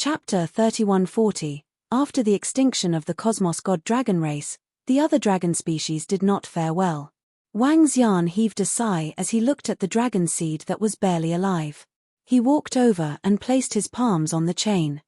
Chapter 3140. After the extinction of the cosmos god dragon race, the other dragon species did not fare well. Wang Xian heaved a sigh as he looked at the dragon seed that was barely alive. He walked over and placed his palms on the chain.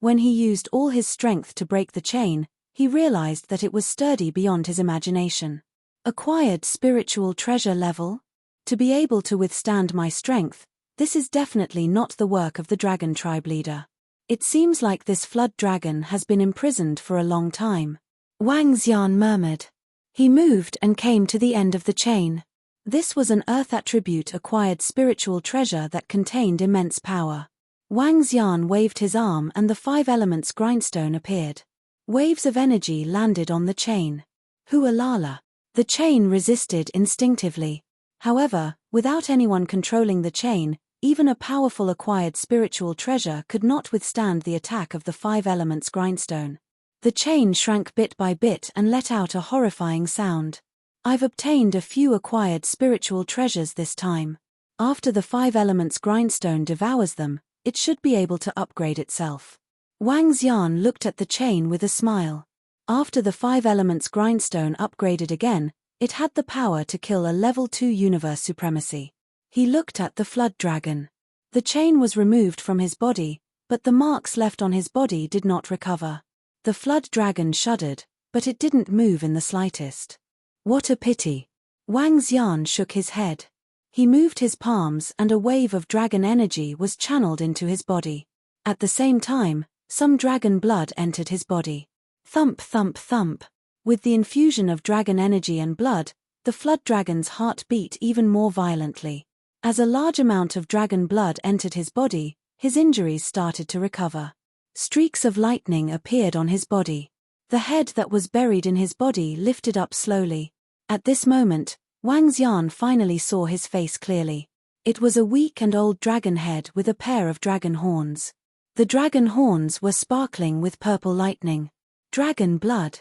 When he used all his strength to break the chain, he realized that it was sturdy beyond his imagination. Acquired spiritual treasure level? To be able to withstand my strength, this is definitely not the work of the dragon tribe leader. It seems like this flood dragon has been imprisoned for a long time. Wang Xian murmured. He moved and came to the end of the chain. This was an earth attribute acquired spiritual treasure that contained immense power. Wang Xian waved his arm and the 5 elements grindstone appeared. Waves of energy landed on the chain. Hualala. The chain resisted instinctively. However, without anyone controlling the chain, even a powerful acquired spiritual treasure could not withstand the attack of the 5 elements grindstone. The chain shrank bit by bit and let out a horrifying sound. I've obtained a few acquired spiritual treasures this time. After the 5 elements grindstone devours them, it should be able to upgrade itself. Wang Xian looked at the chain with a smile. After the 5 elements grindstone upgraded again, it had the power to kill a level 2 universe supremacy. He looked at the flood dragon. The chain was removed from his body, but the marks left on his body did not recover. The flood dragon shuddered, but it didn't move in the slightest. What a pity. Wang Xian shook his head. He moved his palms and a wave of dragon energy was channeled into his body. At the same time, some dragon blood entered his body. Thump thump thump. With the infusion of dragon energy and blood, the flood dragon's heart beat even more violently. As a large amount of dragon blood entered his body, his injuries started to recover. Streaks of lightning appeared on his body. The head that was buried in his body lifted up slowly. At this moment, Wang Xian finally saw his face clearly. It was a weak and old dragon head with a pair of dragon horns. The dragon horns were sparkling with purple lightning. Dragon blood.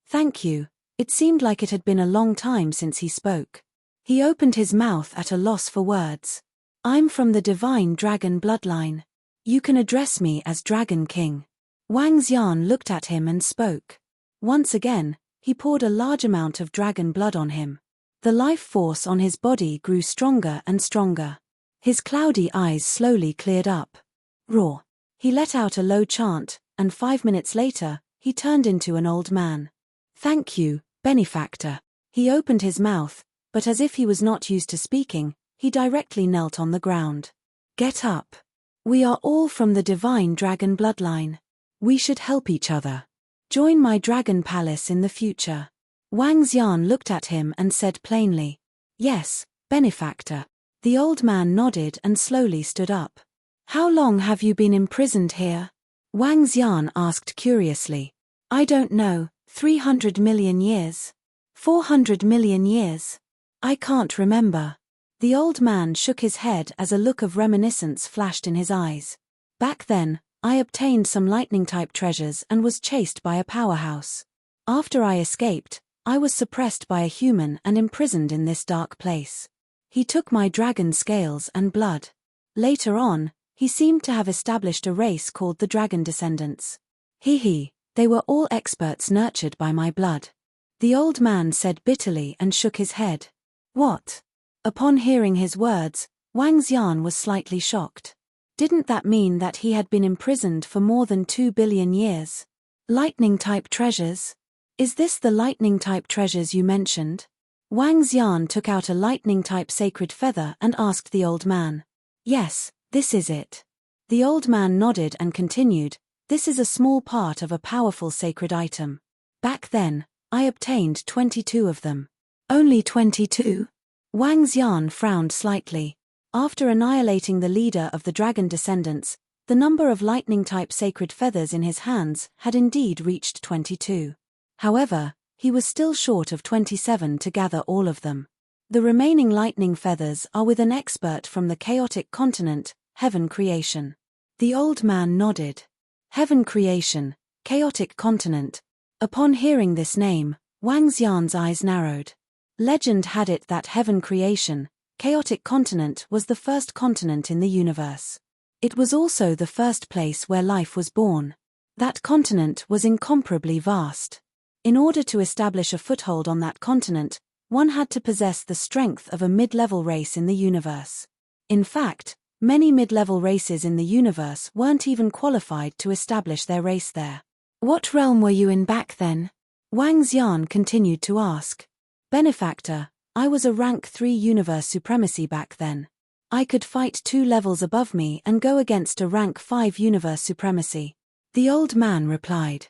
Thank you. It seemed like it had been a long time since he spoke. He opened his mouth at a loss for words. I'm from the divine dragon bloodline. You can address me as Dragon King. Wang Xian looked at him and spoke. Once again, he poured a large amount of dragon blood on him. The life force on his body grew stronger and stronger. His cloudy eyes slowly cleared up. Roar. He let out a low chant, and 5 minutes later, he turned into an old man. Thank you, benefactor. He opened his mouth, but as if he was not used to speaking, he directly knelt on the ground. Get up. We are all from the divine dragon bloodline. We should help each other. Join my dragon palace in the future. Wang Xian looked at him and said plainly. Yes, benefactor. The old man nodded and slowly stood up. How long have you been imprisoned here? Wang Xian asked curiously. I don't know, 300 million years. 400 million years. I can't remember. The old man shook his head as a look of reminiscence flashed in his eyes. Back then, I obtained some lightning-type treasures and was chased by a powerhouse. After I escaped, I was suppressed by a human and imprisoned in this dark place. He took my dragon scales and blood. Later on, he seemed to have established a race called the Dragon Descendants. They were all experts nurtured by my blood. The old man said bitterly and shook his head. What? Upon hearing his words, Wang Xian was slightly shocked. Didn't that mean that he had been imprisoned for more than 2 billion years? Lightning-type treasures? Is this the lightning-type treasures you mentioned? Wang Xian took out a lightning-type sacred feather and asked the old man. Yes, this is it. The old man nodded and continued, this is a small part of a powerful sacred item. Back then, I obtained 22 of them. Only 22? Wang Xian frowned slightly. After annihilating the leader of the dragon descendants, the number of lightning-type sacred feathers in his hands had indeed reached 22. However, he was still short of 27 to gather all of them. The remaining lightning feathers are with an expert from the chaotic continent, Heaven Creation. The old man nodded. Heaven Creation, chaotic continent. Upon hearing this name, Wang Xian's eyes narrowed. Legend had it that Heaven Creation, chaotic continent was the first continent in the universe. It was also the first place where life was born. That continent was incomparably vast. In order to establish a foothold on that continent, one had to possess the strength of a mid-level race in the universe. In fact, many mid-level races in the universe weren't even qualified to establish their race there. What realm were you in back then? Wang Xian continued to ask. Benefactor, I was a rank 3 universe supremacy back then. I could fight 2 levels above me and go against a rank 5 universe supremacy. The old man replied.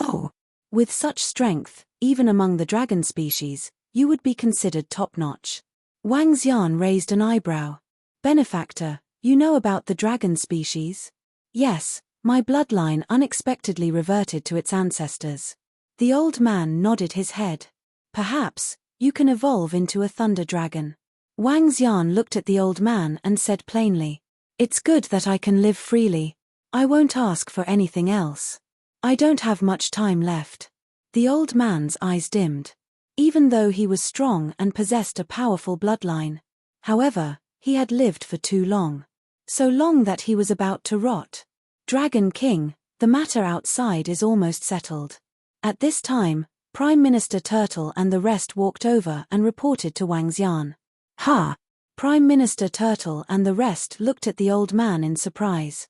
Oh. With such strength, even among the dragon species, you would be considered top-notch. Wang Xian raised an eyebrow. Benefactor, you know about the dragon species? Yes, my bloodline unexpectedly reverted to its ancestors. The old man nodded his head. Perhaps, you can evolve into a thunder dragon. Wang Xian looked at the old man and said plainly. It's good that I can live freely. I won't ask for anything else. I don't have much time left. The old man's eyes dimmed. Even though he was strong and possessed a powerful bloodline. However, he had lived for too long. So long that he was about to rot. Dragon King, the matter outside is almost settled. At this time, Prime Minister Turtle and the rest walked over and reported to Wang Xian. Ha! Prime Minister Turtle and the rest looked at the old man in surprise.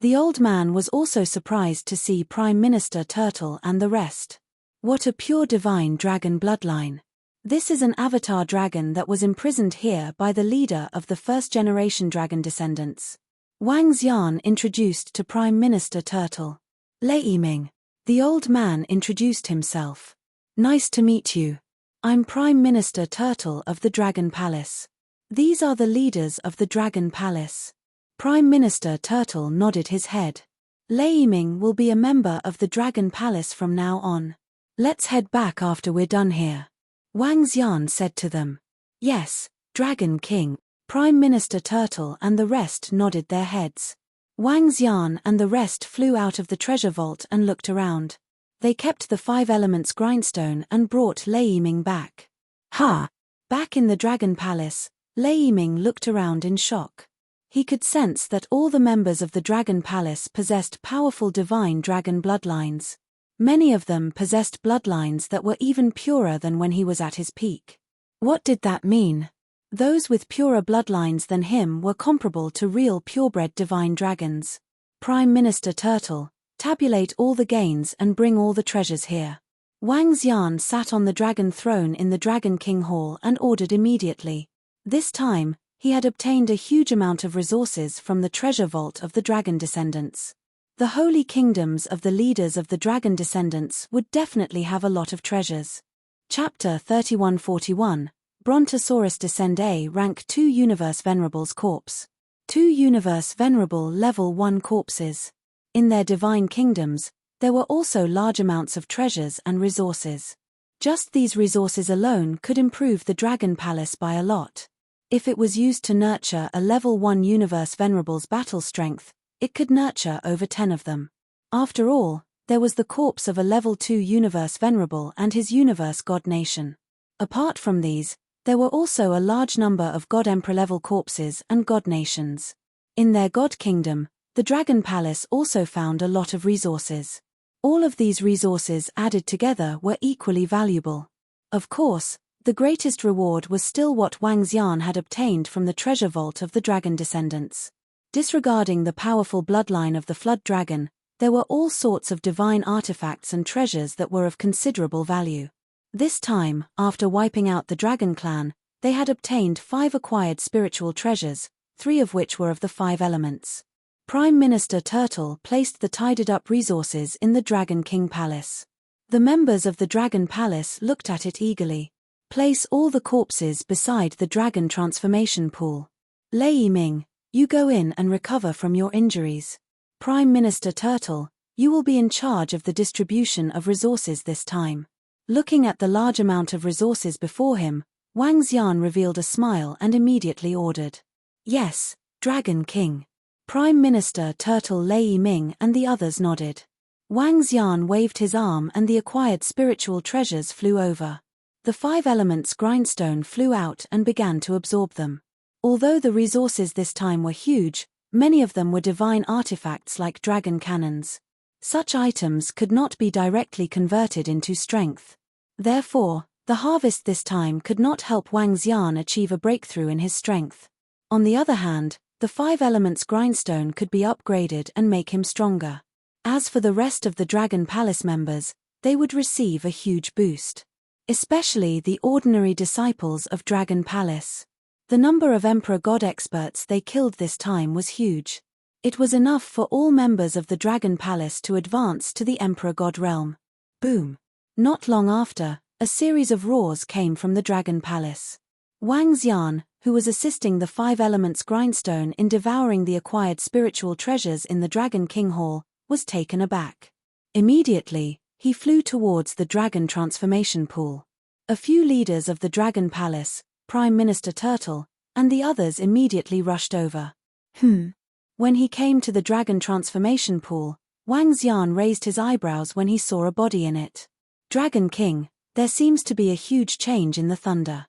The old man was also surprised to see Prime Minister Turtle and the rest. What a pure divine dragon bloodline. This is an avatar dragon that was imprisoned here by the leader of the first-generation dragon descendants. Wang Xian introduced to Prime Minister Turtle. Lei Yiming. The old man introduced himself. Nice to meet you. I'm Prime Minister Turtle of the Dragon Palace. These are the leaders of the Dragon Palace. Prime Minister Turtle nodded his head. Lei Yiming will be a member of the Dragon Palace from now on. Let's head back after we're done here. Wang Xian said to them. Yes, Dragon King. Prime Minister Turtle and the rest nodded their heads. Wang Xian and the rest flew out of the treasure vault and looked around. They kept the 5 elements grindstone and brought Lei Yiming back. Ha! Back in the Dragon Palace, Lei Yiming looked around in shock. He could sense that all the members of the Dragon Palace possessed powerful divine dragon bloodlines. Many of them possessed bloodlines that were even purer than when he was at his peak. What did that mean? Those with purer bloodlines than him were comparable to real purebred divine dragons. Prime Minister Turtle, tabulate all the gains and bring all the treasures here. Wang Xian sat on the dragon throne in the Dragon King Hall and ordered immediately. This time, he had obtained a huge amount of resources from the treasure vault of the dragon descendants. The holy kingdoms of the leaders of the dragon descendants would definitely have a lot of treasures. Chapter 3141, Brontosaurus Descend A Rank 2 Universe Venerables Corpse. 2 Universe Venerable Level 1 Corpses. In their divine kingdoms, there were also large amounts of treasures and resources. Just these resources alone could improve the Dragon Palace by a lot. If it was used to nurture a Level 1 Universe Venerable's battle strength, it could nurture over 10 of them. After all, there was the corpse of a Level 2 Universe Venerable and his Universe God Nation. Apart from these, there were also a large number of God Emperor level corpses and God Nations. In their God Kingdom, the Dragon Palace also found a lot of resources. All of these resources added together were equally valuable. Of course, the greatest reward was still what Wang Xian had obtained from the treasure vault of the dragon descendants. Disregarding the powerful bloodline of the Flood Dragon, there were all sorts of divine artifacts and treasures that were of considerable value. This time, after wiping out the Dragon Clan, they had obtained 5 acquired spiritual treasures, 3 of which were of the 5 elements. Prime Minister Turtle placed the tidied-up resources in the Dragon King Palace. The members of the Dragon Palace looked at it eagerly. Place all the corpses beside the Dragon Transformation Pool. Lei Yiming, you go in and recover from your injuries. Prime Minister Turtle, you will be in charge of the distribution of resources this time. Looking at the large amount of resources before him, Wang Xian revealed a smile and immediately ordered. Yes, Dragon King. Prime Minister Turtle Lei Yiming and the others nodded. Wang Xian waved his arm and the acquired spiritual treasures flew over. The 5 elements grindstone flew out and began to absorb them. Although the resources this time were huge, Many of them were divine artifacts like dragon cannons. Such items could not be directly converted into strength. Therefore, the harvest this time could not help Wang Xian achieve a breakthrough in his strength. On the other hand, the 5 elements grindstone could be upgraded and make him stronger. As for the rest of the Dragon Palace members, they would receive a huge boost. Especially the ordinary disciples of Dragon Palace. The number of Emperor God experts they killed this time was huge. It was enough for all members of the Dragon Palace to advance to the Emperor God realm. Boom! Not long after, a series of roars came from the Dragon Palace. Wang Xian, who was assisting the 5 elements grindstone in devouring the acquired spiritual treasures in the Dragon King Hall, was taken aback. Immediately, he flew towards the Dragon Transformation Pool. A few leaders of the Dragon Palace, Prime Minister Turtle, and the others immediately rushed over. When he came to the Dragon Transformation Pool, Wang Xian raised his eyebrows when he saw a body in it. Dragon King, there seems to be a huge change in the thunder.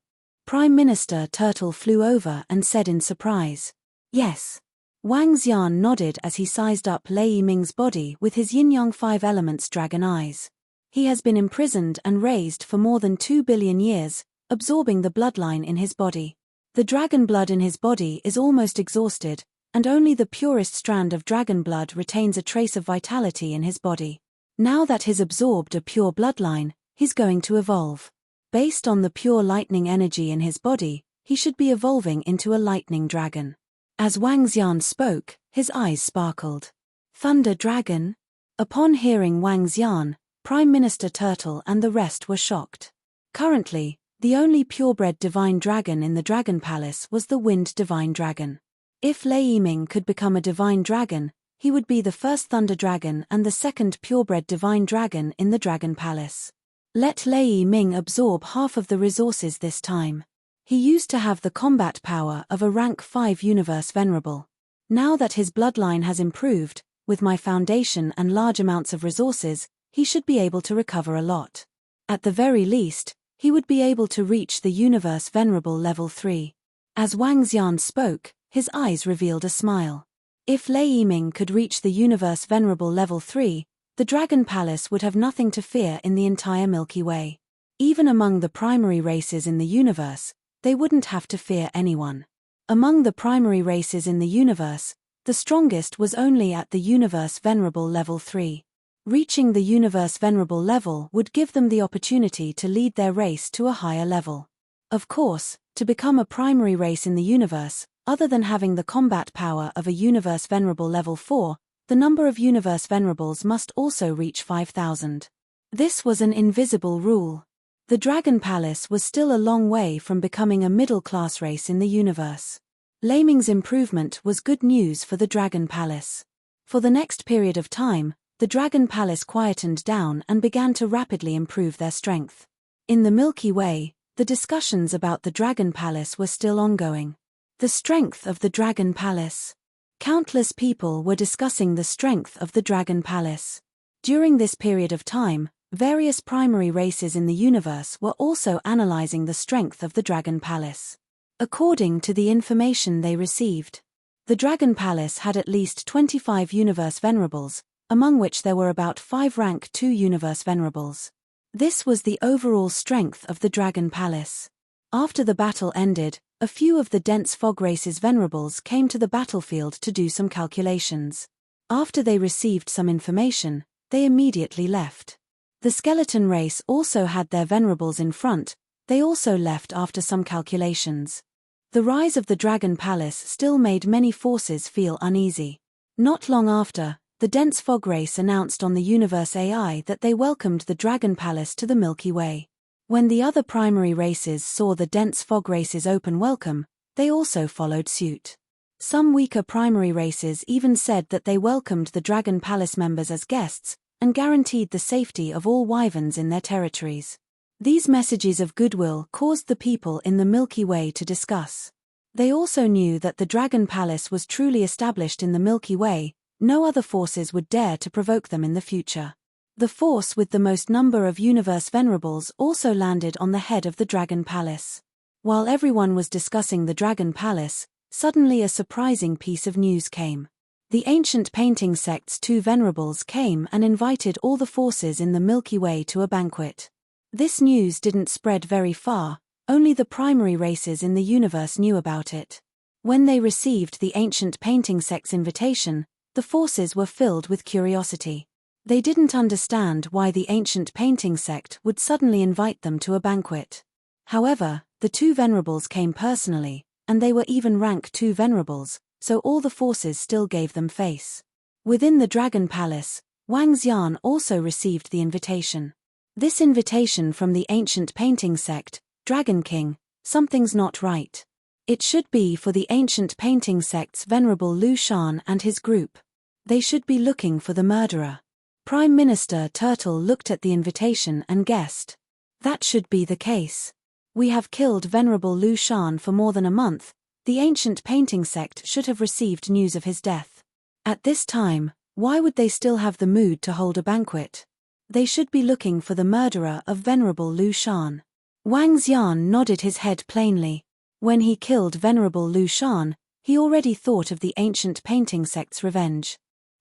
Prime Minister Turtle flew over and said in surprise. Yes. Wang Xian nodded as he sized up Lei Yiming's body with his yin-yang 5 elements dragon eyes. He has been imprisoned and raised for more than 2 billion years, absorbing the bloodline in his body. The dragon blood in his body is almost exhausted, and only the purest strand of dragon blood retains a trace of vitality in his body. Now that he's absorbed a pure bloodline, he's going to evolve. Based on the pure lightning energy in his body, he should be evolving into a lightning dragon. As Wang Xian spoke, his eyes sparkled. Thunder Dragon? Upon hearing Wang Xian, Prime Minister Turtle and the rest were shocked. Currently, the only purebred divine dragon in the Dragon Palace was the Wind Divine Dragon. If Lei Yiming could become a divine dragon, he would be the first Thunder Dragon and the second purebred divine dragon in the Dragon Palace. Let Lei Yiming absorb half of the resources this time. He used to have the combat power of a rank 5 universe venerable. Now that his bloodline has improved, with my foundation and large amounts of resources, he should be able to recover a lot. At the very least, he would be able to reach the universe venerable level 3. As Wang Xian spoke, his eyes revealed a smile. If Lei Yiming could reach the universe venerable level 3, the Dragon Palace would have nothing to fear in the entire Milky Way. Even among the primary races in the universe, they wouldn't have to fear anyone. Among the primary races in the universe, the strongest was only at the universe venerable level 3. Reaching the universe venerable level would give them the opportunity to lead their race to a higher level. Of course, to become a primary race in the universe, other than having the combat power of a universe venerable level 4, the number of universe venerables must also reach 5,000. This was an invisible rule. The Dragon Palace was still a long way from becoming a middle-class race in the universe. Lei Yiming's improvement was good news for the Dragon Palace. For the next period of time, the Dragon Palace quietened down and began to rapidly improve their strength. In the Milky Way, the discussions about the Dragon Palace were still ongoing. The strength of the Dragon Palace. Countless people were discussing the strength of the Dragon Palace. During this period of time, various primary races in the universe were also analyzing the strength of the Dragon Palace. According to the information they received, the Dragon Palace had at least 25 universe venerables, among which there were about 5 rank 2 universe venerables. This was the overall strength of the Dragon Palace. After the battle ended, a few of the dense fog race's venerables came to the battlefield to do some calculations. After they received some information, they immediately left. The skeleton race also had their venerables in front, they also left after some calculations. The rise of the Dragon Palace still made many forces feel uneasy. Not long after, the dense fog race announced on the universe AI that they welcomed the Dragon Palace to the Milky Way. When the other primary races saw the dense fog race's open welcome, they also followed suit. Some weaker primary races even said that they welcomed the Dragon Palace members as guests, and guaranteed the safety of all wyverns in their territories. These messages of goodwill caused the people in the Milky Way to discuss. They also knew that the Dragon Palace was truly established in the Milky Way, no other forces would dare to provoke them in the future. The force with the most number of universe venerables also landed on the head of the Dragon Palace. While everyone was discussing the Dragon Palace, Suddenly a surprising piece of news came. The ancient painting sect's 2 venerables came and invited all the forces in the Milky Way to a banquet. This news didn't spread very far, only the primary races in the universe knew about it. When they received the ancient painting sect's invitation, the forces were filled with curiosity. They didn't understand why the ancient painting sect would suddenly invite them to a banquet. However, the 2 venerables came personally, and they were even rank 2 venerables, so all the forces still gave them face. Within the Dragon Palace, Wang Xian also received the invitation. This invitation from the ancient painting sect, Dragon King, something's not right. It should be for the ancient painting sect's venerable Lu Shan and his group. They should be looking for the murderer. Prime Minister Turtle looked at the invitation and guessed. That should be the case. We have killed venerable Lu Shan for more than a month. The ancient painting sect should have received news of his death. At this time, why would they still have the mood to hold a banquet? They should be looking for the murderer of venerable Lu Shan. Wang Xian nodded his head plainly. When he killed venerable Lu Shan, he already thought of the ancient painting sect's revenge.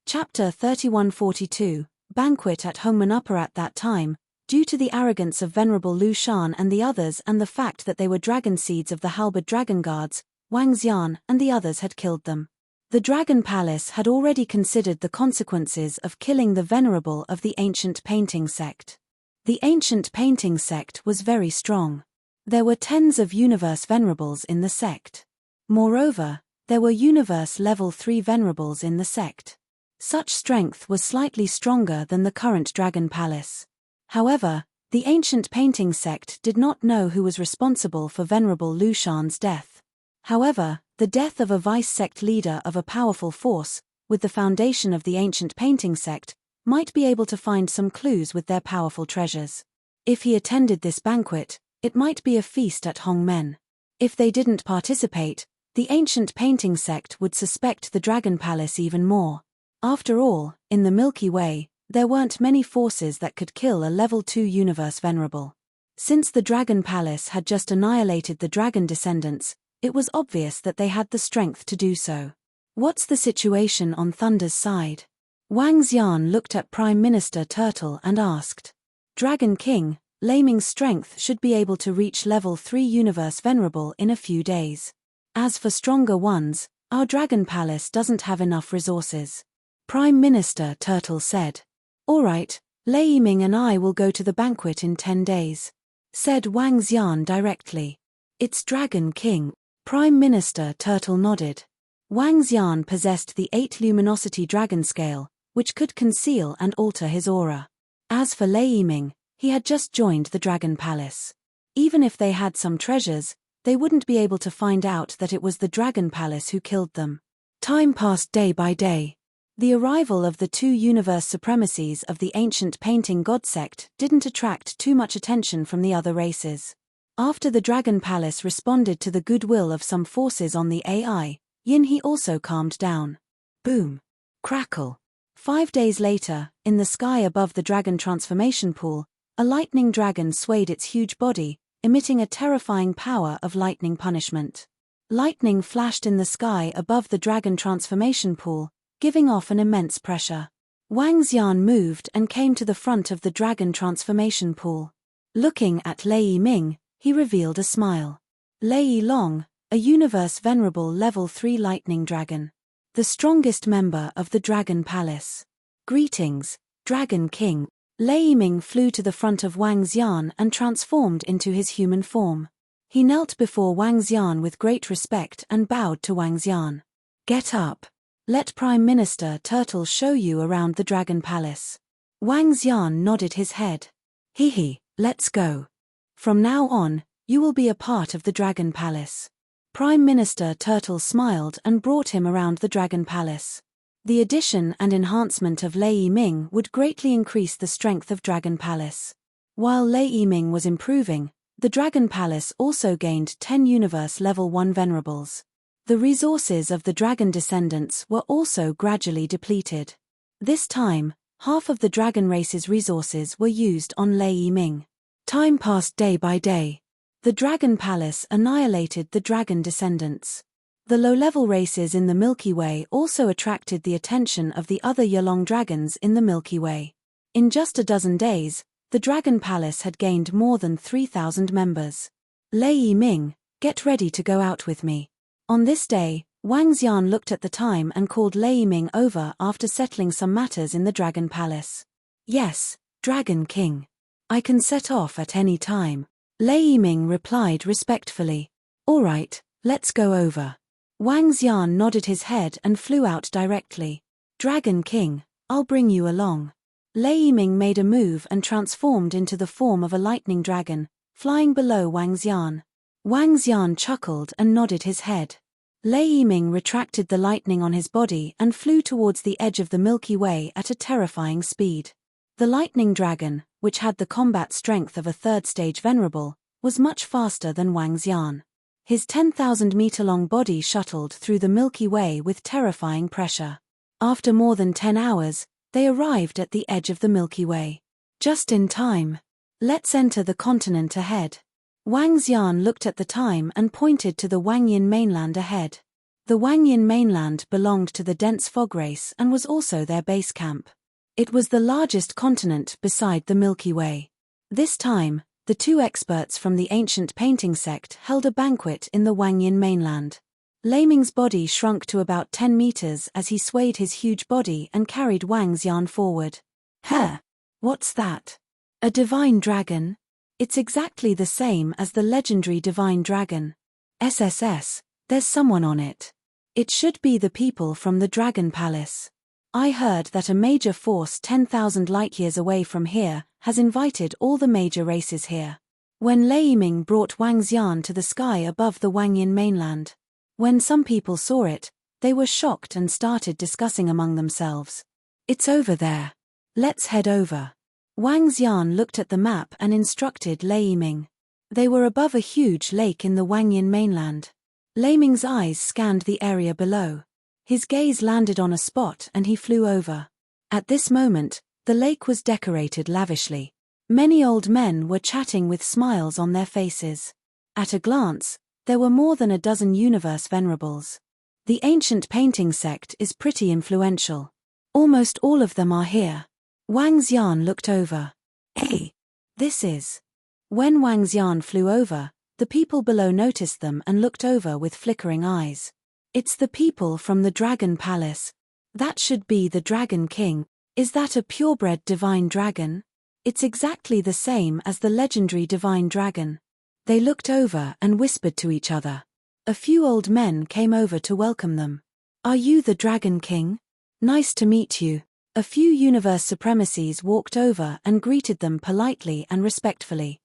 Chapter 3142, Banquet at Hongmen At that time, due to the arrogance of venerable Lu Shan and the others and the fact that they were dragon seeds of the halberd dragon guards, Wang Xian and the others had killed them. The Dragon Palace had already considered the consequences of killing the venerable of the ancient painting sect. The ancient painting sect was very strong. There were tens of universe venerables in the sect. Moreover, there were universe level 3 venerables in the sect. Such strength was slightly stronger than the current Dragon Palace. However, the ancient painting sect did not know who was responsible for venerable Lu Shan's death. However, the death of a vice-sect leader of a powerful force, with the foundation of the ancient painting sect, might be able to find some clues with their powerful treasures. If he attended this banquet, it might be a feast at Hongmen. If they didn't participate, the ancient painting sect would suspect the Dragon Palace even more. After all, in the Milky Way, there weren't many forces that could kill a level 2 universe venerable. Since the Dragon Palace had just annihilated the dragon descendants, it was obvious that they had the strength to do so. What's the situation on Thunder's side? Wang Xian looked at Prime Minister Turtle and asked. Dragon King, Lei Ming's strength should be able to reach level 3 universe venerable in a few days. As for stronger ones, our Dragon Palace doesn't have enough resources. Prime Minister Turtle said. Alright, Lei Ming and I will go to the banquet in 10 days. Said Wang Xian directly. It's Dragon King. Prime Minister Turtle nodded. Wang Xian possessed the 8 luminosity dragon scale, which could conceal and alter his aura. As for Lei Ming, he had just joined the Dragon Palace. Even if they had some treasures, they wouldn't be able to find out that it was the Dragon Palace who killed them. Time passed day by day. The arrival of the 2 universe supremacies of the ancient painting god sect didn't attract too much attention from the other races. After the Dragon Palace responded to the goodwill of some forces on the AI, Yinhe also calmed down. Boom. Crackle. 5 days later, in the sky above the dragon transformation pool, a lightning dragon swayed its huge body, emitting a terrifying power of lightning punishment. Lightning flashed in the sky above the dragon transformation pool, giving off an immense pressure. Wang Xian moved and came to the front of the dragon transformation pool. Looking at Lei Ming, he revealed a smile. Lei Long, a universe venerable level 3 lightning dragon. The strongest member of the Dragon Palace. Greetings, Dragon King. Lei Ming flew to the front of Wang Xian and transformed into his human form. He knelt before Wang Xian with great respect and bowed to Wang Xian. Get up. Let Prime Minister Turtle show you around the Dragon Palace. Wang Xian nodded his head. Hehe, let's go. From now on, you will be a part of the Dragon Palace. Prime Minister Turtle smiled and brought him around the Dragon Palace. The addition and enhancement of Lei Ming would greatly increase the strength of Dragon Palace. While Lei Ming was improving, the Dragon Palace also gained 10 universe level 1 venerables. The resources of the dragon descendants were also gradually depleted. This time, half of the dragon race's resources were used on Lei Ming. Time passed day by day. The Dragon Palace annihilated the dragon descendants. The low-level races in the Milky Way also attracted the attention of the other Yolong dragons in the Milky Way. In just a dozen days, the Dragon Palace had gained more than 3,000 members. Lei Yiming, get ready to go out with me. On this day, Wang Xian looked at the time and called Lei Yiming over after settling some matters in the Dragon Palace. Yes, Dragon King. I can set off at any time. Lei Yiming replied respectfully. All right, let's go over. Wang Xian nodded his head and flew out directly. Dragon King, I'll bring you along. Lei Yiming made a move and transformed into the form of a lightning dragon, flying below Wang Xian. Wang Xian chuckled and nodded his head. Lei Yiming retracted the lightning on his body and flew towards the edge of the Milky Way at a terrifying speed. The lightning dragon, which had the combat strength of a third-stage venerable, was much faster than Wang Xian. His 10,000-meter-long body shuttled through the Milky Way with terrifying pressure. After more than 10 hours, they arrived at the edge of the Milky Way. Just in time. Let's enter the continent ahead. Wang Xian looked at the time and pointed to the Wangyin mainland ahead. The Wangyin mainland belonged to the dense fog race and was also their base camp. It was the largest continent beside the Milky Way. This time, the two experts from the ancient painting sect held a banquet in the Wangyin mainland. Lei Ming's body shrunk to about 10 meters as he swayed his huge body and carried Wang Xian forward. Huh! What's that? A divine dragon? It's exactly the same as the legendary divine dragon. SSS, there's someone on it. It should be the people from the Dragon Palace. I heard that a major force 10,000 light-years away from here has invited all the major races here. When Lei Yiming brought Wang Xian to the sky above the Wangyin mainland. When some people saw it, they were shocked and started discussing among themselves. It's over there. Let's head over. Wang Xian looked at the map and instructed Lei Yiming. They were above a huge lake in the Wangyin mainland. Lei Ming's eyes scanned the area below. His gaze landed on a spot and he flew over. At this moment, the lake was decorated lavishly. Many old men were chatting with smiles on their faces. At a glance, there were more than a dozen universe venerables. The ancient painting sect is pretty influential. Almost all of them are here. Wang Xian looked over. Hey, this is. When Wang Xian flew over, the people below noticed them and looked over with flickering eyes. It's the people from the Dragon Palace. That should be the Dragon King. Is that a purebred divine dragon? It's exactly the same as the legendary divine dragon. They looked over and whispered to each other. A few old men came over to welcome them. Are you the Dragon King? Nice to meet you. A few universe supremacies walked over and greeted them politely and respectfully.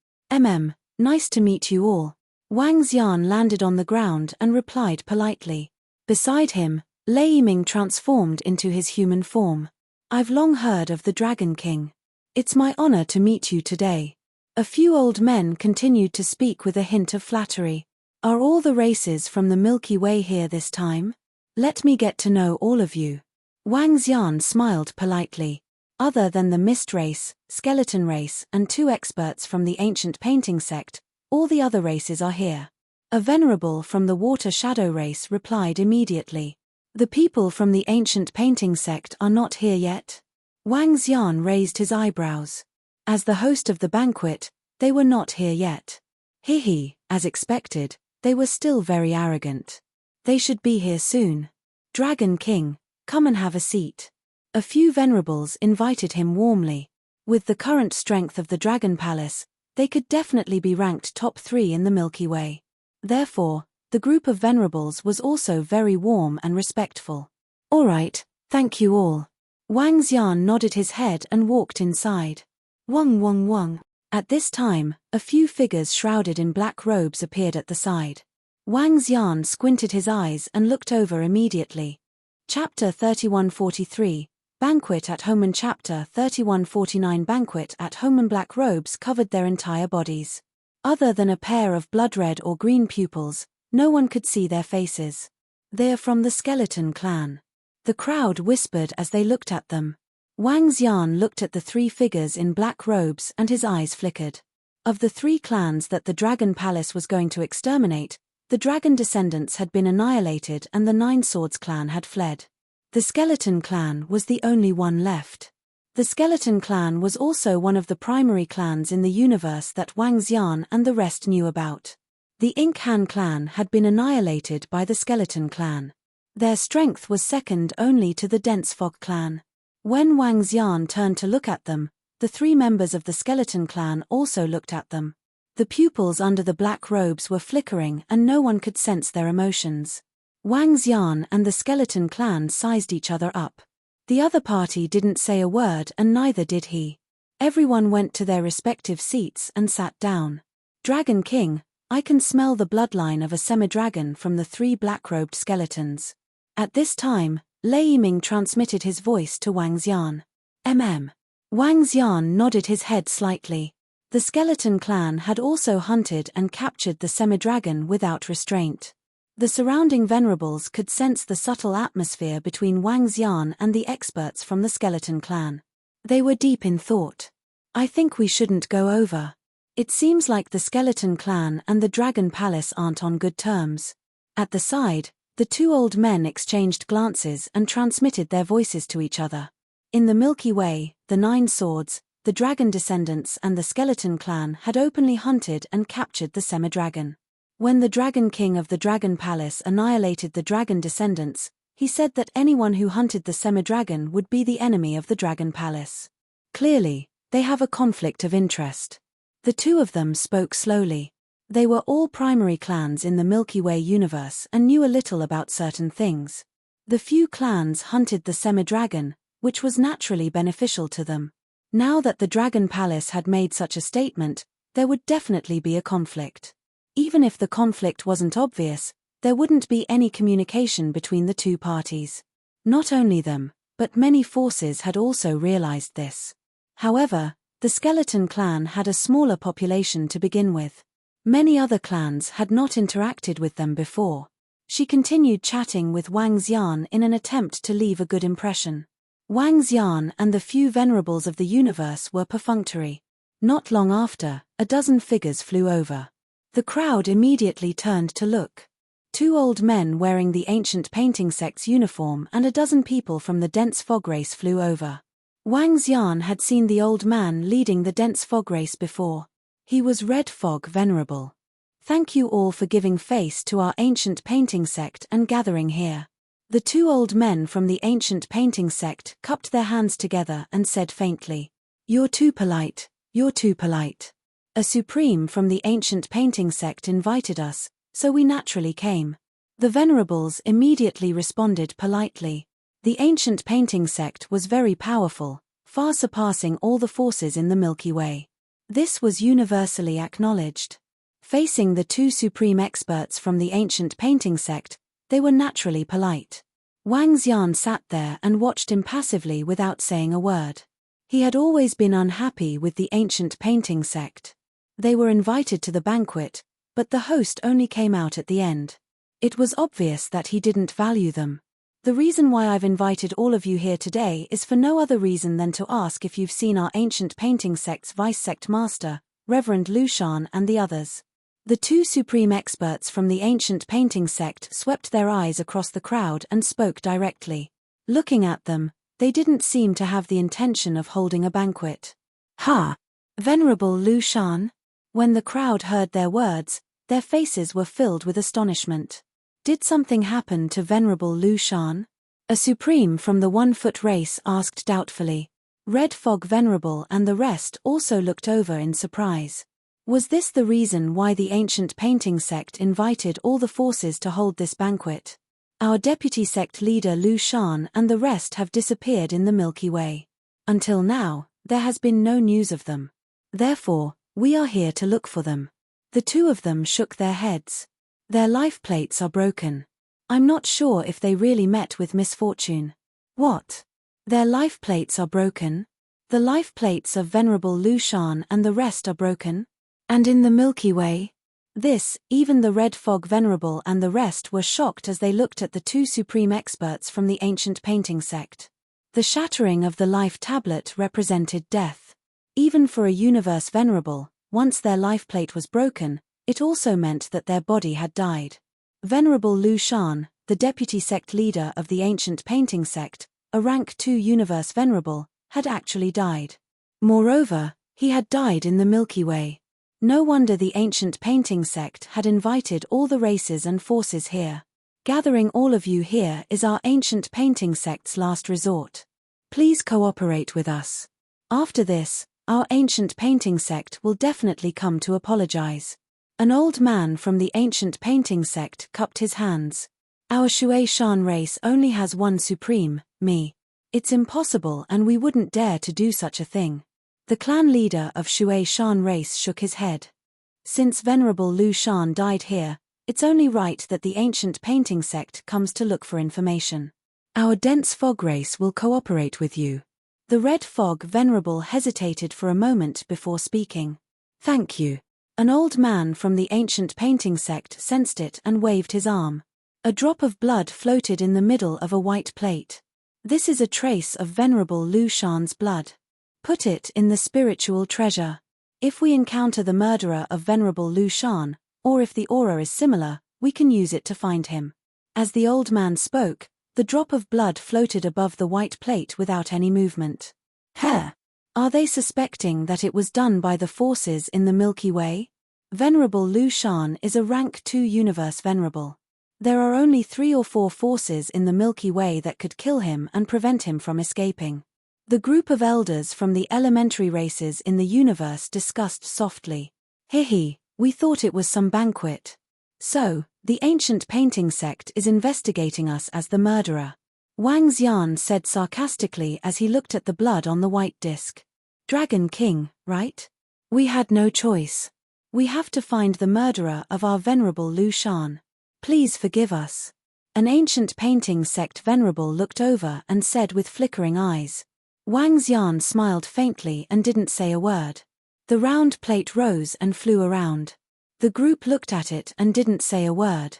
Nice to meet you all. Wang Xian landed on the ground and replied politely. Beside him, Lei Yiming transformed into his human form. I've long heard of the Dragon King. It's my honor to meet you today. A few old men continued to speak with a hint of flattery. Are all the races from the Milky Way here this time? Let me get to know all of you. Wang Xian smiled politely. Other than the mist race, skeleton race, and two experts from the ancient painting sect, all the other races are here. A venerable from the water shadow race replied immediately. The people from the ancient painting sect are not here yet? Wang Xian raised his eyebrows. As the host of the banquet, they were not here yet. As expected, they were still very arrogant. They should be here soon. Dragon King, come and have a seat. A few venerables invited him warmly. With the current strength of the Dragon Palace, they could definitely be ranked top 3 in the Milky Way. Therefore, the group of venerables was also very warm and respectful. All right, thank you all. Wang Xian nodded his head and walked inside. Wang. At this time, a few figures shrouded in black robes appeared at the side. Wang Xian squinted his eyes and looked over immediately. Chapter 3143, Banquet at Home and Chapter 3149 Banquet at Home and black robes covered their entire bodies. Other than a pair of blood red or green pupils, no one could see their faces. They are from the skeleton clan. The crowd whispered as they looked at them. Wang Xian looked at the 3 figures in black robes and his eyes flickered. Of the 3 clans that the Dragon Palace was going to exterminate, The dragon descendants had been annihilated and the Nine Swords clan had fled. The skeleton clan was the only one left. The skeleton clan was also one of the primary clans in the universe that Wang Xian and the rest knew about. The Ink Han clan had been annihilated by the skeleton clan. Their strength was second only to the dense fog clan. When Wang Xian turned to look at them, the three members of the skeleton clan also looked at them. The pupils under the black robes were flickering and no one could sense their emotions. Wang Xian and the skeleton clan sized each other up. The other party didn't say a word and neither did he. Everyone went to their respective seats and sat down. Dragon King, I can smell the bloodline of a semi-dragon from the three black-robed skeletons. At this time, Lei Yiming transmitted his voice to Wang Xian. Wang Xian nodded his head slightly. The skeleton clan had also hunted and captured the semi-dragon without restraint. The surrounding venerables could sense the subtle atmosphere between Wang Xian and the experts from the skeleton clan. They were deep in thought. I think we shouldn't go over. It seems like the skeleton clan and the dragon palace aren't on good terms. At the side, the two old men exchanged glances and transmitted their voices to each other. In the Milky Way, the Nine Swords, the dragon descendants and the skeleton clan had openly hunted and captured the semi-dragon. When the Dragon King of the Dragon Palace annihilated the dragon descendants, he said that anyone who hunted the semi-dragon would be the enemy of the Dragon Palace. Clearly, they have a conflict of interest. The two of them spoke slowly. They were all primary clans in the Milky Way universe and knew a little about certain things. The few clans hunted the semi-dragon, which was naturally beneficial to them. Now that the Dragon Palace had made such a statement, there would definitely be a conflict. Even if the conflict wasn't obvious, there wouldn't be any communication between the two parties. Not only them, but many forces had also realized this. However, the skeleton clan had a smaller population to begin with. Many other clans had not interacted with them before. She continued chatting with Wang Xian in an attempt to leave a good impression. Wang Xian and the few venerables of the universe were perfunctory. Not long after, a dozen figures flew over. The crowd immediately turned to look. Two old men wearing the ancient painting sect's uniform and a dozen people from the dense fog race flew over. Wang Xian had seen the old man leading the dense fog race before. He was Red Fog Venerable. Thank you all for giving face to our ancient painting sect and gathering here. The two old men from the ancient painting sect cupped their hands together and said faintly, "You're too polite, you're too polite." A supreme from the ancient painting sect invited us, so we naturally came. The venerables immediately responded politely. The ancient painting sect was very powerful, far surpassing all the forces in the Milky Way. This was universally acknowledged. Facing the two supreme experts from the ancient painting sect, they were naturally polite. Wang Xian sat there and watched impassively without saying a word. He had always been unhappy with the ancient painting sect. They were invited to the banquet, but the host only came out at the end. It was obvious that he didn't value them. The reason why I've invited all of you here today is for no other reason than to ask if you've seen our ancient painting sect's vice-sect master, Reverend Lu Shan and the others. The two supreme experts from the ancient painting sect swept their eyes across the crowd and spoke directly. Looking at them, they didn't seem to have the intention of holding a banquet. Ha! Venerable Lu Shan? When the crowd heard their words, their faces were filled with astonishment. Did something happen to Venerable Lu Shan? A supreme from the 1-foot race asked doubtfully. Red Fog Venerable and the rest also looked over in surprise. Was this the reason why the ancient painting sect invited all the forces to hold this banquet? Our deputy sect leader Lu Shan and the rest have disappeared in the Milky Way. Until now, there has been no news of them. Therefore, we are here to look for them. The two of them shook their heads. Their life plates are broken. I'm not sure if they really met with misfortune. What? Their life plates are broken? The life plates of Venerable Lu Shan and the rest are broken? And in the Milky Way? Even the Red Fog Venerable and the rest were shocked as they looked at the two supreme experts from the ancient painting sect. The shattering of the life tablet represented death. Even for a universe venerable, once their life plate was broken, It also meant that their body had died. Venerable Lu Shan, the deputy sect leader of the ancient painting sect, a rank 2 universe venerable, had actually died. Moreover, he had died in the Milky Way. No wonder the ancient painting sect had invited all the races and forces here. Gathering all of you here is our ancient painting sect's last resort. Please cooperate with us. After this, our ancient painting sect will definitely come to apologize. An old man from the ancient painting sect cupped his hands. Our Shui Shan race only has one supreme, me. It's impossible and we wouldn't dare to do such a thing. The clan leader of Shui Shan race shook his head. Since Venerable Lu Shan died here, it's only right that the ancient painting sect comes to look for information. Our dense fog race will cooperate with you. The red fog venerable hesitated for a moment before speaking. Thank you. An old man from the ancient painting sect sensed it and waved his arm. A drop of blood floated in the middle of a white plate. This is a trace of Venerable Lu Shan's blood. Put it in the spiritual treasure. If we encounter the murderer of Venerable Lu Shan, or if the aura is similar, we can use it to find him. As the old man spoke, the drop of blood floated above the white plate without any movement. Heh! Are they suspecting that it was done by the forces in the Milky Way? Venerable Lu Shan is a rank 2 universe venerable. There are only 3 or 4 forces in the Milky Way that could kill him and prevent him from escaping. The group of elders from the elementary races in the universe discussed softly. Hehe, we thought it was some banquet. So, the ancient painting sect is investigating us as the murderer. Wang Xian said sarcastically as he looked at the blood on the white disc. Dragon King, right? We had no choice. We have to find the murderer of our Venerable Lu Shan. Please forgive us. An ancient painting sect venerable looked over and said with flickering eyes. Wang Xian smiled faintly and didn't say a word. The round plate rose and flew around. The group looked at it and didn't say a word.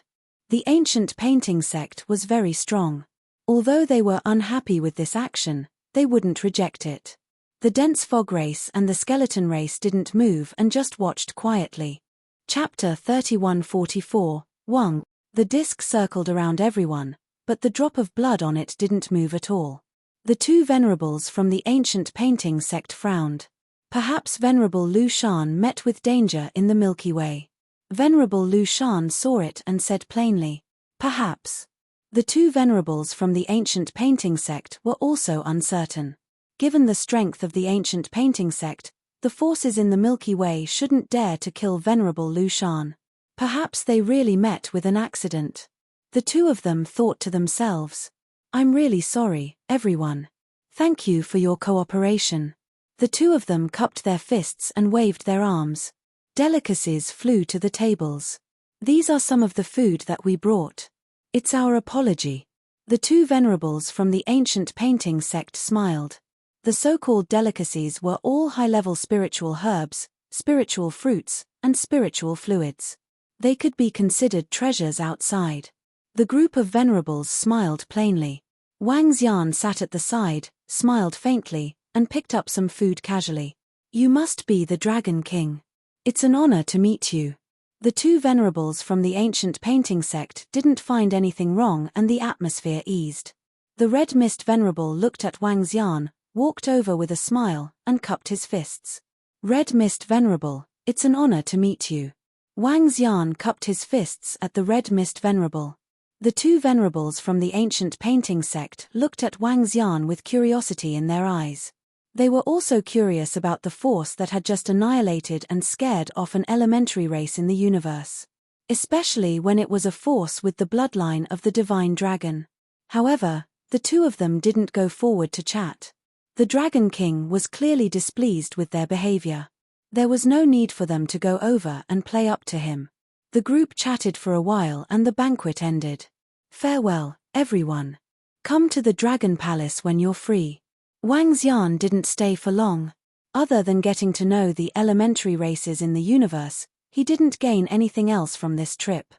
The ancient painting sect was very strong. Although they were unhappy with this action, they wouldn't reject it. The dense fog race and the skeleton race didn't move and just watched quietly. Chapter 3144, Wang. The disc circled around everyone, but the drop of blood on it didn't move at all. The 2 venerables from the ancient painting sect frowned. Perhaps Venerable Lu Shan met with danger in the Milky Way. Venerable Lu Shan saw it and said plainly, perhaps. The 2 venerables from the ancient painting sect were also uncertain. Given the strength of the ancient painting sect, the forces in the Milky Way shouldn't dare to kill Venerable Lu Shan. Perhaps they really met with an accident. The 2 of them thought to themselves, I'm really sorry, everyone. Thank you for your cooperation. The 2 of them cupped their fists and waved their arms. Delicacies flew to the tables. These are some of the food that we brought. It's our apology. The 2 venerables from the ancient painting sect smiled. The so-called delicacies were all high-level spiritual herbs, spiritual fruits, and spiritual fluids. They could be considered treasures outside. The group of venerables smiled plainly. Wang Xian sat at the side, smiled faintly, and picked up some food casually. You must be the Dragon King. It's an honor to meet you. The 2 venerables from the ancient painting sect didn't find anything wrong and the atmosphere eased. The red mist venerable looked at Wang Xian, walked over with a smile, and cupped his fists. Red mist venerable, it's an honor to meet you. Wang Xian cupped his fists at the red mist venerable. The 2 venerables from the ancient painting sect looked at Wang Xian with curiosity in their eyes. They were also curious about the force that had just annihilated and scared off an elementary race in the universe. Especially when it was a force with the bloodline of the divine dragon. However, the 2 of them didn't go forward to chat. The Dragon King was clearly displeased with their behavior. There was no need for them to go over and play up to him. The group chatted for a while and the banquet ended. Farewell, everyone. Come to the Dragon Palace when you're free. Wang Xian didn't stay for long. Other than getting to know the elementary races in the universe, he didn't gain anything else from this trip.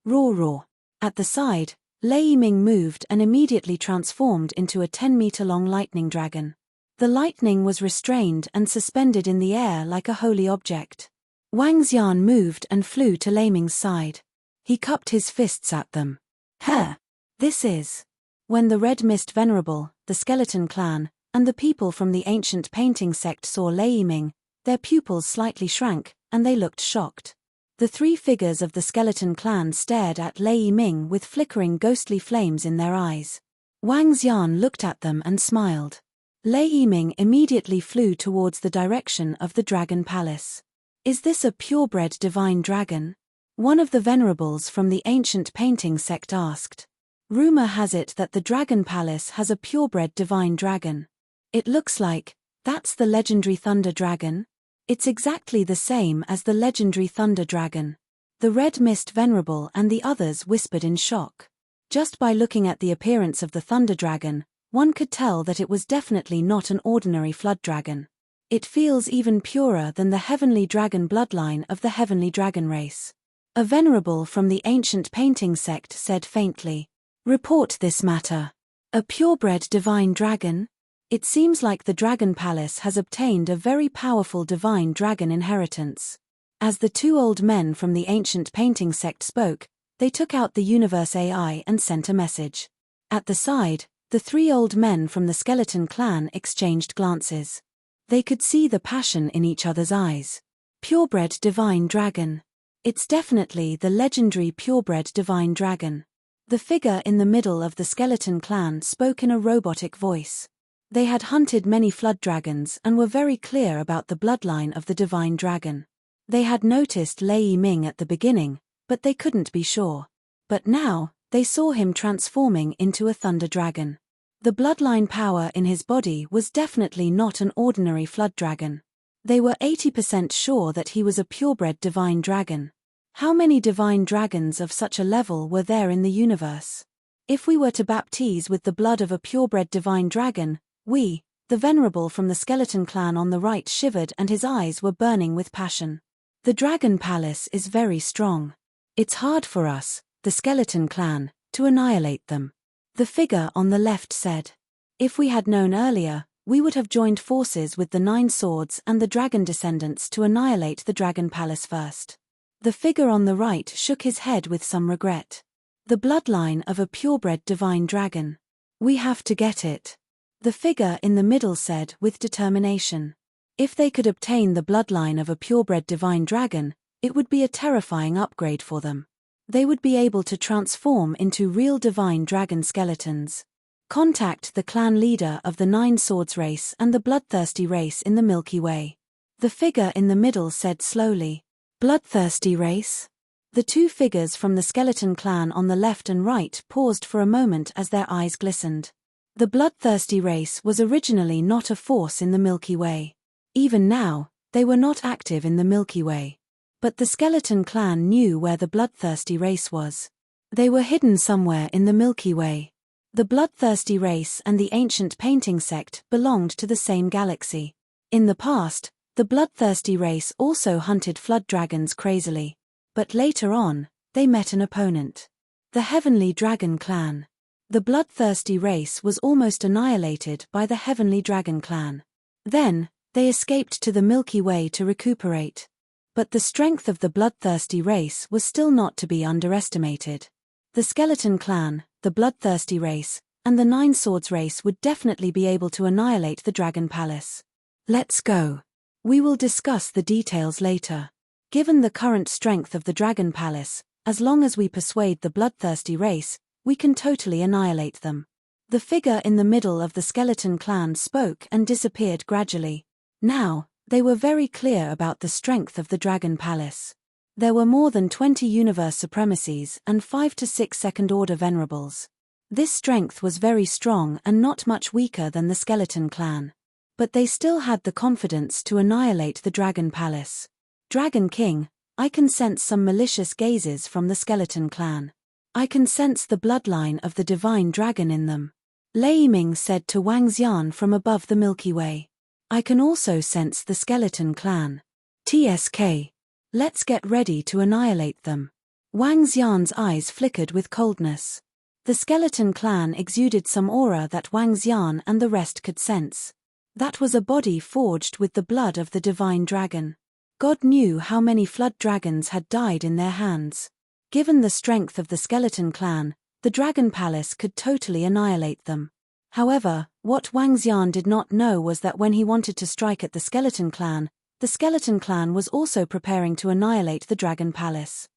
Roar roar. At the side, Lei Yiming moved and immediately transformed into a 10-meter-long lightning dragon. The lightning was restrained and suspended in the air like a holy object. Wang Xian moved and flew to Lei Ming's side. He cupped his fists at them. "Huh! This is..." When the Red Mist Venerable, the Skeleton Clan, and the people from the ancient painting sect saw Lei Ming, their pupils slightly shrank, and they looked shocked. The three figures of the Skeleton Clan stared at Lei Ming with flickering ghostly flames in their eyes. Wang Xian looked at them and smiled. Lei Ming immediately flew towards the direction of the Dragon Palace. "Is this a purebred divine dragon?" one of the venerables from the ancient painting sect asked. "Rumor has it that the Dragon Palace has a purebred divine dragon. It looks like, that's the legendary Thunder Dragon? It's exactly the same as the legendary Thunder Dragon." The Red Mist Venerable and the others whispered in shock. Just by looking at the appearance of the Thunder Dragon, one could tell that it was definitely not an ordinary flood dragon. It feels even purer than the heavenly dragon bloodline of the heavenly dragon race. A venerable from the ancient painting sect said faintly, "Report this matter. A purebred divine dragon? It seems like the Dragon Palace has obtained a very powerful divine dragon inheritance." As the two old men from the ancient painting sect spoke, they took out the universe AI and sent a message. At the side, the three old men from the Skeleton Clan exchanged glances. They could see the passion in each other's eyes. Purebred divine dragon. It's definitely the legendary purebred divine dragon. The figure in the middle of the Skeleton Clan spoke in a robotic voice. They had hunted many flood dragons and were very clear about the bloodline of the divine dragon. They had noticed Lei Ming at the beginning, but they couldn't be sure. But now, they saw him transforming into a thunder dragon. The bloodline power in his body was definitely not an ordinary flood dragon. They were 80% sure that he was a purebred divine dragon. How many divine dragons of such a level were there in the universe? If we were to baptize with the blood of a purebred divine dragon, the venerable from the Skeleton Clan on the right shivered and his eyes were burning with passion. "The Dragon Palace is very strong. It's hard for us, the Skeleton Clan, to annihilate them." The figure on the left said. "If we had known earlier, we would have joined forces with the Nine Swords and the Dragon Descendants to annihilate the Dragon Palace first." The figure on the right shook his head with some regret. "The bloodline of a purebred divine dragon. We have to get it." The figure in the middle said with determination. If they could obtain the bloodline of a purebred divine dragon, it would be a terrifying upgrade for them. They would be able to transform into real divine dragon skeletons. Contact the clan leader of the Nine Swords race and the Bloodthirsty race in the Milky Way. The figure in the middle said slowly. "Bloodthirsty race?" The two figures from the Skeleton Clan on the left and right paused for a moment as their eyes glistened. The Bloodthirsty race was originally not a force in the Milky Way. Even now, they were not active in the Milky Way. But the Skeleton Clan knew where the Bloodthirsty race was. They were hidden somewhere in the Milky Way. The Bloodthirsty race and the ancient painting sect belonged to the same galaxy. In the past, the Bloodthirsty race also hunted flood dragons crazily. But later on, they met an opponent. The Heavenly Dragon Clan. The Bloodthirsty race was almost annihilated by the Heavenly Dragon Clan. Then, they escaped to the Milky Way to recuperate. But the strength of the Bloodthirsty race was still not to be underestimated. The Skeleton Clan, the Bloodthirsty race, and the Nine Swords race would definitely be able to annihilate the Dragon Palace. "Let's go. We will discuss the details later. Given the current strength of the Dragon Palace, as long as we persuade the Bloodthirsty race, we can totally annihilate them." The figure in the middle of the Skeleton Clan spoke and disappeared gradually. Now, they were very clear about the strength of the Dragon Palace. There were more than 20 universe supremacies and 5 to 6 second-order venerables. This strength was very strong and not much weaker than the Skeleton Clan. But they still had the confidence to annihilate the Dragon Palace. "Dragon King, I can sense some malicious gazes from the Skeleton Clan. I can sense the bloodline of the divine dragon in them," Lei Ming said to Wang Xian from above the Milky Way. "I can also sense the Skeleton Clan. TSK. Let's get ready to annihilate them." Wang Xian's eyes flickered with coldness. The Skeleton Clan exuded some aura that Wang Xian and the rest could sense. That was a body forged with the blood of the divine dragon. God knew how many flood dragons had died in their hands. Given the strength of the skeleton clan, the Dragon Palace could totally annihilate them. However, what Wang Xian did not know was that when he wanted to strike at the skeleton clan was also preparing to annihilate the Dragon Palace.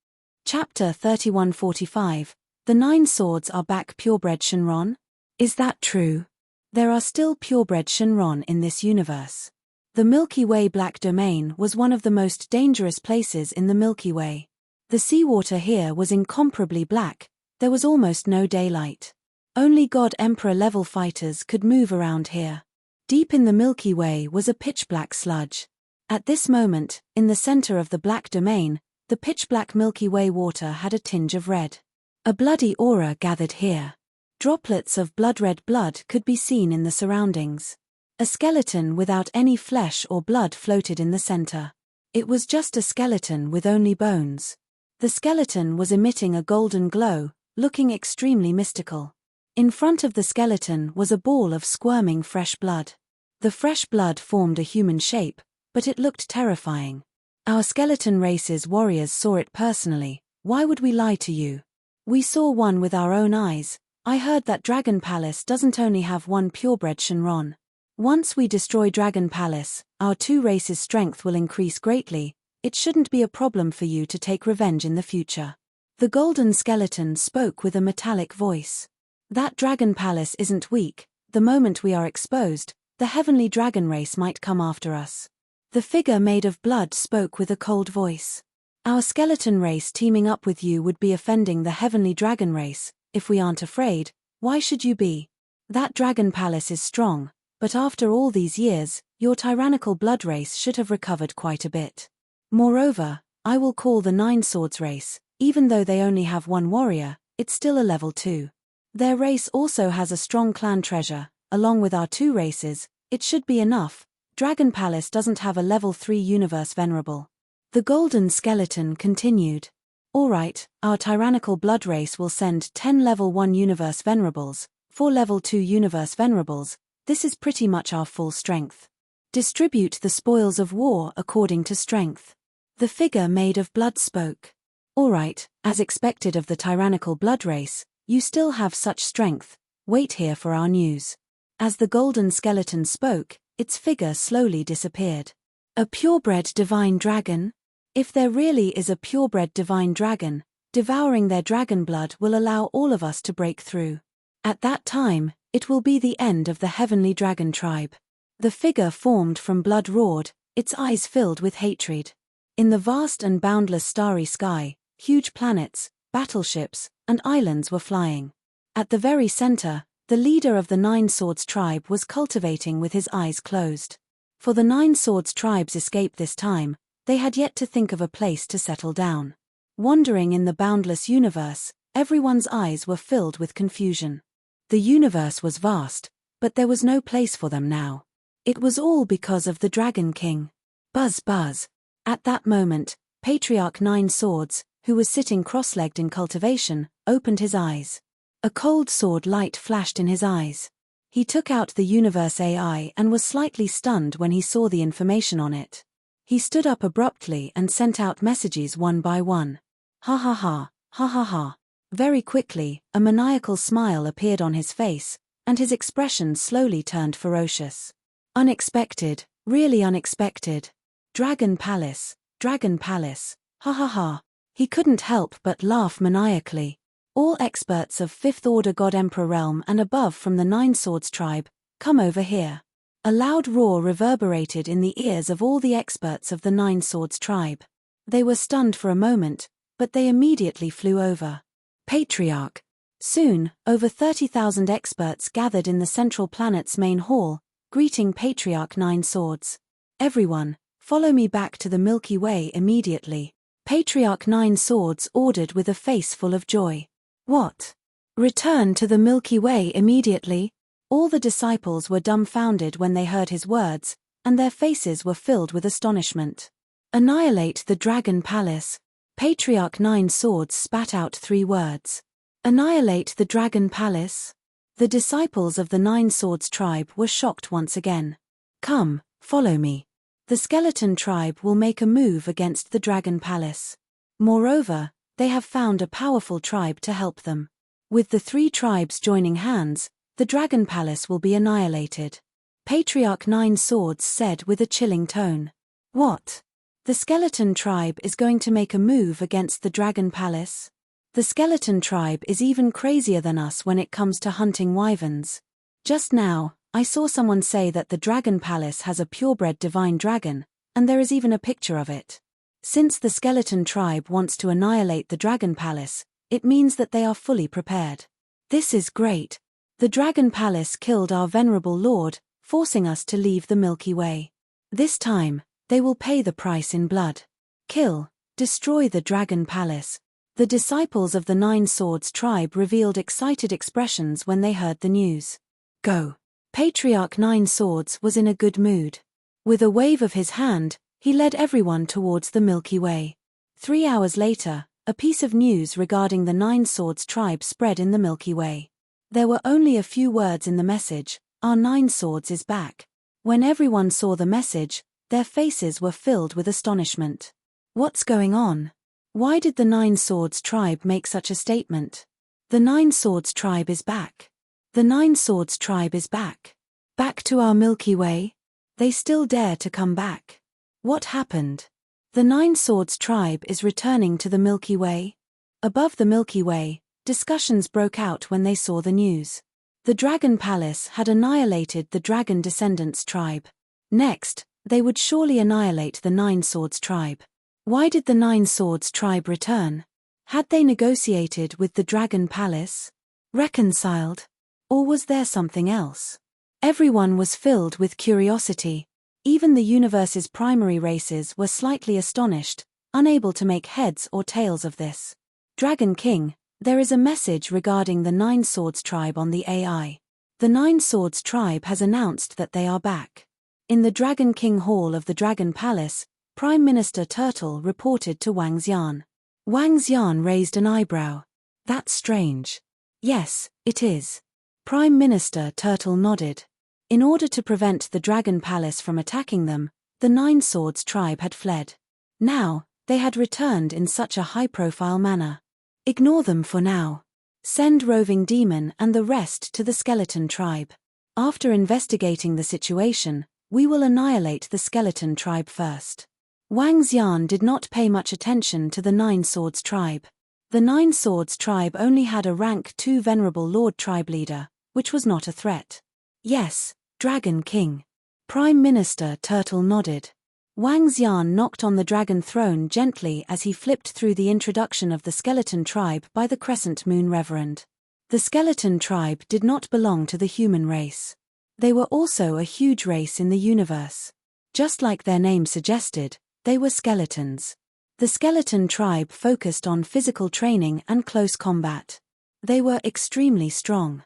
Chapter 3145. The 9 swords are back. Purebred Shenron? Is that true? There are still purebred Shenron in this universe. The Milky Way Black Domain was one of the most dangerous places in the Milky Way. The seawater here was incomparably black, there was almost no daylight. Only God Emperor level fighters could move around here. Deep in the Milky Way was a pitch-black sludge. At this moment, in the center of the Black Domain, the pitch-black Milky Way water had a tinge of red. A bloody aura gathered here. Droplets of blood-red blood could be seen in the surroundings. A skeleton without any flesh or blood floated in the center. It was just a skeleton with only bones. The skeleton was emitting a golden glow, looking extremely mystical. In front of the skeleton was a ball of squirming fresh blood. The fresh blood formed a human shape, but it looked terrifying. Our skeleton race's warriors saw it personally. Why would we lie to you? We saw one with our own eyes. I heard that Dragon Palace doesn't only have one purebred Shenron. Once we destroy Dragon Palace, our 2 races' strength will increase greatly. It shouldn't be a problem for you to take revenge in the future. The golden skeleton spoke with a metallic voice. That Dragon Palace isn't weak. The moment we are exposed, the heavenly dragon race might come after us. The figure made of blood spoke with a cold voice. Our skeleton race teaming up with you would be offending the heavenly dragon race. If we aren't afraid, why should you be? That Dragon Palace is strong, but after all these years, your tyrannical blood race should have recovered quite a bit. Moreover, I will call the 9 swords race, even though they only have 1 warrior, it's still a level 2. Their race also has a strong clan treasure, along with our 2 races, it should be enough. Dragon Palace doesn't have a level 3 universe venerable. The golden skeleton continued. Alright, our tyrannical blood race will send 10 level 1 universe venerables, 4 level 2 universe venerables, this is pretty much our full strength. Distribute the spoils of war according to strength. The figure made of blood spoke. Alright, as expected of the tyrannical blood race, you still have such strength, wait here for our news. As the golden skeleton spoke, its figure slowly disappeared. A purebred divine dragon? If there really is a purebred divine dragon, devouring their dragon blood will allow all of us to break through. At that time, it will be the end of the heavenly dragon tribe. The figure formed from blood roared, its eyes filled with hatred. In the vast and boundless starry sky, huge planets, battleships, and islands were flying. At the very center, the leader of the 9 swords tribe was cultivating with his eyes closed. For the 9 swords tribe's escape this time, they had yet to think of a place to settle down. Wandering in the boundless universe, everyone's eyes were filled with confusion. The universe was vast, but there was no place for them now. It was all because of the Dragon King. Buzz buzz. At that moment, Patriarch 9 Swords, who was sitting cross-legged in cultivation, opened his eyes. A cold sword light flashed in his eyes. He took out the universe AI and was slightly stunned when he saw the information on it. He stood up abruptly and sent out messages one by one. Ha ha ha, ha ha ha. Very quickly, a maniacal smile appeared on his face, and his expression slowly turned ferocious. Unexpected, really unexpected. Dragon Palace, ha ha ha. He couldn't help but laugh maniacally. All experts of 5th Order God Emperor realm and above from the 9 Swords tribe, come over here. A loud roar reverberated in the ears of all the experts of the 9 Swords tribe. They were stunned for a moment, but they immediately flew over. Patriarch. Soon, over 30,000 experts gathered in the central planet's main hall, greeting Patriarch 9 Swords. Everyone, follow me back to the Milky Way immediately. Patriarch 9 Swords ordered with a face full of joy. What? Return to the Milky Way immediately? All the disciples were dumbfounded when they heard his words, and their faces were filled with astonishment. Annihilate the Dragon Palace. Patriarch 9 Swords spat out 3 words. Annihilate the Dragon Palace? The disciples of the 9 Swords tribe were shocked once again. Come, follow me. The skeleton tribe will make a move against the dragon palace. Moreover, they have found a powerful tribe to help them. With the 3 tribes joining hands, the dragon palace will be annihilated. Patriarch Nine Swords said with a chilling tone. What? The skeleton tribe is going to make a move against the dragon palace? The skeleton tribe is even crazier than us when it comes to hunting wyverns. Just now, I saw someone say that the dragon palace has a purebred divine dragon, and there is even a picture of it. Since the skeleton tribe wants to annihilate the dragon palace, it means that they are fully prepared. This is great. The dragon palace killed our venerable lord, forcing us to leave the Milky Way. This time, they will pay the price in blood. Kill, destroy the dragon palace. The disciples of the Nine Swords tribe revealed excited expressions when they heard the news. Go. Patriarch Nine Swords was in a good mood. With a wave of his hand, he led everyone towards the Milky Way. 3 hours later, a piece of news regarding the Nine Swords tribe spread in the Milky Way. There were only a few words in the message, "Our Nine Swords is back." When everyone saw the message, their faces were filled with astonishment. What's going on? Why did the Nine Swords tribe make such a statement? The Nine Swords tribe is back. The Nine Swords tribe is back. Back to our Milky Way? They still dare to come back. What happened? The Nine Swords tribe is returning to the Milky Way? Above the Milky Way, discussions broke out when they saw the news. The Dragon Palace had annihilated the Dragon Descendants tribe. Next, they would surely annihilate the Nine Swords tribe. Why did the Nine Swords tribe return? Had they negotiated with the Dragon Palace? Reconciled? Or was there something else? Everyone was filled with curiosity. Even the universe's primary races were slightly astonished, unable to make heads or tails of this. Dragon King, there is a message regarding the Nine Swords tribe on the AI. The Nine Swords tribe has announced that they are back. In the Dragon King Hall of the Dragon Palace, Prime Minister Turtle reported to Wang Xian. Wang Xian raised an eyebrow. That's strange. Yes, it is. Prime Minister Turtle nodded. In order to prevent the Dragon Palace from attacking them, the Nine Swords tribe had fled. Now, they had returned in such a high-profile manner. Ignore them for now. Send Roving Demon and the rest to the Skeleton tribe. After investigating the situation, we will annihilate the Skeleton tribe first. Wang Xian did not pay much attention to the Nine Swords tribe. The Nine Swords tribe only had a rank 2 Venerable Lord tribe leader, which was not a threat. Yes, Dragon King. Prime Minister Turtle nodded. Wang Xian knocked on the dragon throne gently as he flipped through the introduction of the Skeleton tribe by the Crescent Moon Reverend. The Skeleton tribe did not belong to the human race. They were also a huge race in the universe. Just like their name suggested, they were skeletons. The Skeleton tribe focused on physical training and close combat. They were extremely strong.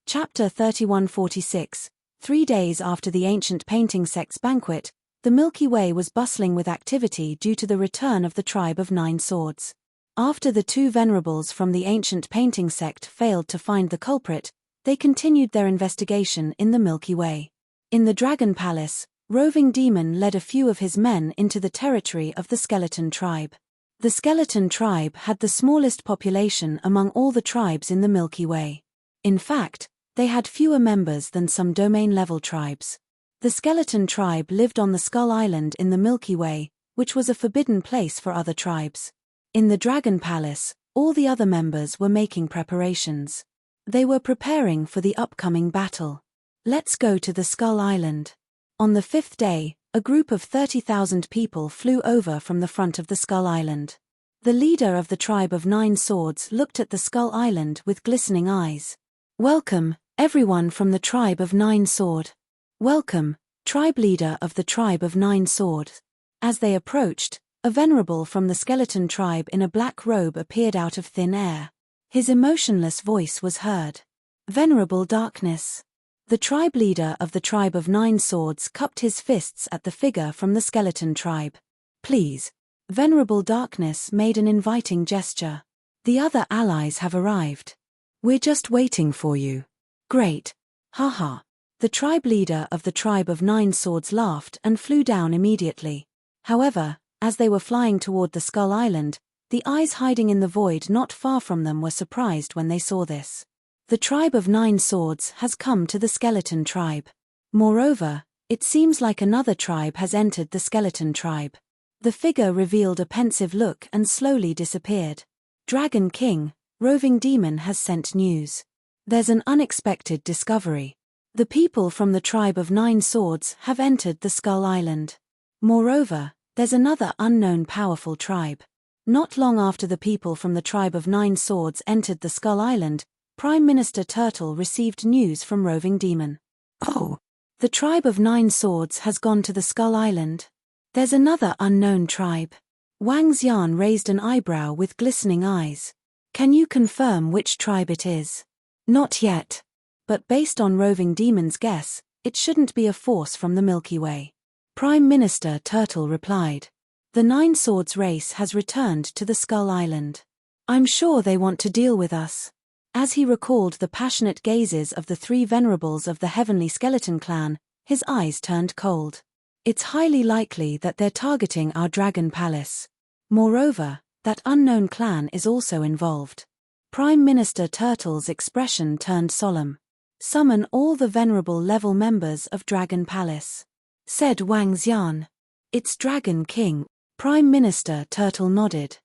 Chapter 3146. 3 days after the ancient painting sect's banquet, the Milky Way was bustling with activity due to the return of the tribe of Nine Swords. After the 2 venerables from the ancient painting sect failed to find the culprit, they continued their investigation in the Milky Way. In the Dragon Palace, Roving Demon led a few of his men into the territory of the Skeleton tribe. The Skeleton tribe had the smallest population among all the tribes in the Milky Way. In fact, they had fewer members than some domain-level tribes. The Skeleton tribe lived on the Skull Island in the Milky Way, which was a forbidden place for other tribes. In the Dragon Palace, all the other members were making preparations. They were preparing for the upcoming battle. Let's go to the Skull Island. On the 5th day, a group of 30,000 people flew over from the front of the Skull Island. The leader of the tribe of Nine Swords looked at the Skull Island with glistening eyes. Welcome, everyone from the tribe of Nine Sword. Welcome, tribe leader of the tribe of Nine Sword. As they approached, a venerable from the Skeleton tribe in a black robe appeared out of thin air. His emotionless voice was heard. Venerable Darkness. The tribe leader of the tribe of Nine Swords cupped his fists at the figure from the Skeleton tribe. Please. Venerable Darkness made an inviting gesture. The other allies have arrived. We're just waiting for you. Great. Haha. The tribe leader of the tribe of 9 swords laughed and flew down immediately. However, as they were flying toward the Skull Island, the eyes hiding in the void not far from them were surprised when they saw this. The tribe of 9 swords has come to the skeleton tribe. Moreover, it seems like another tribe has entered the skeleton tribe. The figure revealed a pensive look and slowly disappeared. Dragon King, roving demon has sent news. There's an unexpected discovery. The people from the tribe of 9 swords have entered the Skull Island. Moreover, there's another unknown powerful tribe. Not long after the people from the tribe of 9 swords entered the Skull Island, Prime Minister Turtle received news from roving demon. Oh! The tribe of 9 swords has gone to the Skull Island. There's another unknown tribe. Wang Xian raised an eyebrow with glistening eyes. Can you confirm which tribe it is? Not yet. But based on roving demon's guess, it shouldn't be a force from the Milky Way. Prime Minister Turtle replied. The 9 swords race has returned to the Skull Island. I'm sure they want to deal with us. As he recalled the passionate gazes of the 3 venerables of the Heavenly Skeleton clan, his eyes turned cold. It's highly likely that they're targeting our Dragon Palace. Moreover, that unknown clan is also involved. Prime Minister Turtle's expression turned solemn. Summon all the venerable level members of Dragon Palace, said Wang Xian. It's Dragon King. Prime Minister Turtle nodded.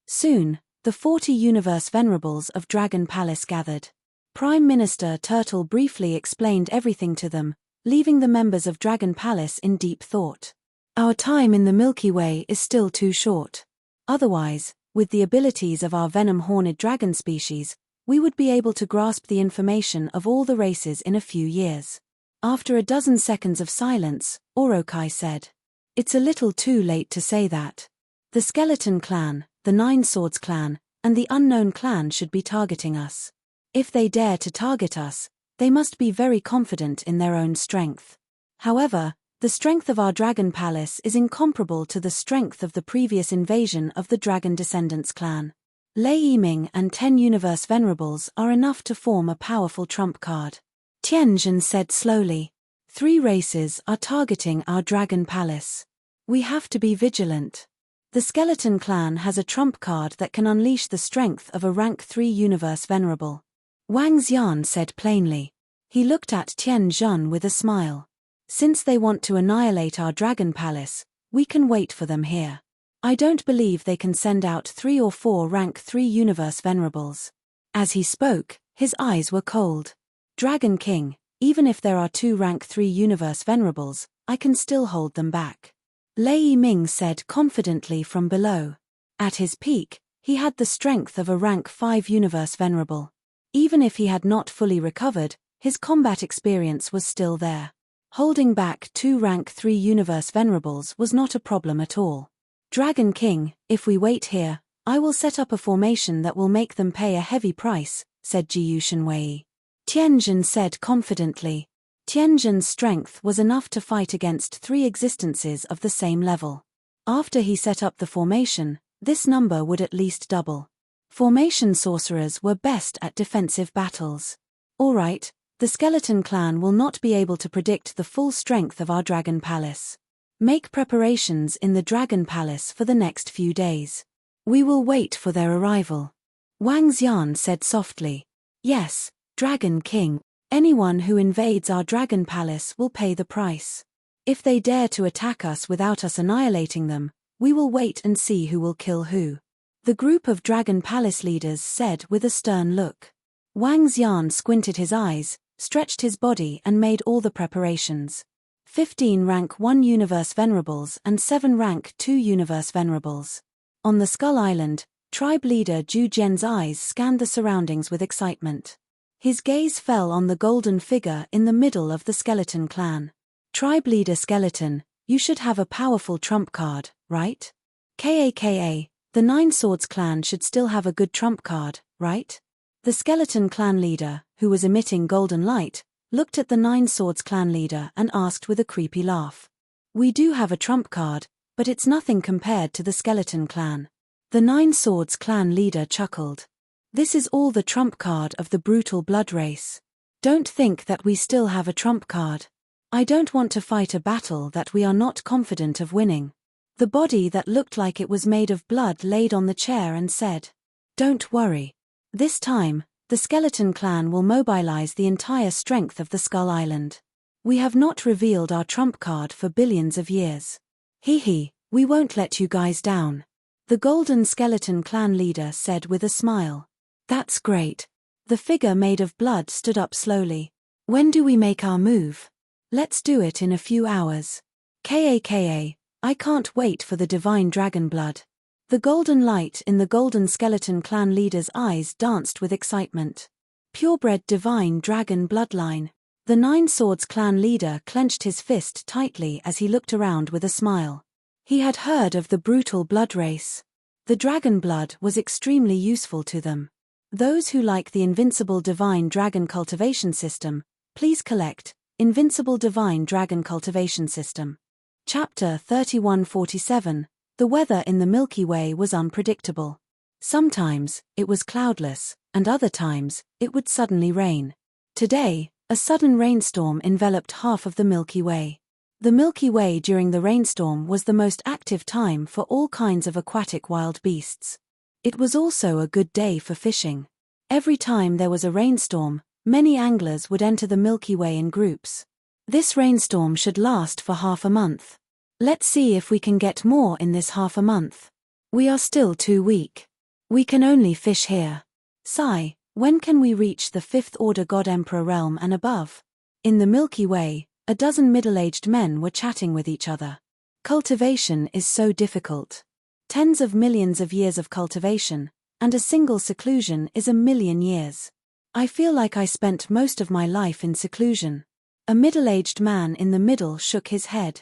Soon, the 40 universe venerables of Dragon Palace gathered. Prime Minister Turtle briefly explained everything to them, leaving the members of Dragon Palace in deep thought. Our time in the Milky Way is still too short. Otherwise, with the abilities of our venom-horned dragon species, we would be able to grasp the information of all the races in a few years. After a dozen seconds of silence, Orokai said. It's a little too late to say that. The Skeleton Clan, the 9 Swords Clan, and the Unknown Clan should be targeting us. If they dare to target us, they must be very confident in their own strength. However, the strength of our Dragon Palace is incomparable to the strength of the previous invasion of the Dragon Descendants clan. Lei Yiming and 10 Universe Venerables are enough to form a powerful trump card. Tianjin said slowly. 3 races are targeting our Dragon Palace. We have to be vigilant. The Skeleton Clan has a trump card that can unleash the strength of a rank 3 Universe Venerable. Wang Xian said plainly. He looked at Tianjin with a smile. Since they want to annihilate our Dragon Palace, we can wait for them here. I don't believe they can send out 3 or 4 rank 3 Universe Venerables. As he spoke, his eyes were cold. Dragon King, even if there are 2 rank 3 Universe Venerables, I can still hold them back. Lei Yiming said confidently from below. At his peak, he had the strength of a rank 5 Universe Venerable. Even if he had not fully recovered, his combat experience was still there. Holding back 2 rank 3 Universe Venerables was not a problem at all. Dragon King, if we wait here, I will set up a formation that will make them pay a heavy price, said Jiyu Shenwei. Tianjin said confidently. Tianjin's strength was enough to fight against 3 existences of the same level. After he set up the formation, this number would at least double. Formation sorcerers were best at defensive battles. Alright, the Skeleton Clan will not be able to predict the full strength of our Dragon Palace. Make preparations in the Dragon Palace for the next few days. We will wait for their arrival. Wang Xian said softly. Yes, Dragon King. Anyone who invades our Dragon Palace will pay the price. If they dare to attack us without us annihilating them, we will wait and see who will kill who. The group of Dragon Palace leaders said with a stern look. Wang Xian squinted his eyes, stretched his body and made all the preparations. 15 rank 1 Universe Venerables and 7 rank 2 Universe Venerables. On the Skull Island, tribe leader Zhu Jian's eyes scanned the surroundings with excitement. His gaze fell on the golden figure in the middle of the Skeleton Clan. Tribe leader Skeleton, you should have a powerful trump card, right? Kaka, the 9 Swords Clan should still have a good trump card, right? The Skeleton Clan leader, who was emitting golden light, looked at the 9 Swords Clan leader and asked with a creepy laugh. We do have a trump card, but it's nothing compared to the Skeleton Clan. The 9 Swords Clan leader chuckled. This is all the trump card of the brutal blood race. Don't think that we still have a trump card. I don't want to fight a battle that we are not confident of winning. The body that looked like it was made of blood laid on the chair and said, "Don't worry. This time, the skeleton clan will mobilize the entire strength of the Skull Island. We have not revealed our trump card for billions of years. Hee, we won't let you guys down," the Golden Skeleton clan leader said with a smile. "That's great." The figure made of blood stood up slowly. "When do we make our move?" "Let's do it in a few hours. Kaka, I can't wait for the divine dragon blood." The golden light in the Golden Skeleton clan leader's eyes danced with excitement. Purebred divine dragon bloodline. The Nine Swords clan leader clenched his fist tightly as he looked around with a smile. He had heard of the brutal blood race. The dragon blood was extremely useful to them. Those who like the Invincible Divine Dragon Cultivation System, please collect Invincible Divine Dragon Cultivation System. Chapter 3147. The weather in the Milky Way was unpredictable. Sometimes, it was cloudless, and other times, it would suddenly rain. Today, a sudden rainstorm enveloped half of the Milky Way. The Milky Way during the rainstorm was the most active time for all kinds of aquatic wild beasts. It was also a good day for fishing. Every time there was a rainstorm, many anglers would enter the Milky Way in groups. This rainstorm should last for half a month. Let's see if we can get more in this half a month. We are still too weak. We can only fish here. Sigh, when can we reach the Fifth Order God Emperor realm and above? In the Milky Way, a dozen middle-aged men were chatting with each other. Cultivation is so difficult. Tens of millions of years of cultivation, and a single seclusion is 1,000,000 years. I feel like I spent most of my life in seclusion. A middle-aged man in the middle shook his head.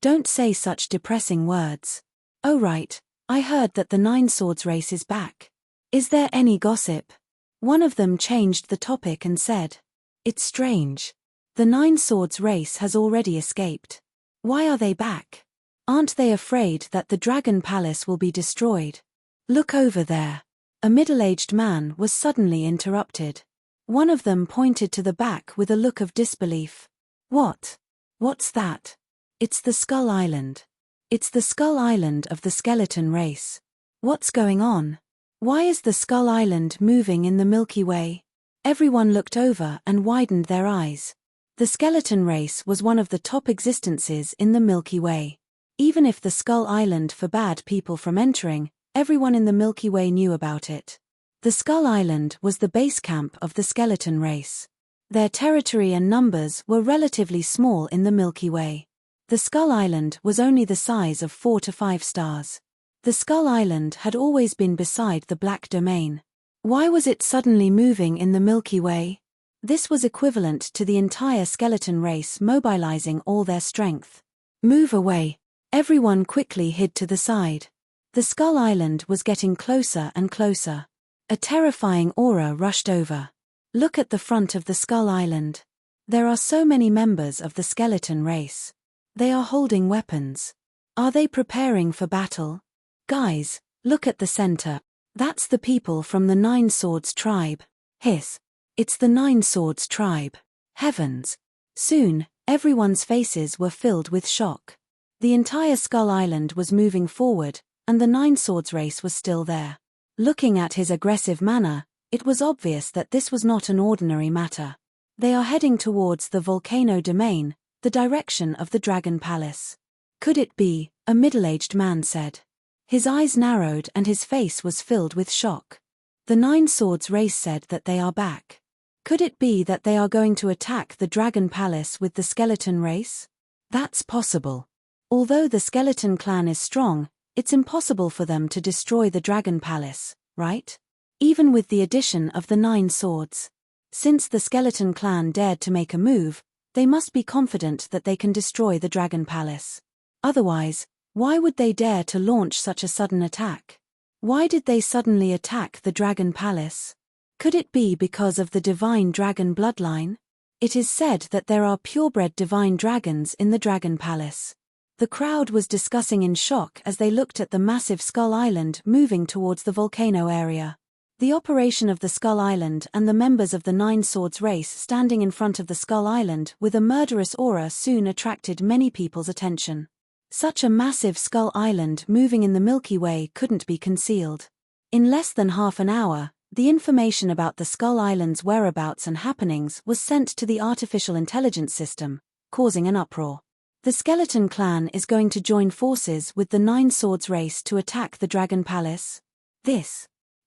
Don't say such depressing words. Oh right, I heard that the Nine Swords race is back. Is there any gossip? One of them changed the topic and said, "It's strange. The Nine Swords race has already escaped. Why are they back? Aren't they afraid that the Dragon Palace will be destroyed? Look over there." A middle-aged man was suddenly interrupted. One of them pointed to the back with a look of disbelief. "What? What's that?" "It's the Skull Island. It's the Skull Island of the skeleton race. What's going on? Why is the Skull Island moving in the Milky Way?" Everyone looked over and widened their eyes. The skeleton race was one of the top existences in the Milky Way. Even if the Skull Island forbade people from entering, everyone in the Milky Way knew about it. The Skull Island was the base camp of the skeleton race. Their territory and numbers were relatively small in the Milky Way. The Skull Island was only the size of 4 to 5 stars. The Skull Island had always been beside the Black Domain. Why was it suddenly moving in the Milky Way? This was equivalent to the entire skeleton race mobilizing all their strength. "Move away." Everyone quickly hid to the side. The Skull Island was getting closer and closer. A terrifying aura rushed over. Look at the front of the Skull Island. There are so many members of the skeleton race. They are holding weapons. Are they preparing for battle? Guys, look at the center. That's the people from the Nine Swords tribe. Hiss. It's the Nine Swords tribe. Heavens. Soon, everyone's faces were filled with shock. The entire Skull Island was moving forward, and the Nine Swords race was still there. Looking at his aggressive manner, it was obvious that this was not an ordinary matter. They are heading towards the volcano domain, the direction of the Dragon Palace. Could it be? A middle-aged man said. His eyes narrowed and his face was filled with shock. The Nine Swords race said that they are back. Could it be that they are going to attack the Dragon Palace with the skeleton race? That's possible. Although the skeleton clan is strong, it's impossible for them to destroy the Dragon Palace, right? Even with the addition of the Nine Swords. Since the skeleton clan dared to make a move, they must be confident that they can destroy the Dragon Palace. Otherwise, why would they dare to launch such a sudden attack? Why did they suddenly attack the Dragon Palace? Could it be because of the divine dragon bloodline? It is said that there are purebred divine dragons in the Dragon Palace. The crowd was discussing in shock as they looked at the massive Skull Island moving towards the volcano area. The operation of the Skull Island and the members of the Nine Swords race standing in front of the Skull Island with a murderous aura soon attracted many people's attention. Such a massive Skull Island moving in the Milky Way couldn't be concealed. In less than half an hour, the information about the Skull Island's whereabouts and happenings was sent to the artificial intelligence system, causing an uproar. The Skeleton Clan is going to join forces with the Nine Swords race to attack the Dragon Palace.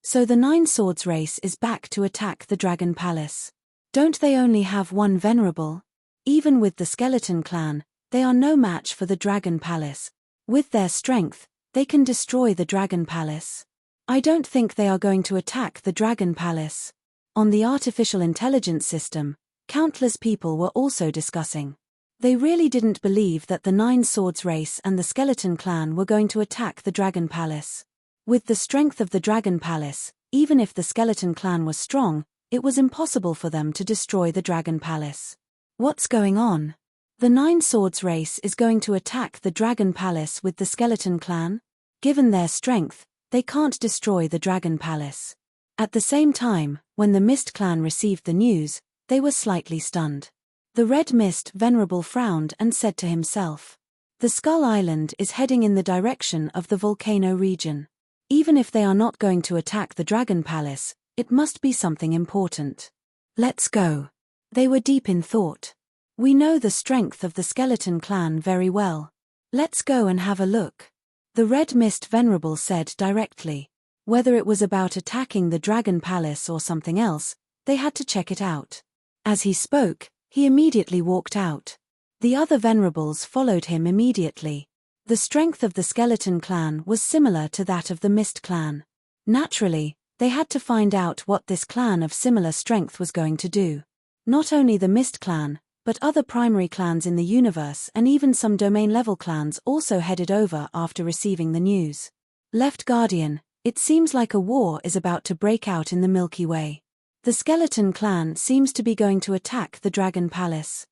So the Nine Swords race is back to attack the Dragon Palace. Don't they only have one venerable? Even with the Skeleton Clan, they are no match for the Dragon Palace. With their strength, they can destroy the Dragon Palace. I don't think they are going to attack the Dragon Palace. On the artificial intelligence system, countless people were also discussing. They really didn't believe that the Nine Swords race and the Skeleton Clan were going to attack the Dragon Palace. With the strength of the Dragon Palace, even if the Skeleton Clan was strong, it was impossible for them to destroy the Dragon Palace. What's going on? The Nine Swords race is going to attack the Dragon Palace with the Skeleton Clan? Given their strength, they can't destroy the Dragon Palace. At the same time, when the Mist Clan received the news, they were slightly stunned. The Red Mist Venerable frowned and said to himself, "The Skull Island is heading in the direction of the volcano region. Even if they are not going to attack the Dragon Palace, it must be something important. Let's go." They were deep in thought. "We know the strength of the Skeleton Clan very well. Let's go and have a look," the Red Mist Venerable said directly. Whether it was about attacking the Dragon Palace or something else, they had to check it out. As he spoke, he immediately walked out. The other Venerables followed him immediately. The strength of the Skeleton Clan was similar to that of the Mist Clan. Naturally, they had to find out what this clan of similar strength was going to do. Not only the Mist Clan, but other primary clans in the universe and even some domain-level clans also headed over after receiving the news. Left Guardian, it seems like a war is about to break out in the Milky Way. The Skeleton Clan seems to be going to attack the Dragon Palace.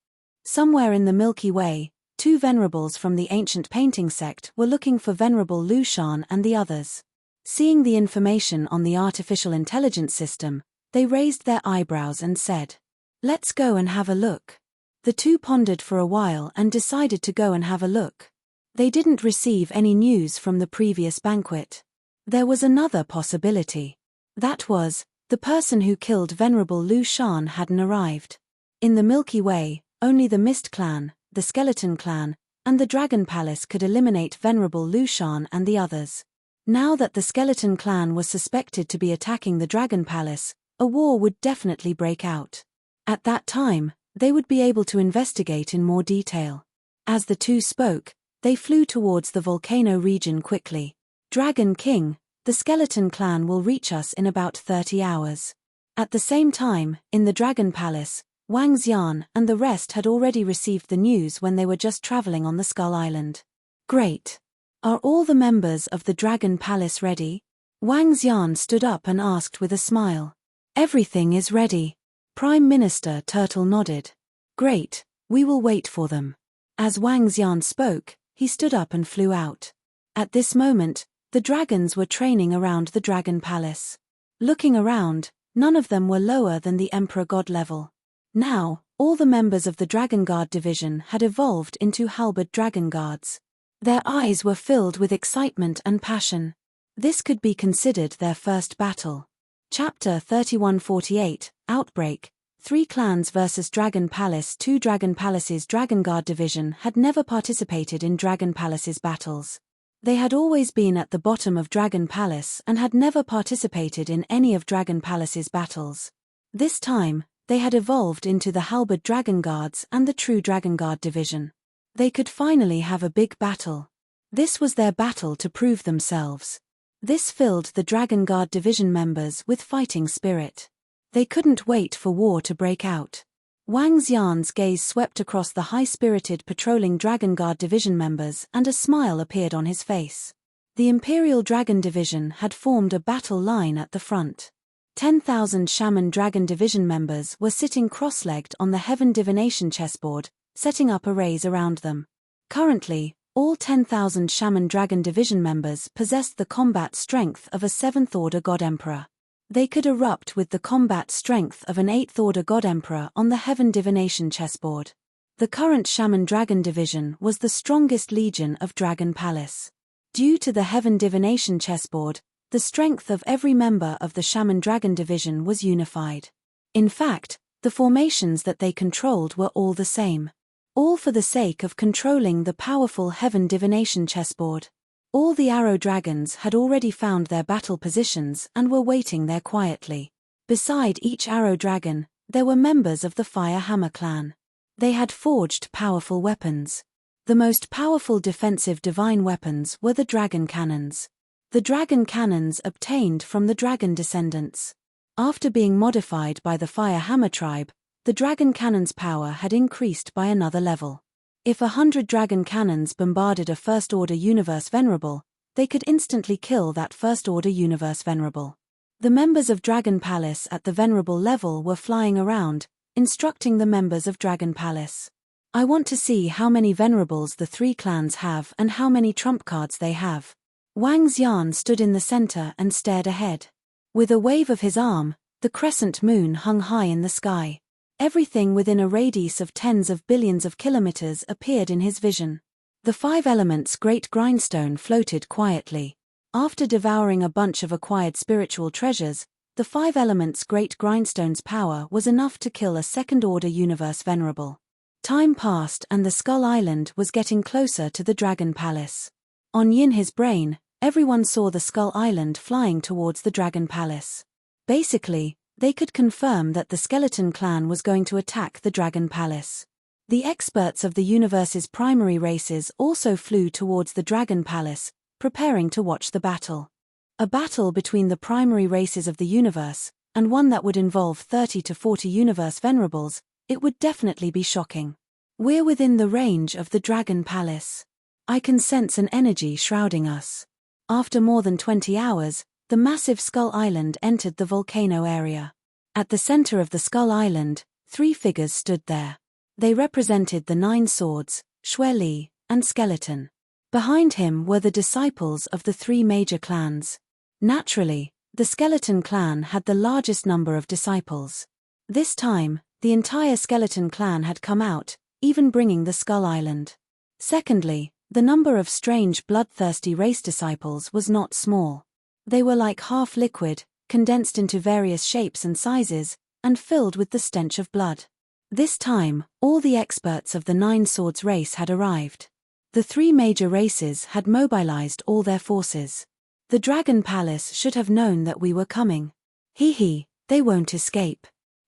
Somewhere in the Milky Way, two Venerables from the ancient painting sect were looking for Venerable Lushan and the others. Seeing the information on the artificial intelligence system, they raised their eyebrows and said, "Let's go and have a look." The two pondered for a while and decided to go and have a look. They didn't receive any news from the previous banquet. There was another possibility. That was, the person who killed Venerable Lushan hadn't arrived. In the Milky Way, only the Mist Clan, the Skeleton Clan, and the Dragon Palace could eliminate Venerable Lushan and the others. Now that the Skeleton Clan was suspected to be attacking the Dragon Palace, a war would definitely break out. At that time, they would be able to investigate in more detail. As the two spoke, they flew towards the volcano region quickly. "Dragon King, the Skeleton Clan will reach us in about 30 hours. At the same time, in the Dragon Palace, Wang Xian and the rest had already received the news when they were just traveling on the Skull Island. "Great. Are all the members of the Dragon Palace ready?" Wang Xian stood up and asked with a smile. "Everything is ready." Prime Minister Turtle nodded. "Great, we will wait for them." As Wang Xian spoke, he stood up and flew out. At this moment, the dragons were training around the Dragon Palace. Looking around, none of them were lower than the Emperor God level. Now, all the members of the Dragon Guard division had evolved into halberd dragon guards. Their eyes were filled with excitement and passion. This could be considered their first battle. Chapter 3148, Outbreak. 3 clans vs Dragon Palace. 2 Dragon Palace's Dragon Guard division had never participated in Dragon Palace's battles. They had always been at the bottom of Dragon Palace and had never participated in any of Dragon Palace's battles. This time, they had evolved into the halberd dragon guards and the true Dragon Guard division. They could finally have a big battle. This was their battle to prove themselves. This filled the Dragon Guard division members with fighting spirit. They couldn't wait for war to break out. Wang Xian's gaze swept across the high-spirited patrolling Dragon Guard division members and a smile appeared on his face. The Imperial Dragon Division had formed a battle line at the front. 10,000 Shaman Dragon Division members were sitting cross-legged on the Heaven Divination chessboard, setting up arrays around them. Currently, all 10,000 Shaman Dragon Division members possessed the combat strength of a 7th-order God Emperor. They could erupt with the combat strength of an 8th Order God Emperor on the Heaven Divination chessboard. The current Shaman Dragon Division was the strongest legion of Dragon Palace. Due to the Heaven Divination chessboard, the strength of every member of the Shaman Dragon Division was unified. In fact, the formations that they controlled were all the same. All for the sake of controlling the powerful Heaven Divination chessboard. All the arrow dragons had already found their battle positions and were waiting there quietly. Beside each arrow dragon, there were members of the Fire Hammer clan. They had forged powerful weapons. The most powerful defensive divine weapons were the dragon cannons. The dragon cannons obtained from the dragon descendants. After being modified by the Fire Hammer tribe, the dragon cannon's power had increased by another level. If 100 dragon cannons bombarded a First Order Universe Venerable, they could instantly kill that First Order Universe Venerable. The members of Dragon Palace at the Venerable level were flying around, instructing the members of Dragon Palace. I want to see how many Venerables the 3 clans have and how many trump cards they have. Wang Xian stood in the center and stared ahead. With a wave of his arm, the crescent moon hung high in the sky. Everything within a radius of tens of billions of kilometers appeared in his vision. The 5 elements' great grindstone floated quietly. After devouring a bunch of acquired spiritual treasures, the 5 elements' great grindstone's power was enough to kill a second-order universe venerable. Time passed and the Skull Island was getting closer to the Dragon Palace. On Yinhe's brain, everyone saw the Skull Island flying towards the Dragon Palace. Basically, they could confirm that the Skeleton Clan was going to attack the Dragon Palace. The experts of the universe's primary races also flew towards the Dragon Palace, preparing to watch the battle. A battle between the primary races of the universe, and one that would involve 30 to 40 universe venerables, it would definitely be shocking. We're within the range of the Dragon Palace. I can sense an energy shrouding us. After more than 20 hours, the massive Skull Island entered the volcano area. At the center of the Skull Island, 3 figures stood there. They represented the 9 swords, Xue Li, and Skeleton. Behind him were the disciples of the 3 major clans. Naturally, the Skeleton Clan had the largest number of disciples. This time, the entire Skeleton Clan had come out, even bringing the Skull Island. Secondly, the number of strange bloodthirsty race disciples was not small. They were like half-liquid, condensed into various shapes and sizes, and filled with the stench of blood. This time, all the experts of the 9 Swords race had arrived. The 3 major races had mobilized all their forces. The Dragon Palace should have known that we were coming. They won't escape.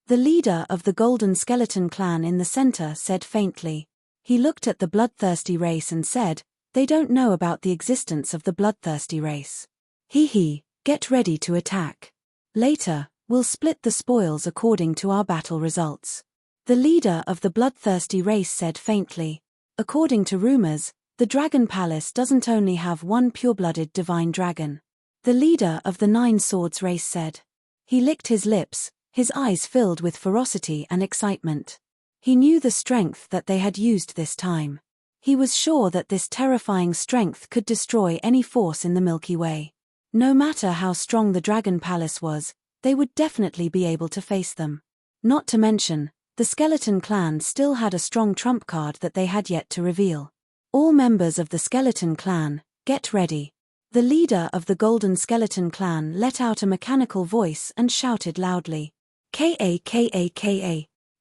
The leader of the Golden Skeleton Clan in the center said faintly. He looked at the bloodthirsty race and said, "They don't know about the existence of the bloodthirsty race. Get ready to attack. Later, we'll split the spoils according to our battle results." The leader of the bloodthirsty race said faintly. According to rumors, the Dragon Palace doesn't only have one pure-blooded divine dragon. The leader of the 9 Swords race said. He licked his lips, his eyes filled with ferocity and excitement. He knew the strength that they had used this time. He was sure that this terrifying strength could destroy any force in the Milky Way. No matter how strong the Dragon Palace was, they would definitely be able to face them. Not to mention, the Skeleton Clan still had a strong trump card that they had yet to reveal. All members of the Skeleton Clan, get ready. The leader of the Golden Skeleton Clan let out a mechanical voice and shouted loudly. Ka.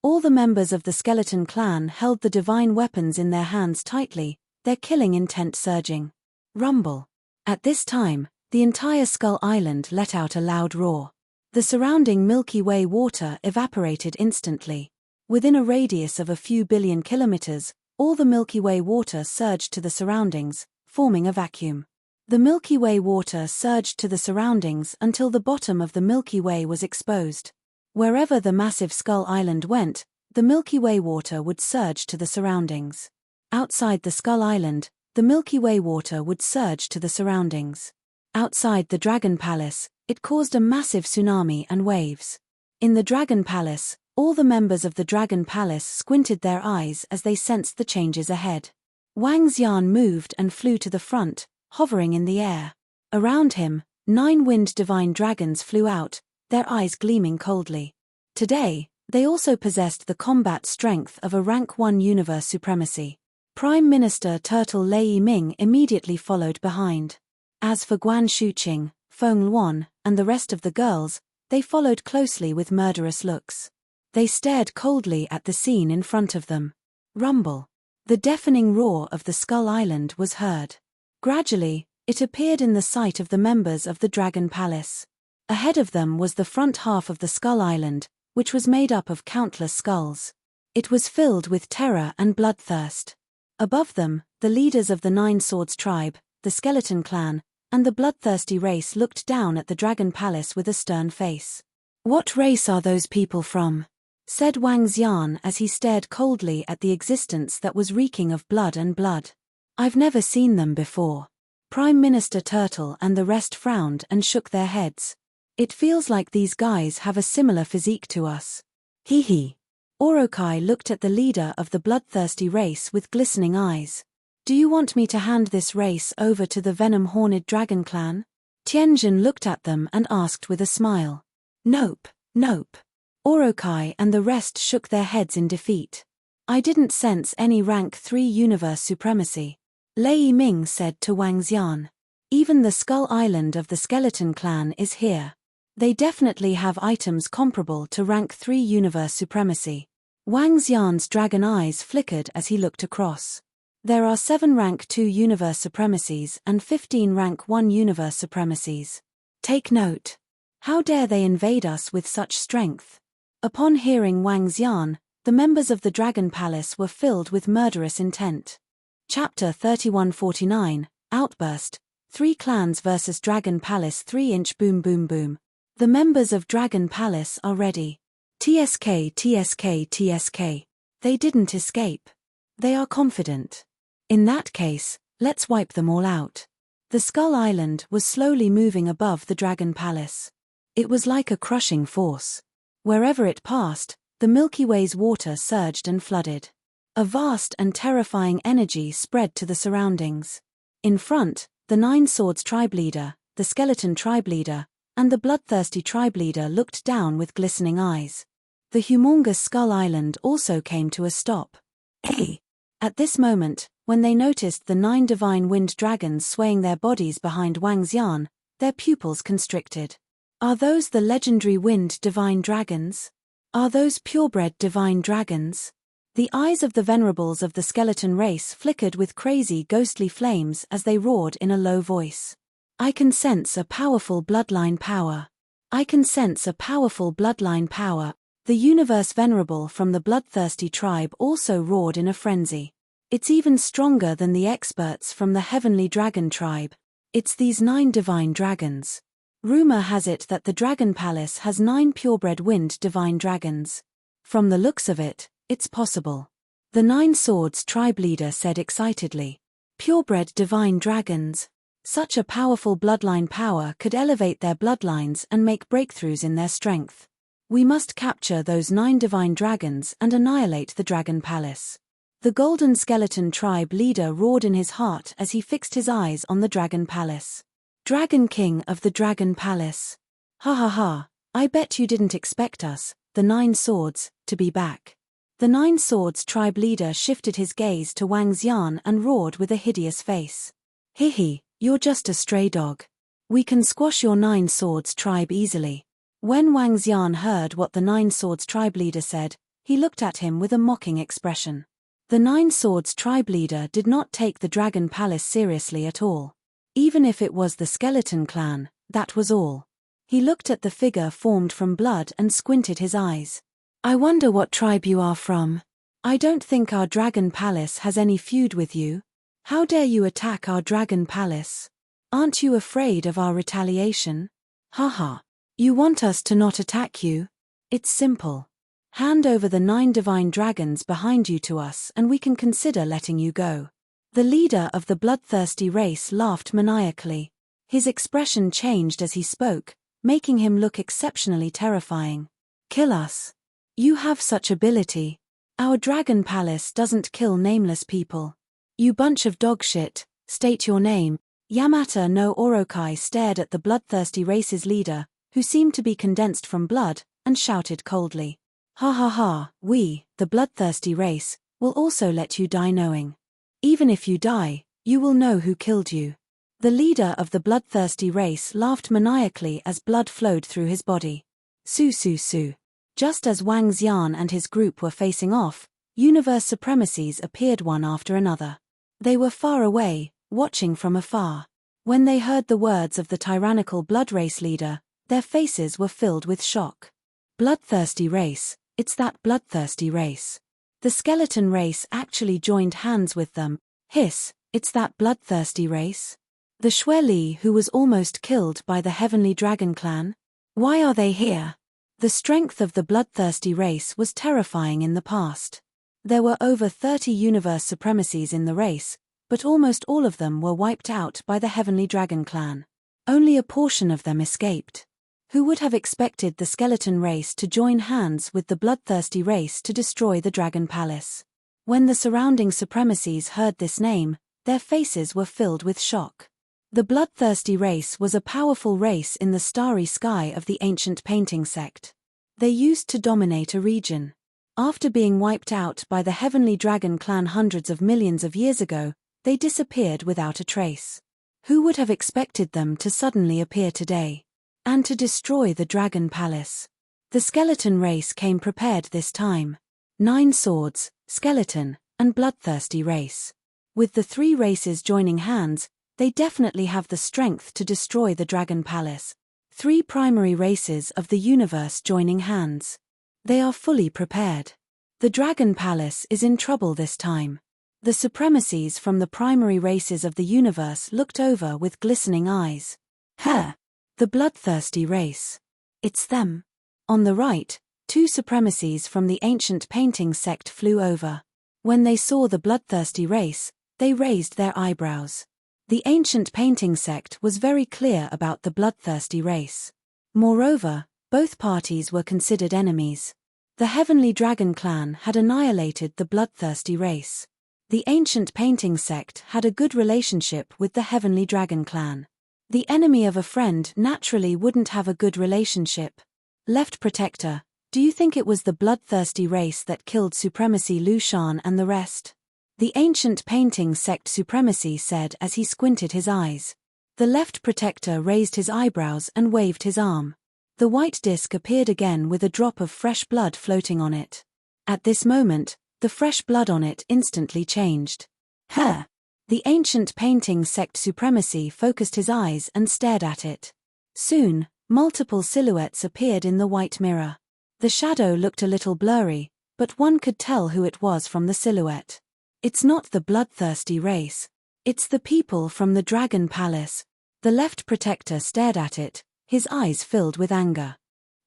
All the members of the Skeleton Clan held the divine weapons in their hands tightly, their killing intent surging. Rumble. At this time, the entire Skull Island let out a loud roar. The surrounding Milky Way water evaporated instantly. Within a radius of a few billion kilometers, all the Milky Way water surged to the surroundings, forming a vacuum. The Milky Way water surged to the surroundings until the bottom of the Milky Way was exposed. Wherever the massive Skull Island went, the Milky Way water would surge to the surroundings. Outside the Skull Island, the Milky Way water would surge to the surroundings. Outside the Dragon Palace, it caused a massive tsunami and waves. In the Dragon Palace, all the members of the Dragon Palace squinted their eyes as they sensed the changes ahead. Wang Xian moved and flew to the front, hovering in the air. Around him, 9 wind divine dragons flew out, their eyes gleaming coldly. Today, they also possessed the combat strength of a rank 1 universe supremacy. Prime Minister Turtle Lei Ming immediately followed behind. As for Guan Shuqing, Feng Luan, and the rest of the girls, they followed closely with murderous looks. They stared coldly at the scene in front of them. Rumble. The deafening roar of the Skull Island was heard. Gradually, it appeared in the sight of the members of the Dragon Palace. Ahead of them was the front half of the Skull Island, which was made up of countless skulls. It was filled with terror and bloodthirst. Above them, the leaders of the Nine Swords tribe, the Skeleton clan, and the bloodthirsty race looked down at the Dragon Palace with a stern face. "What race are those people from?" said Wang Xian as he stared coldly at the existence that was reeking of blood and blood. "I've never seen them before." Prime Minister Turtle and the rest frowned and shook their heads. "It feels like these guys have a similar physique to us." Hee hee. Orokai looked at the leader of the bloodthirsty race with glistening eyes. "Do you want me to hand this race over to the venom-horned dragon clan?" Tianjin looked at them and asked with a smile. "Nope, nope." Orokai and the rest shook their heads in defeat. "I didn't sense any rank 3 universe supremacy," Lei Ming said to Wang Xian. "Even the Skull Island of the Skeleton clan is here. They definitely have items comparable to rank 3 universe supremacy." Wang Xian's dragon eyes flickered as he looked across. "There are 7 rank 2 universe supremacies and 15 rank 1 universe supremacies. Take note. How dare they invade us with such strength?" Upon hearing Wang Xian, the members of the Dragon Palace were filled with murderous intent. Chapter 3149, Outburst, 3 Clans vs Dragon Palace 3-inch boom boom boom. The members of Dragon Palace are ready. TSK TSK TSK. They didn't escape. They are confident. In that case, let's wipe them all out. The Skull Island was slowly moving above the Dragon Palace. It was like a crushing force. Wherever it passed, the Milky Way's water surged and flooded. A vast and terrifying energy spread to the surroundings. In front, the Nine Swords tribe leader, the Skeleton tribe leader, and the bloodthirsty tribe leader looked down with glistening eyes. The humongous Skull Island also came to a stop. Hey! At this moment, when they noticed the 9 divine wind dragons swaying their bodies behind Wang Xian, their pupils constricted. Are those the legendary wind divine dragons? Are those purebred divine dragons? The eyes of the venerables of the skeleton race flickered with crazy ghostly flames as they roared in a low voice. "I can sense a powerful bloodline power. I can sense a powerful bloodline power." The universe venerable from the bloodthirsty tribe also roared in a frenzy. "It's even stronger than the experts from the heavenly dragon tribe. It's these 9 divine dragons. Rumor has it that the Dragon Palace has 9 purebred wind divine dragons. From the looks of it, it's possible." The Nine Swords tribe leader said excitedly. "Purebred divine dragons. Such a powerful bloodline power could elevate their bloodlines and make breakthroughs in their strength. We must capture those 9 divine dragons and annihilate the Dragon Palace." The Golden Skeleton tribe leader roared in his heart as he fixed his eyes on the Dragon Palace. "Dragon King of the Dragon Palace. Ha ha ha, I bet you didn't expect us, the 9 Swords, to be back." The Nine Swords tribe leader shifted his gaze to Wang Xian and roared with a hideous face. "Hee hee, you're just a stray dog. We can squash your 9 Swords tribe easily." When Wang Xian heard what the 9 Swords tribe leader said, he looked at him with a mocking expression. The 9 Swords tribe leader did not take the Dragon Palace seriously at all. Even if it was the Skeleton clan, that was all. He looked at the figure formed from blood and squinted his eyes. "I wonder what tribe you are from. I don't think our Dragon Palace has any feud with you. How dare you attack our Dragon Palace? Aren't you afraid of our retaliation? Haha. You want us to not attack you? It's simple. Hand over the 9 divine dragons behind you to us and we can consider letting you go." The leader of the bloodthirsty race laughed maniacally. His expression changed as he spoke, making him look exceptionally terrifying. "Kill us? You have such ability. Our Dragon Palace doesn't kill nameless people. You bunch of dog shit, state your name." Yamata no Orokai stared at the bloodthirsty race's leader, who seemed to be condensed from blood, and shouted coldly. Ha ha ha, we, the bloodthirsty race, will also let you die knowing. Even if you die, you will know who killed you. The leader of the bloodthirsty race laughed maniacally as blood flowed through his body. Su su su. Just as Wang Xian and his group were facing off, universe supremacies appeared one after another. They were far away, watching from afar. When they heard the words of the tyrannical blood race leader, their faces were filled with shock. Bloodthirsty race, it's that bloodthirsty race. The skeleton race actually joined hands with them. Hiss, it's that bloodthirsty race. The Xue Li who was almost killed by the Heavenly Dragon clan? Why are they here? The strength of the bloodthirsty race was terrifying in the past. There were over 30 universe supremacies in the race, but almost all of them were wiped out by the Heavenly Dragon clan. Only a portion of them escaped. Who would have expected the skeleton race to join hands with the bloodthirsty race to destroy the Dragon Palace? When the surrounding supremacies heard this name, their faces were filled with shock. The bloodthirsty race was a powerful race in the starry sky of the ancient painting sect. They used to dominate a region. After being wiped out by the Heavenly Dragon clan hundreds of millions of years ago, they disappeared without a trace. Who would have expected them to suddenly appear today? And to destroy the Dragon Palace? The skeleton race came prepared this time. 9 swords, skeleton, and bloodthirsty race. With the 3 races joining hands, they definitely have the strength to destroy the Dragon Palace. 3 primary races of the universe joining hands. They are fully prepared. The Dragon Palace is in trouble this time. The supremacies from the primary races of the universe looked over with glistening eyes. Huh! The bloodthirsty race. It's them. On the right, 2 supremacies from the ancient painting sect flew over. When they saw the bloodthirsty race, they raised their eyebrows. The ancient painting sect was very clear about the bloodthirsty race. Moreover, both parties were considered enemies. The Heavenly Dragon clan had annihilated the bloodthirsty race. The ancient painting sect had a good relationship with the Heavenly Dragon clan. The enemy of a friend naturally wouldn't have a good relationship. Left Protector, do you think it was the bloodthirsty race that killed Supremacy Lu Shan and the rest? The ancient painting sect Supremacy said as he squinted his eyes. The Left Protector raised his eyebrows and waved his arm. The white disc appeared again with a drop of fresh blood floating on it. At this moment, the fresh blood on it instantly changed. Huh! The ancient painting sect Supremacy focused his eyes and stared at it. Soon, multiple silhouettes appeared in the white mirror. The shadow looked a little blurry, but one could tell who it was from the silhouette. It's not the bloodthirsty race. It's the people from the Dragon Palace. The Left Protector stared at it, his eyes filled with anger.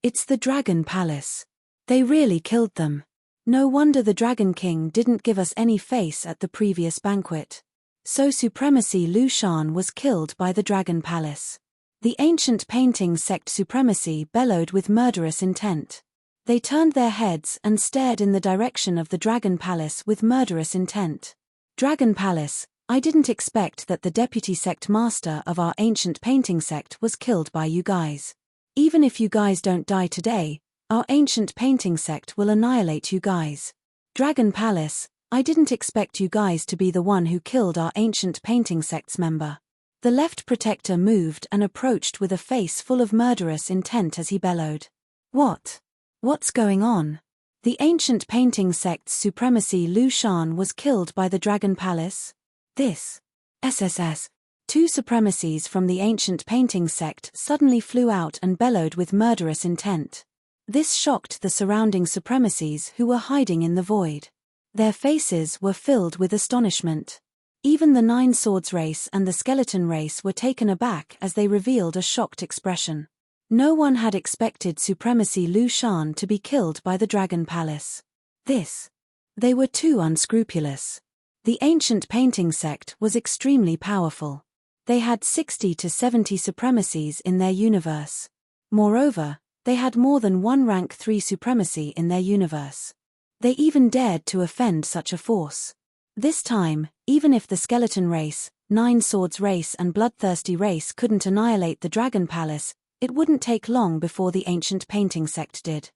It's the Dragon Palace. They really killed them. No wonder the Dragon King didn't give us any face at the previous banquet. So Supremacy Lu Shan was killed by the Dragon Palace. The ancient painting sect Supremacy bellowed with murderous intent. They turned their heads and stared in the direction of the Dragon Palace with murderous intent. Dragon Palace, I didn't expect that the deputy sect master of our ancient painting sect was killed by you guys. Even if you guys don't die today, our ancient painting sect will annihilate you guys. Dragon Palace, I didn't expect you guys to be the one who killed our ancient painting sect's member. The Left Protector moved and approached with a face full of murderous intent as he bellowed. What's going on? The ancient painting sect's Supremacy Lu Shan was killed by the Dragon Palace? This. SSS. 2 supremacies from the ancient painting sect suddenly flew out and bellowed with murderous intent. This shocked the surrounding supremacies who were hiding in the void. Their faces were filled with astonishment. Even the 9 Swords race and the skeleton race were taken aback as they revealed a shocked expression. No one had expected Supremacy Lu Shan to be killed by the Dragon Palace. They were too unscrupulous. The ancient painting sect was extremely powerful. They had 60 to 70 supremacies in their universe. Moreover, they had more than one rank 3 supremacy in their universe. They even dared to offend such a force. This time, even if the skeleton race, 9 Swords race and bloodthirsty race couldn't annihilate the Dragon Palace, it wouldn't take long before the ancient painting sect did.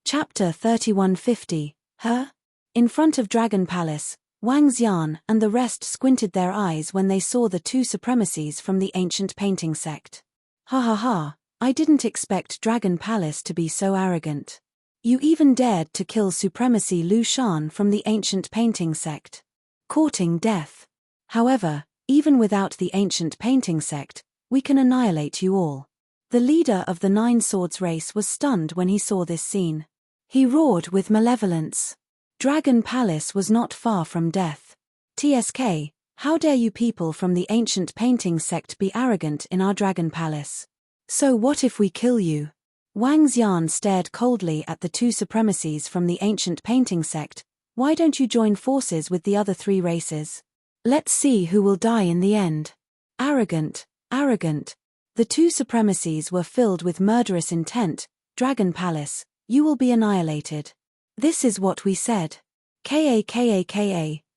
Chapter 3150, Her? In front of Dragon Palace, Wang Xian and the rest squinted their eyes when they saw the two supremacies from the ancient painting sect. Ha ha ha, I didn't expect Dragon Palace to be so arrogant. You even dared to kill Supremacy Lu Shan from the ancient painting sect. Courting death. However, even without the ancient painting sect, we can annihilate you all. The leader of the Nine Swords race was stunned when he saw this scene. He roared with malevolence. Dragon Palace was not far from death. TSK, how dare you people from the ancient painting sect be arrogant in our Dragon Palace? So what if we kill you? Wang Xian stared coldly at the two supremacies from the ancient painting sect. Why don't you join forces with the other three races? Let's see who will die in the end. Arrogant, arrogant. The two supremacies were filled with murderous intent. Dragon Palace, you will be annihilated. This is what we said. Ka,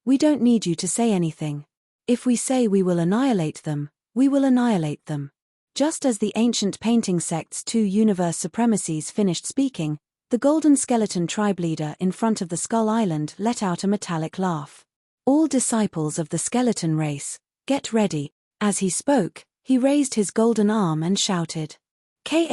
we don't need you to say anything. If we say we will annihilate them, we will annihilate them. Just as the ancient painting sect's two universe supremacies finished speaking, the Golden Skeleton tribe leader in front of the Skull Island let out a metallic laugh. All disciples of the skeleton race, get ready. As he spoke, he raised his golden arm and shouted. Ka.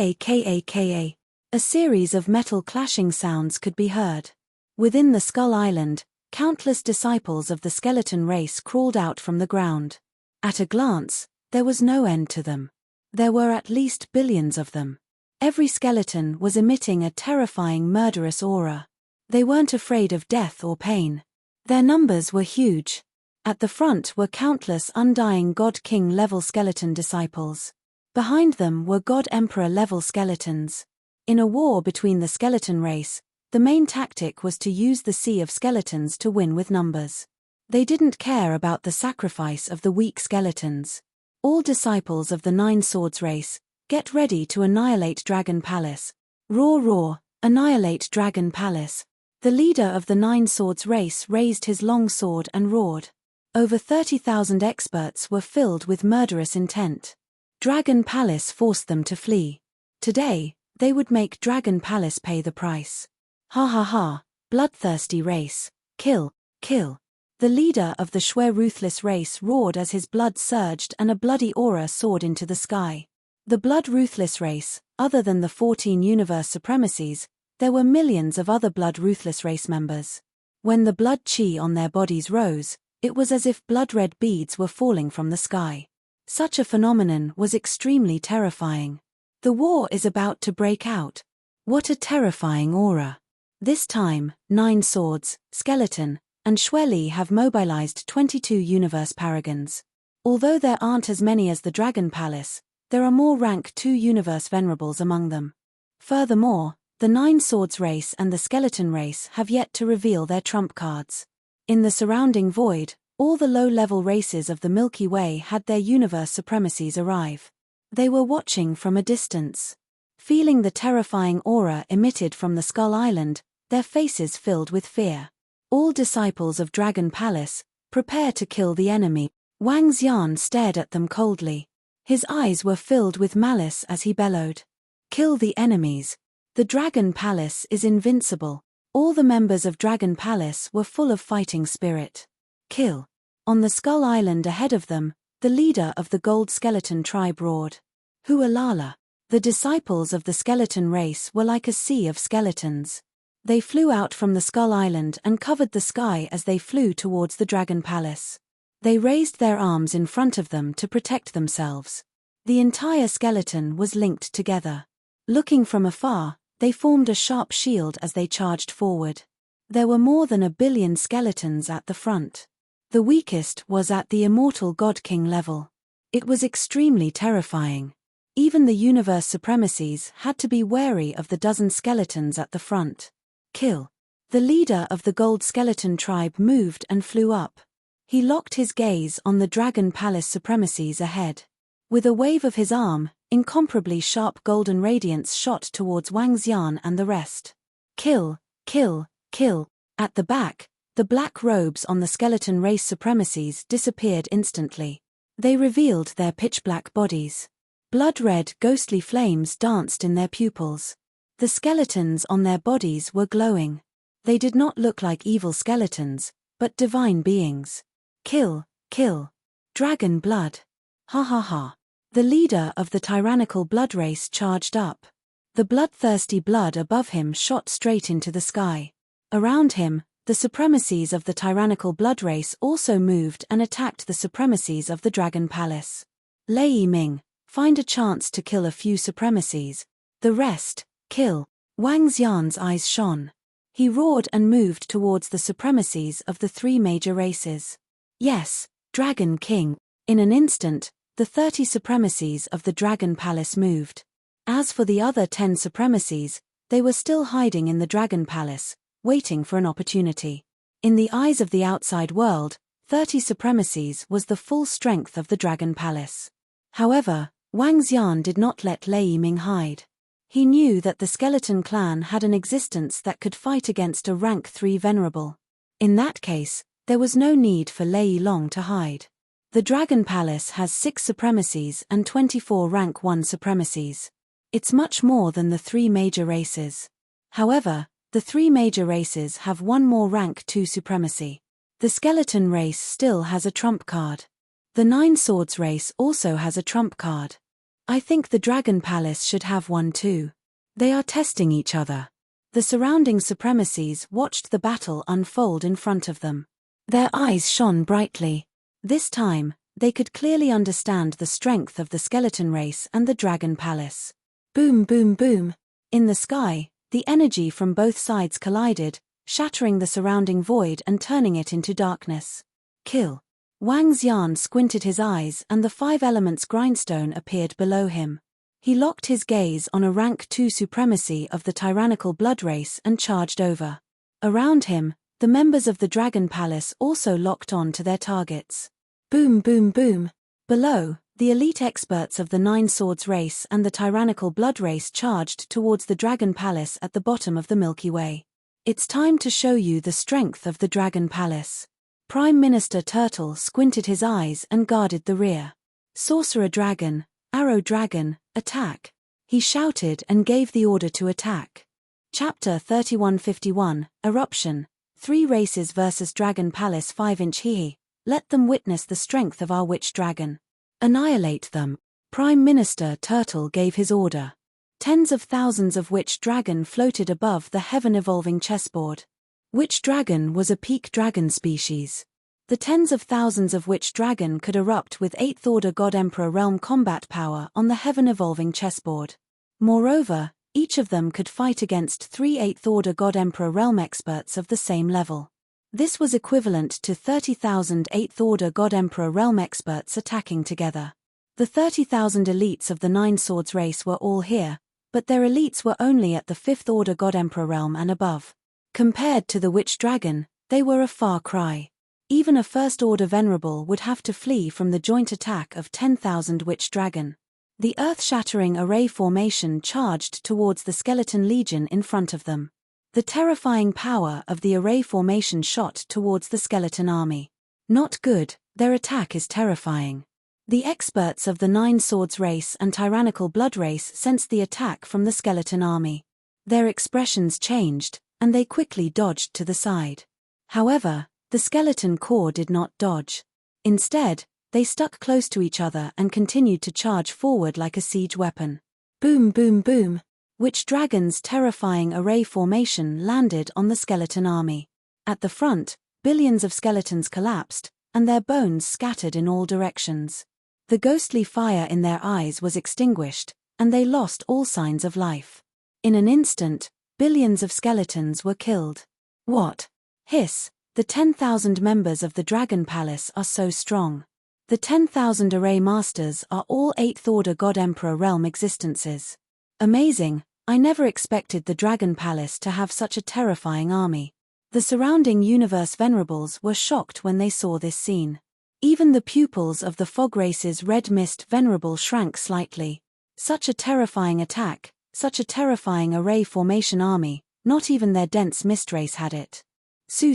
A series of metal clashing sounds could be heard. Within the Skull Island, countless disciples of the skeleton race crawled out from the ground. At a glance, there was no end to them. There were at least billions of them. Every skeleton was emitting a terrifying murderous aura. They weren't afraid of death or pain. Their numbers were huge. At the front were countless undying God King level skeleton disciples. Behind them were God Emperor level skeletons. In a war between the skeleton race, the main tactic was to use the sea of skeletons to win with numbers. They didn't care about the sacrifice of the weak skeletons. All disciples of the Nine Swords race, get ready to annihilate Dragon Palace. Roar roar, annihilate Dragon Palace. The leader of the Nine Swords race raised his long sword and roared. Over 30,000 experts were filled with murderous intent. Dragon Palace forced them to flee. Today, they would make Dragon Palace pay the price. Ha ha ha, bloodthirsty race, kill, kill. The leader of the Shui ruthless race roared as his blood surged and a bloody aura soared into the sky. The blood ruthless race, other than the 14 universe supremacies, there were millions of other blood ruthless race members. When the blood chi on their bodies rose, it was as if blood-red beads were falling from the sky. Such a phenomenon was extremely terrifying. The war is about to break out. What a terrifying aura. This time, Nine Swords, Skeleton, and Shui have mobilized 22 universe paragons. Although there aren't as many as the Dragon Palace, there are more rank 2 universe venerables among them. Furthermore, the Nine Swords race and the Skeleton race have yet to reveal their trump cards. In the surrounding void, all the low-level races of the Milky Way had their universe supremacies arrive. They were watching from a distance. Feeling the terrifying aura emitted from the Skull Island, their faces filled with fear. All disciples of Dragon Palace, prepare to kill the enemy. Wang Xian stared at them coldly. His eyes were filled with malice as he bellowed. Kill the enemies. The Dragon Palace is invincible. All the members of Dragon Palace were full of fighting spirit. Kill. On the Skull Island ahead of them, the leader of the Gold Skeleton tribe roared. Hualala. The disciples of the skeleton race were like a sea of skeletons. They flew out from the Skull Island and covered the sky as they flew towards the Dragon Palace. They raised their arms in front of them to protect themselves. The entire skeleton was linked together. Looking from afar, they formed a sharp shield as they charged forward. There were more than 1 billion skeletons at the front. The weakest was at the immortal God King level. It was extremely terrifying. Even the universe supremacies had to be wary of the dozen skeletons at the front. Kill. The leader of the Gold Skeleton tribe moved and flew up. He locked his gaze on the Dragon Palace supremacies ahead. With a wave of his arm, incomparably sharp golden radiance shot towards Wang Xian and the rest. Kill, kill, kill. At the back, the black robes on the skeleton race supremacies disappeared instantly. They revealed their pitch-black bodies. Blood-red, ghostly flames danced in their pupils. The skeletons on their bodies were glowing. They did not look like evil skeletons, but divine beings. Kill, kill. Dragon blood. Ha ha ha. The leader of the tyrannical blood race charged up. The bloodthirsty blood above him shot straight into the sky. Around him, the supremacies of the tyrannical blood race also moved and attacked the supremacies of the Dragon Palace. Lei Ming, find a chance to kill a few supremacies. The rest, kill. Wang Xian's eyes shone. He roared and moved towards the supremacies of the three major races. Yes, Dragon King. In an instant, the 30 supremacies of the Dragon Palace moved. As for the other 10 supremacies, they were still hiding in the Dragon Palace, waiting for an opportunity. In the eyes of the outside world, 30 supremacies was the full strength of the Dragon Palace. However, Wang Xian did not let Lei Ming hide. He knew that the skeleton clan had an existence that could fight against a rank 3 venerable. In that case, there was no need for Lei Long to hide. The Dragon Palace has 6 supremacies and 24 rank 1 supremacies. It's much more than the 3 major races. However, the 3 major races have one more rank 2 supremacy. The skeleton race still has a trump card. The 9 swords race also has a trump card. I think the Dragon Palace should have one too. They are testing each other. The surrounding supremacies watched the battle unfold in front of them. Their eyes shone brightly. This time, they could clearly understand the strength of the skeleton race and the Dragon Palace. Boom boom boom. In the sky, the energy from both sides collided, shattering the surrounding void and turning it into darkness. Kill. Wang Xian squinted his eyes and the 5 elements grindstone appeared below him. He locked his gaze on a rank 2 supremacy of the tyrannical blood race and charged over. Around him, the members of the Dragon Palace also locked on to their targets. Boom boom boom. Below, the elite experts of the 9 swords race and the tyrannical blood race charged towards the Dragon Palace at the bottom of the Milky Way. It's time to show you the strength of the Dragon Palace. Prime Minister Turtle squinted his eyes and guarded the rear. Sorcerer Dragon, Arrow Dragon, attack. He shouted and gave the order to attack. Chapter 3151, Eruption. 3 races versus Dragon Palace 5-inch Hehe. Let them witness the strength of our witch dragon. Annihilate them. Prime Minister Turtle gave his order. Tens of thousands of witch dragon floated above the heaven-evolving chessboard. Witch dragon was a peak dragon species. The tens of thousands of witch dragon could erupt with 8th order God Emperor realm combat power on the heaven-evolving chessboard. Moreover, each of them could fight against 3 8th order God Emperor realm experts of the same level. This was equivalent to 30,000 8th order God Emperor realm experts attacking together. The 30,000 elites of the 9 swords race were all here, but their elites were only at the 5th order God Emperor realm and above. Compared to the witch dragon, they were a far cry. Even a 1st order venerable would have to flee from the joint attack of 10,000 witch dragon. The earth-shattering array formation charged towards the skeleton legion in front of them. The terrifying power of the array formation shot towards the skeleton army. Not good, their attack is terrifying. The experts of the 9 swords race and tyrannical blood race sensed the attack from the skeleton army. Their expressions changed, and they quickly dodged to the side. However, the skeleton core did not dodge. Instead, they stuck close to each other and continued to charge forward like a siege weapon. Boom boom boom. Witch dragon's terrifying array formation landed on the skeleton army. At the front, billions of skeletons collapsed, and their bones scattered in all directions. The ghostly fire in their eyes was extinguished, and they lost all signs of life. In an instant, billions of skeletons were killed. What? Hiss, the 10,000 members of the Dragon Palace are so strong. The 10,000 array masters are all 8th order God Emperor realm existences. Amazing, I never expected the Dragon Palace to have such a terrifying army. The surrounding universe venerables were shocked when they saw this scene. Even the pupils of the fog race's red mist venerable shrank slightly. Such a terrifying attack, such a terrifying array formation army, not even their dense mist race had it. Su.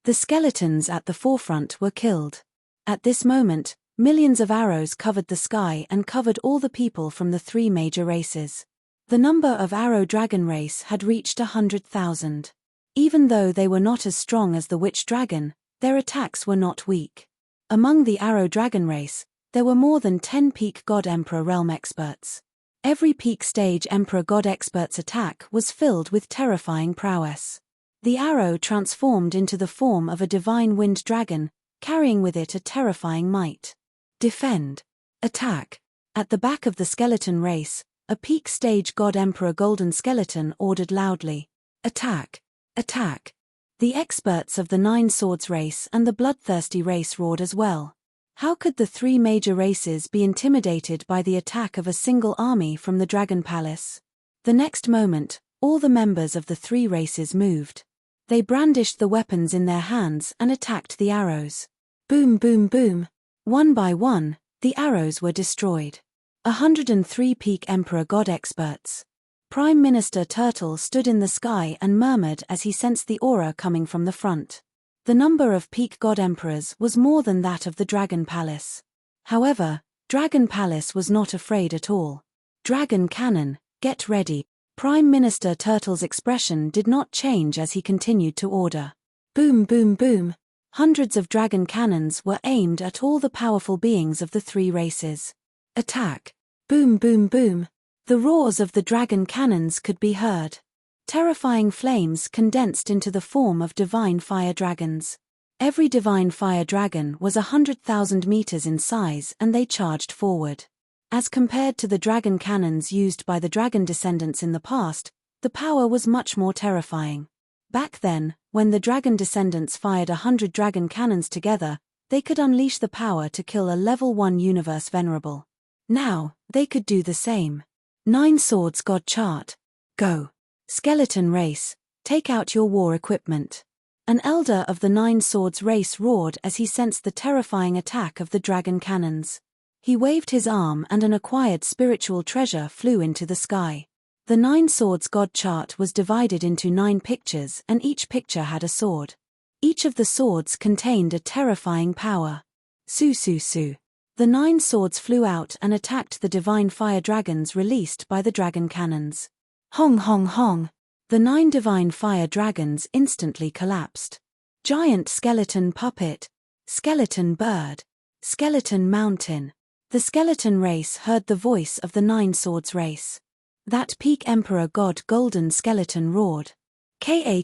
The skeletons at the forefront were killed. At this moment, Millions of arrows covered the sky and covered all the people from the three major races. The number of Arrow Dragon race had reached 100,000. Even though they were not as strong as the Witch Dragon, their attacks were not weak. Among the Arrow Dragon race, there were more than 10 peak God Emperor realm experts. Every peak stage Emperor God expert's attack was filled with terrifying prowess. The arrow transformed into the form of a divine wind dragon, carrying with it a terrifying might. Defend. Attack. At the back of the skeleton race, a peak stage God Emperor Golden Skeleton ordered loudly, "Attack! Attack!" The experts of the Nine Swords race and the Bloodthirsty race roared as well. How could the three major races be intimidated by the attack of a single army from the Dragon Palace? The next moment, all the members of the three races moved. They brandished the weapons in their hands and attacked the arrows. Boom, boom, boom. One by one, the arrows were destroyed. 103 peak Emperor God experts. Prime Minister Turtle stood in the sky and murmured as he sensed the aura coming from the front. The number of peak God Emperors was more than that of the Dragon Palace. However, Dragon Palace was not afraid at all. Dragon Cannon, get ready. Prime Minister Turtle's expression did not change as he continued to order. Boom, boom, boom. Hundreds of dragon cannons were aimed at all the powerful beings of the three races. Attack. Boom, boom, boom. The roars of the dragon cannons could be heard. Terrifying flames condensed into the form of divine fire dragons. Every divine fire dragon was 100,000 meters in size and they charged forward. As compared to the dragon cannons used by the dragon descendants in the past, the power was much more terrifying. Back then, when the dragon descendants fired 100 dragon cannons together, they could unleash the power to kill a level 1 universe venerable. Now, they could do the same. Nine Swords God Chart. Go. Skeleton race, take out your war equipment. An elder of the Nine Swords race roared as he sensed the terrifying attack of the dragon cannons. He waved his arm and an acquired spiritual treasure flew into the sky. The Nine Swords God chart was divided into 9 pictures and each picture had a sword. Each of the swords contained a terrifying power. Su su su. The 9 swords flew out and attacked the divine fire dragons released by the dragon cannons. Hong hong hong. The 9 divine fire dragons instantly collapsed. Giant skeleton puppet. Skeleton bird. Skeleton mountain. The skeleton race heard the voice of the Nine Swords race. That peak Emperor God Golden Skeleton roared. Ka.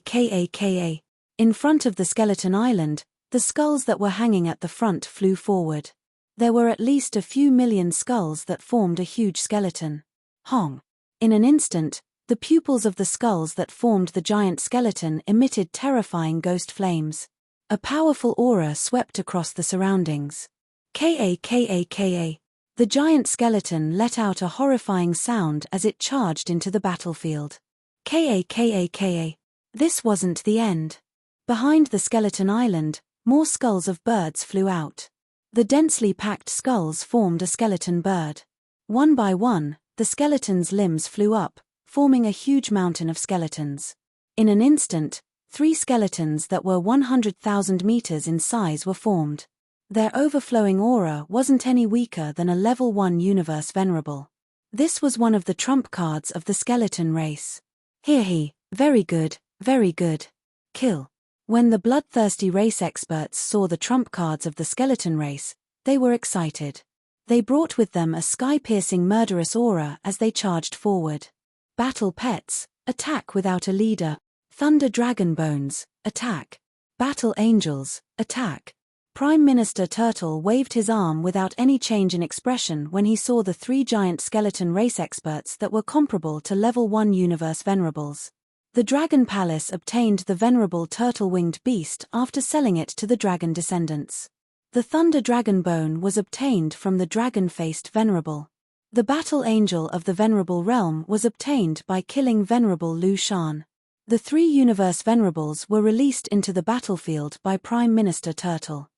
In front of the skeleton island, the skulls that were hanging at the front flew forward. There were at least a few million skulls that formed a huge skeleton. Hong. In an instant, the pupils of the skulls that formed the giant skeleton emitted terrifying ghost flames. A powerful aura swept across the surroundings. Ka. The giant skeleton let out a horrifying sound as it charged into the battlefield. Ka. This wasn't the end. Behind the skeleton island, more skulls of birds flew out. The densely packed skulls formed a skeleton bird. One by one, the skeleton's limbs flew up, forming a huge mountain of skeletons. In an instant, 3 skeletons that were 100,000 meters in size were formed. Their overflowing aura wasn't any weaker than a level 1 universe venerable. This was one of the trump cards of the skeleton race. He, very good, very good. Kill. When the bloodthirsty race experts saw the trump cards of the skeleton race, they were excited. They brought with them a sky-piercing murderous aura as they charged forward. Battle pets, attack without a leader. Thunder dragon bones, attack. Battle angels, attack. Prime Minister Turtle waved his arm without any change in expression when he saw the 3 giant skeleton race experts that were comparable to level 1 universe venerables. The Dragon Palace obtained the venerable turtle-winged beast after selling it to the dragon descendants. The Thunder Dragon Bone was obtained from the dragon-faced venerable. The Battle Angel of the Venerable Realm was obtained by killing Venerable Lu Shan. The 3 universe venerables were released into the battlefield by Prime Minister Turtle.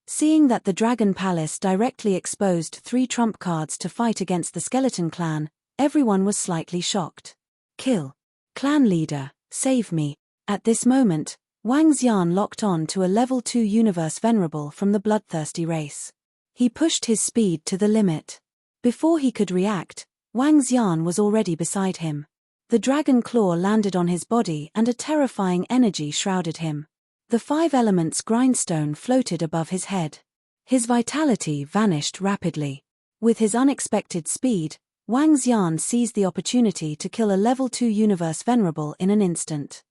Seeing that the Dragon Palace directly exposed 3 trump cards to fight against the Skeleton Clan, everyone was slightly shocked. Kill. Clan leader, save me. At this moment, Wang Xian locked on to a level 2 universe venerable from the bloodthirsty race. He pushed his speed to the limit. Before he could react, Wang Xian was already beside him. The dragon claw landed on his body and a terrifying energy shrouded him. The 5 elements grindstone floated above his head. His vitality vanished rapidly. With his unexpected speed, Wang Xian seized the opportunity to kill a level 2 universe venerable in an instant.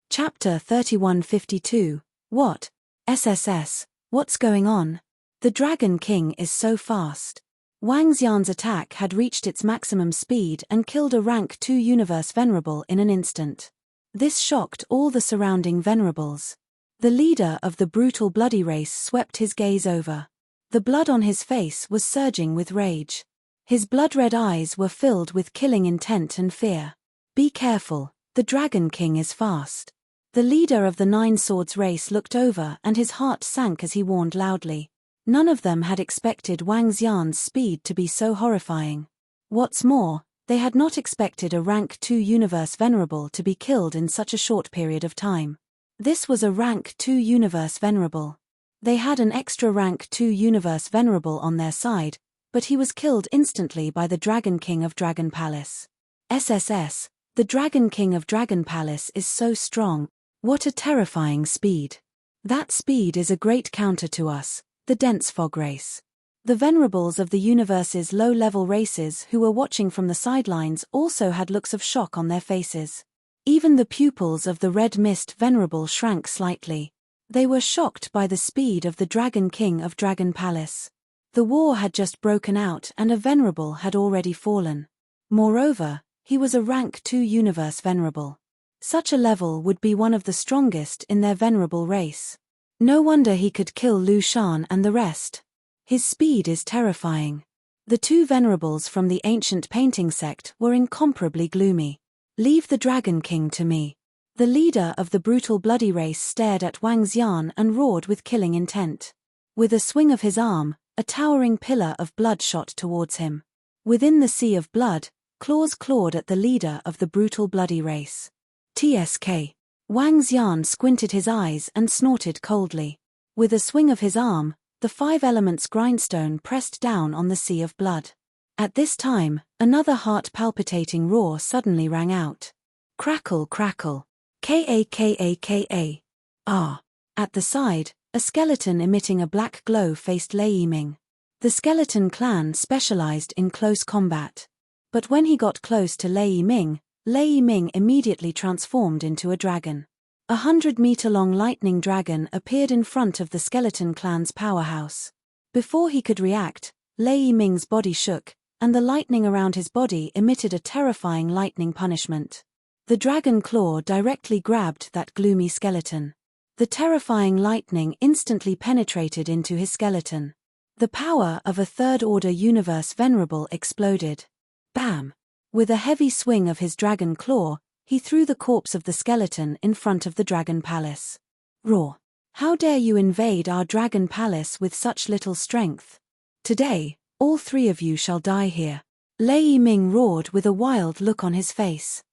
Chapter 3152. What? SSS, what's going on? The Dragon King is so fast. Wang Xian's attack had reached its maximum speed and killed a rank 2 universe venerable in an instant. This shocked all the surrounding venerables. The leader of the brutal bloody race swept his gaze over. The blood on his face was surging with rage. His blood-red eyes were filled with killing intent and fear. Be careful, the Dragon King is fast. The leader of the 9 Swords race looked over and his heart sank as he warned loudly. None of them had expected Wang Xian's speed to be so horrifying. What's more, they had not expected a rank 2 universe venerable to be killed in such a short period of time. This was a rank 2 universe venerable. They had an extra rank 2 universe venerable on their side, but he was killed instantly by the Dragon King of Dragon Palace. SSS, the Dragon King of Dragon Palace is so strong. What a terrifying speed. That speed is a great counter to us, the dense fog race. The venerables of the universe's low-level races who were watching from the sidelines also had looks of shock on their faces. Even the pupils of the red mist venerable shrank slightly. They were shocked by the speed of the Dragon King of Dragon Palace. The war had just broken out and a venerable had already fallen. Moreover, he was a rank 2 universe venerable. Such a level would be one of the strongest in their venerable race. No wonder he could kill Lu Shan and the rest. His speed is terrifying. The 2 venerables from the ancient painting sect were incomparably gloomy. Leave the Dragon King to me. The leader of the brutal bloody race stared at Wang Xian and roared with killing intent. With a swing of his arm, a towering pillar of blood shot towards him. Within the sea of blood, claws clawed at the leader of the brutal bloody race. TSK. Wang Xian squinted his eyes and snorted coldly. With a swing of his arm, the 5 elements grindstone pressed down on the sea of blood. At this time, another heart-palpitating roar suddenly rang out. Crackle, crackle. K-A-K-A-K-A. Ah. At the side, a skeleton emitting a black glow faced Lei Yiming. The skeleton clan specialized in close combat. But when he got close to Lei Yiming immediately transformed into a dragon. 100-meter-long lightning dragon appeared in front of the skeleton clan's powerhouse. Before he could react, Lei Yiming's body shook, and the lightning around his body emitted a terrifying lightning punishment. The dragon claw directly grabbed that gloomy skeleton. The terrifying lightning instantly penetrated into his skeleton. The power of a third-order universe venerable exploded. Bam! With a heavy swing of his dragon claw, he threw the corpse of the skeleton in front of the Dragon Palace. Roar! How dare you invade our Dragon Palace with such little strength? Today, all 3 of you shall die here. Lei Yiming roared with a wild look on his face.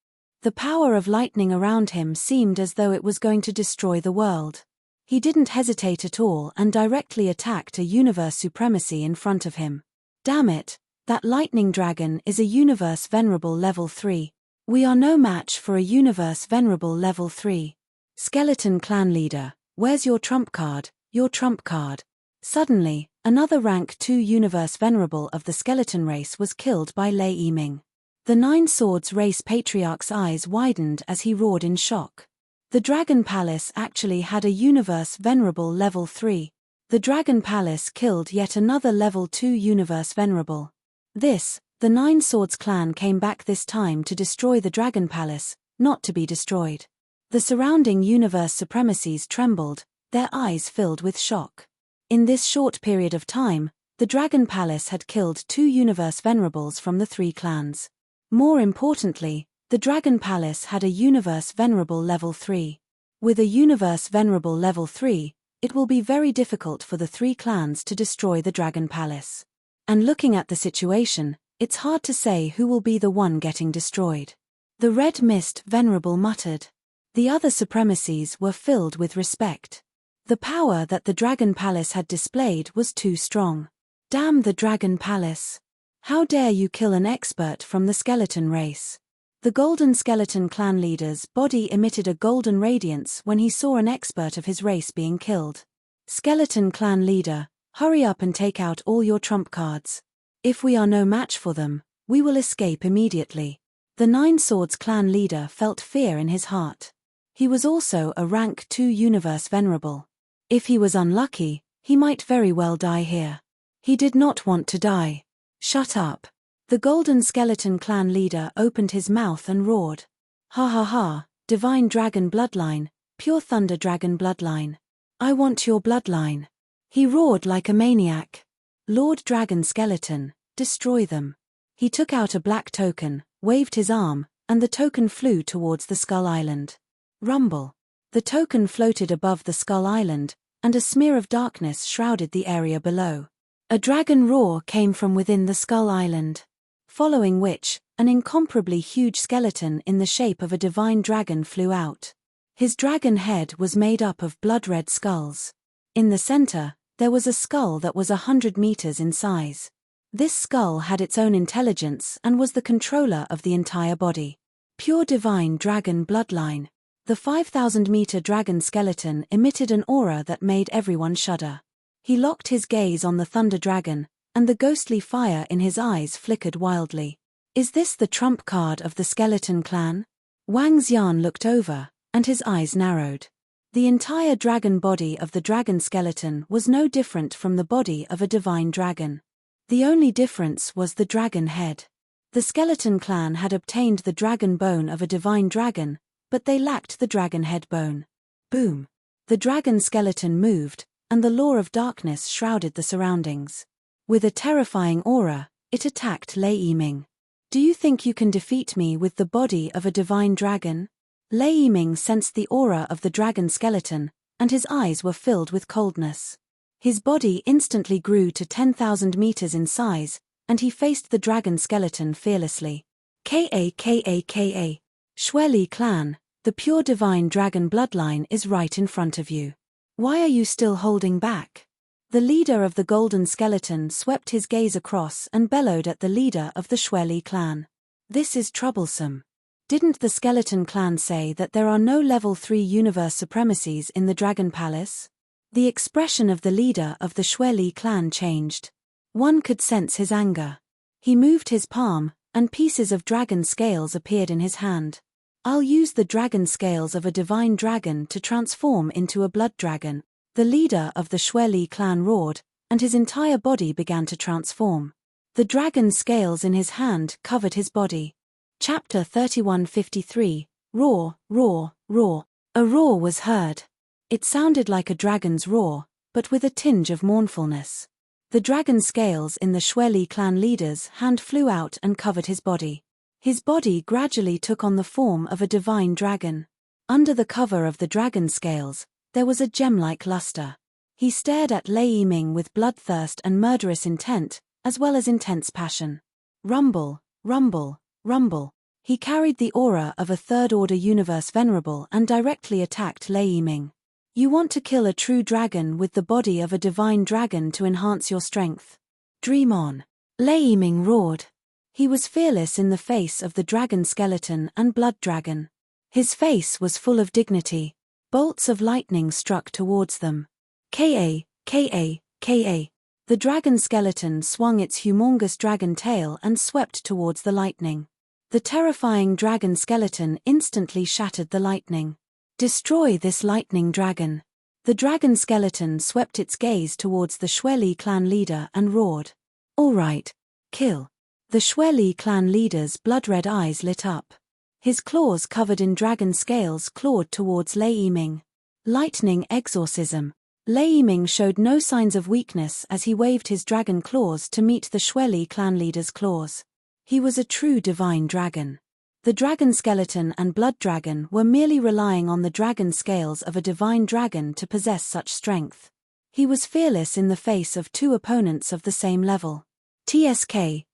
The power of lightning around him seemed as though it was going to destroy the world. He didn't hesitate at all and directly attacked a universe supremacy in front of him. Damn it, that lightning dragon is a universe venerable level 3. We are no match for a universe venerable level 3. Skeleton clan leader, where's your trump card, your trump card? Suddenly, another rank 2 universe venerable of the skeleton race was killed by Lei Yiming. The 9 Swords race patriarch's eyes widened as he roared in shock. The Dragon Palace actually had a universe venerable level 3. The Dragon Palace killed yet another level 2 universe venerable. The 9 Swords clan came back this time to destroy the Dragon Palace, not to be destroyed. The surrounding universe supremacies trembled, their eyes filled with shock. In this short period of time, the Dragon Palace had killed 2 universe venerables from the 3 clans. More importantly, the Dragon Palace had a universe venerable level 3. With a universe venerable level 3, it will be very difficult for the 3 clans to destroy the Dragon Palace. And looking at the situation, it's hard to say who will be the one getting destroyed. The Red Mist venerable muttered. The other supremacies were filled with respect. The power that the Dragon Palace had displayed was too strong. Damn the Dragon Palace! How dare you kill an expert from the skeleton race? The Golden Skeleton clan leader's body emitted a golden radiance when he saw an expert of his race being killed. Skeleton clan leader, hurry up and take out all your trump cards. If we are no match for them, we will escape immediately. The Nine Swords clan leader felt fear in his heart. He was also a rank 2 universe venerable. If he was unlucky, he might very well die here. He did not want to die. Shut up. The Golden Skeleton clan leader opened his mouth and roared. Ha ha ha, divine dragon bloodline, pure thunder dragon bloodline. I want your bloodline. He roared like a maniac. Lord Dragon Skeleton, destroy them. He took out a black token, waved his arm, and the token flew towards the Skull Island. Rumble. The token floated above the Skull Island, and a smear of darkness shrouded the area below. A dragon roar came from within the Skull Island. Following which, an incomparably huge skeleton in the shape of a divine dragon flew out. His dragon head was made up of blood-red skulls. In the center, there was a skull that was 100 meters in size. This skull had its own intelligence and was the controller of the entire body. Pure divine dragon bloodline. The 5,000-meter dragon skeleton emitted an aura that made everyone shudder. He locked his gaze on the thunder dragon, and the ghostly fire in his eyes flickered wildly. Is this the trump card of the skeleton clan? Wang Xian looked over, and his eyes narrowed. The entire dragon body of the dragon skeleton was no different from the body of a divine dragon. The only difference was the dragon head. The skeleton clan had obtained the dragon bone of a divine dragon, but they lacked the dragon head bone. Boom! The dragon skeleton moved, and the law of darkness shrouded the surroundings. With a terrifying aura, it attacked Lei Yiming. Do you think you can defeat me with the body of a divine dragon? Lei Yiming sensed the aura of the dragon skeleton, and his eyes were filled with coldness. His body instantly grew to 10,000 meters in size, and he faced the dragon skeleton fearlessly. Ka. Shui clan, the pure divine dragon bloodline is right in front of you. Why are you still holding back? The leader of the golden skeleton swept his gaze across and bellowed at the leader of the Shui clan. This is troublesome. Didn't the skeleton clan say that there are no level 3 universe supremacies in the Dragon Palace? The expression of the leader of the Shui clan changed. One could sense his anger. He moved his palm, and pieces of dragon scales appeared in his hand. I'll use the dragon scales of a divine dragon to transform into a blood dragon. The leader of the Shui clan roared, and his entire body began to transform. The dragon scales in his hand covered his body. Chapter 3153, Roar, Roar, Roar. A roar was heard. It sounded like a dragon's roar, but with a tinge of mournfulness. The dragon scales in the Shui clan leader's hand flew out and covered his body. His body gradually took on the form of a divine dragon. Under the cover of the dragon scales, there was a gem-like luster. He stared at Lei Yiming with bloodthirst and murderous intent, as well as intense passion. Rumble, rumble, rumble. He carried the aura of a third-order universe venerable and directly attacked Lei Yiming. You want to kill a true dragon with the body of a divine dragon to enhance your strength. Dream on. Lei Yiming roared. He was fearless in the face of the dragon skeleton and blood dragon. His face was full of dignity. Bolts of lightning struck towards them. Ka. The dragon skeleton swung its humongous dragon tail and swept towards the lightning. The terrifying dragon skeleton instantly shattered the lightning. Destroy this lightning dragon. The dragon skeleton swept its gaze towards the Shui clan leader and roared. All right, kill. The Shui clan leader's blood-red eyes lit up. His claws covered in dragon scales clawed towards Lei Yiming. Lightning exorcism. Lei Yiming showed no signs of weakness as he waved his dragon claws to meet the Shui clan leader's claws. He was a true divine dragon. The dragon skeleton and blood dragon were merely relying on the dragon scales of a divine dragon to possess such strength. He was fearless in the face of two opponents of the same level. TSK.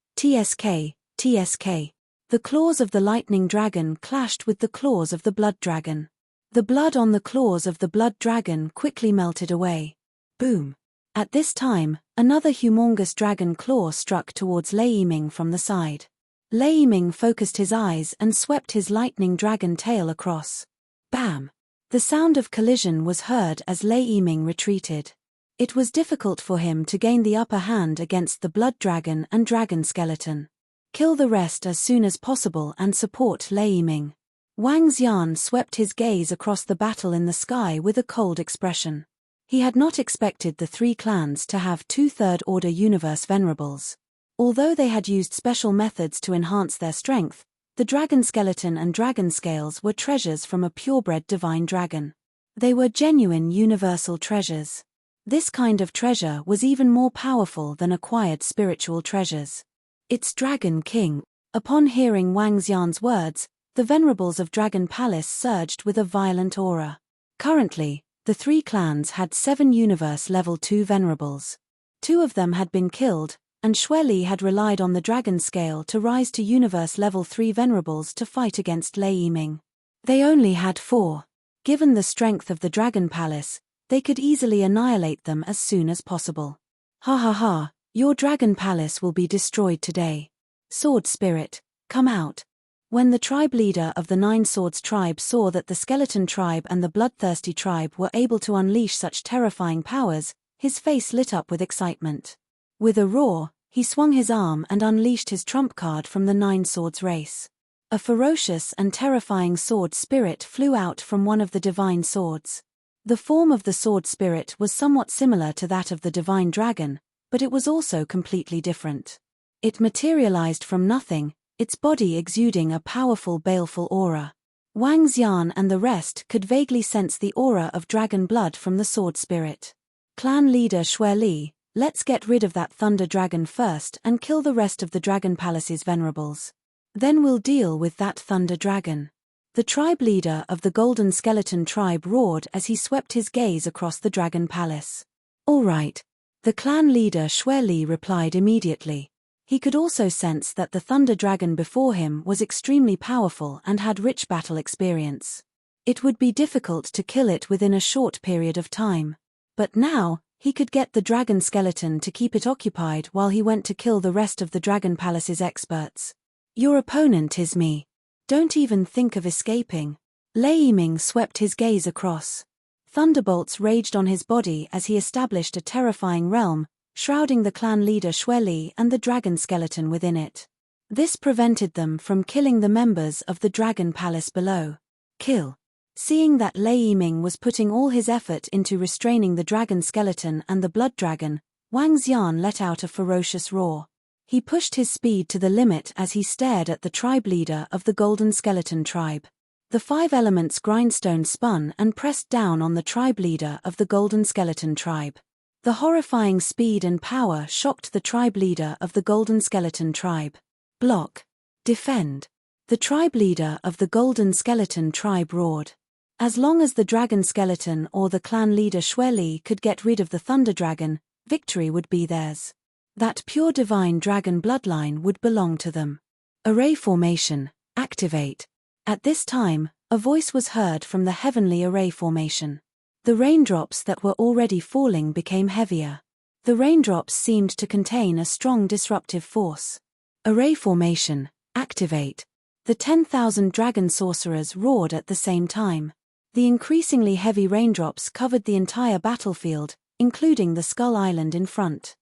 The claws of the lightning dragon clashed with the claws of the blood dragon. The blood on the claws of the blood dragon quickly melted away. Boom. At this time, another humongous dragon claw struck towards Lei Yiming from the side. Lei Yiming focused his eyes and swept his lightning dragon tail across. Bam! The sound of collision was heard as Lei Yiming retreated. It was difficult for him to gain the upper hand against the blood dragon and dragon skeleton. Kill the rest as soon as possible and support Lei Yiming. Wang Xian swept his gaze across the battle in the sky with a cold expression. He had not expected the three clans to have two-third order universe venerables. Although they had used special methods to enhance their strength, the dragon skeleton and dragon scales were treasures from a purebred divine dragon. They were genuine universal treasures. This kind of treasure was even more powerful than acquired spiritual treasures. It's Dragon King. Upon hearing Wang Xian's words, the venerables of Dragon Palace surged with a violent aura. Currently, the three clans had 7 Universe Level 2 venerables. 2 of them had been killed, and Xueli had relied on the dragon scale to rise to Universe Level 3 venerables to fight against Lei Yiming. They only had 4. Given the strength of the Dragon Palace, they could easily annihilate them as soon as possible. Ha ha ha, your Dragon Palace will be destroyed today. Sword Spirit, come out. When the tribe leader of the Nine Swords tribe saw that the Skeleton tribe and the Bloodthirsty tribe were able to unleash such terrifying powers, his face lit up with excitement. With a roar, he swung his arm and unleashed his trump card from the Nine Swords race. A ferocious and terrifying sword spirit flew out from one of the divine swords. The form of the sword spirit was somewhat similar to that of the divine dragon, but it was also completely different. It materialized from nothing, its body exuding a powerful baleful aura. Wang Xian and the rest could vaguely sense the aura of dragon blood from the sword spirit. Clan leader Xueli, let's get rid of that thunder dragon first and kill the rest of the Dragon Palace's venerables. Then we'll deal with that thunder dragon. The tribe leader of the Golden Skeleton tribe roared as he swept his gaze across the Dragon Palace. All right. The clan leader Xueli replied immediately. He could also sense that the thunder dragon before him was extremely powerful and had rich battle experience. It would be difficult to kill it within a short period of time. But now, he could get the dragon skeleton to keep it occupied while he went to kill the rest of the Dragon Palace's experts. Your opponent is me. Don't even think of escaping. Lei Yiming swept his gaze across. Thunderbolts raged on his body as he established a terrifying realm, shrouding the clan leader Xueli and the dragon skeleton within it. This prevented them from killing the members of the Dragon Palace below. Kill. Seeing that Lei Yiming was putting all his effort into restraining the dragon skeleton and the blood dragon, Wang Xian let out a ferocious roar. He pushed his speed to the limit as he stared at the tribe leader of the Golden Skeleton tribe. The 5 elements grindstone spun and pressed down on the tribe leader of the Golden Skeleton tribe. The horrifying speed and power shocked the tribe leader of the Golden Skeleton tribe. Block. Defend. The tribe leader of the Golden Skeleton tribe roared. As long as the dragon skeleton or the clan leader Xueli could get rid of the thunder dragon, victory would be theirs. That pure divine dragon bloodline would belong to them. Array formation, activate. At this time, a voice was heard from the heavenly array formation. The raindrops that were already falling became heavier. The raindrops seemed to contain a strong disruptive force. Array formation, activate. The 10,000 dragon sorcerers roared at the same time. The increasingly heavy raindrops covered the entire battlefield, including the Skull Island in front.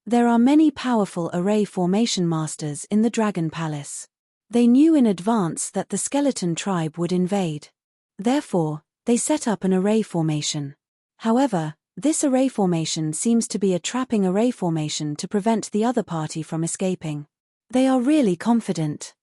There are many powerful array formation masters in the Dragon Palace. They knew in advance that the skeleton tribe would invade. Therefore, they set up an array formation. However, this array formation seems to be a trapping array formation to prevent the other party from escaping. They are really confident.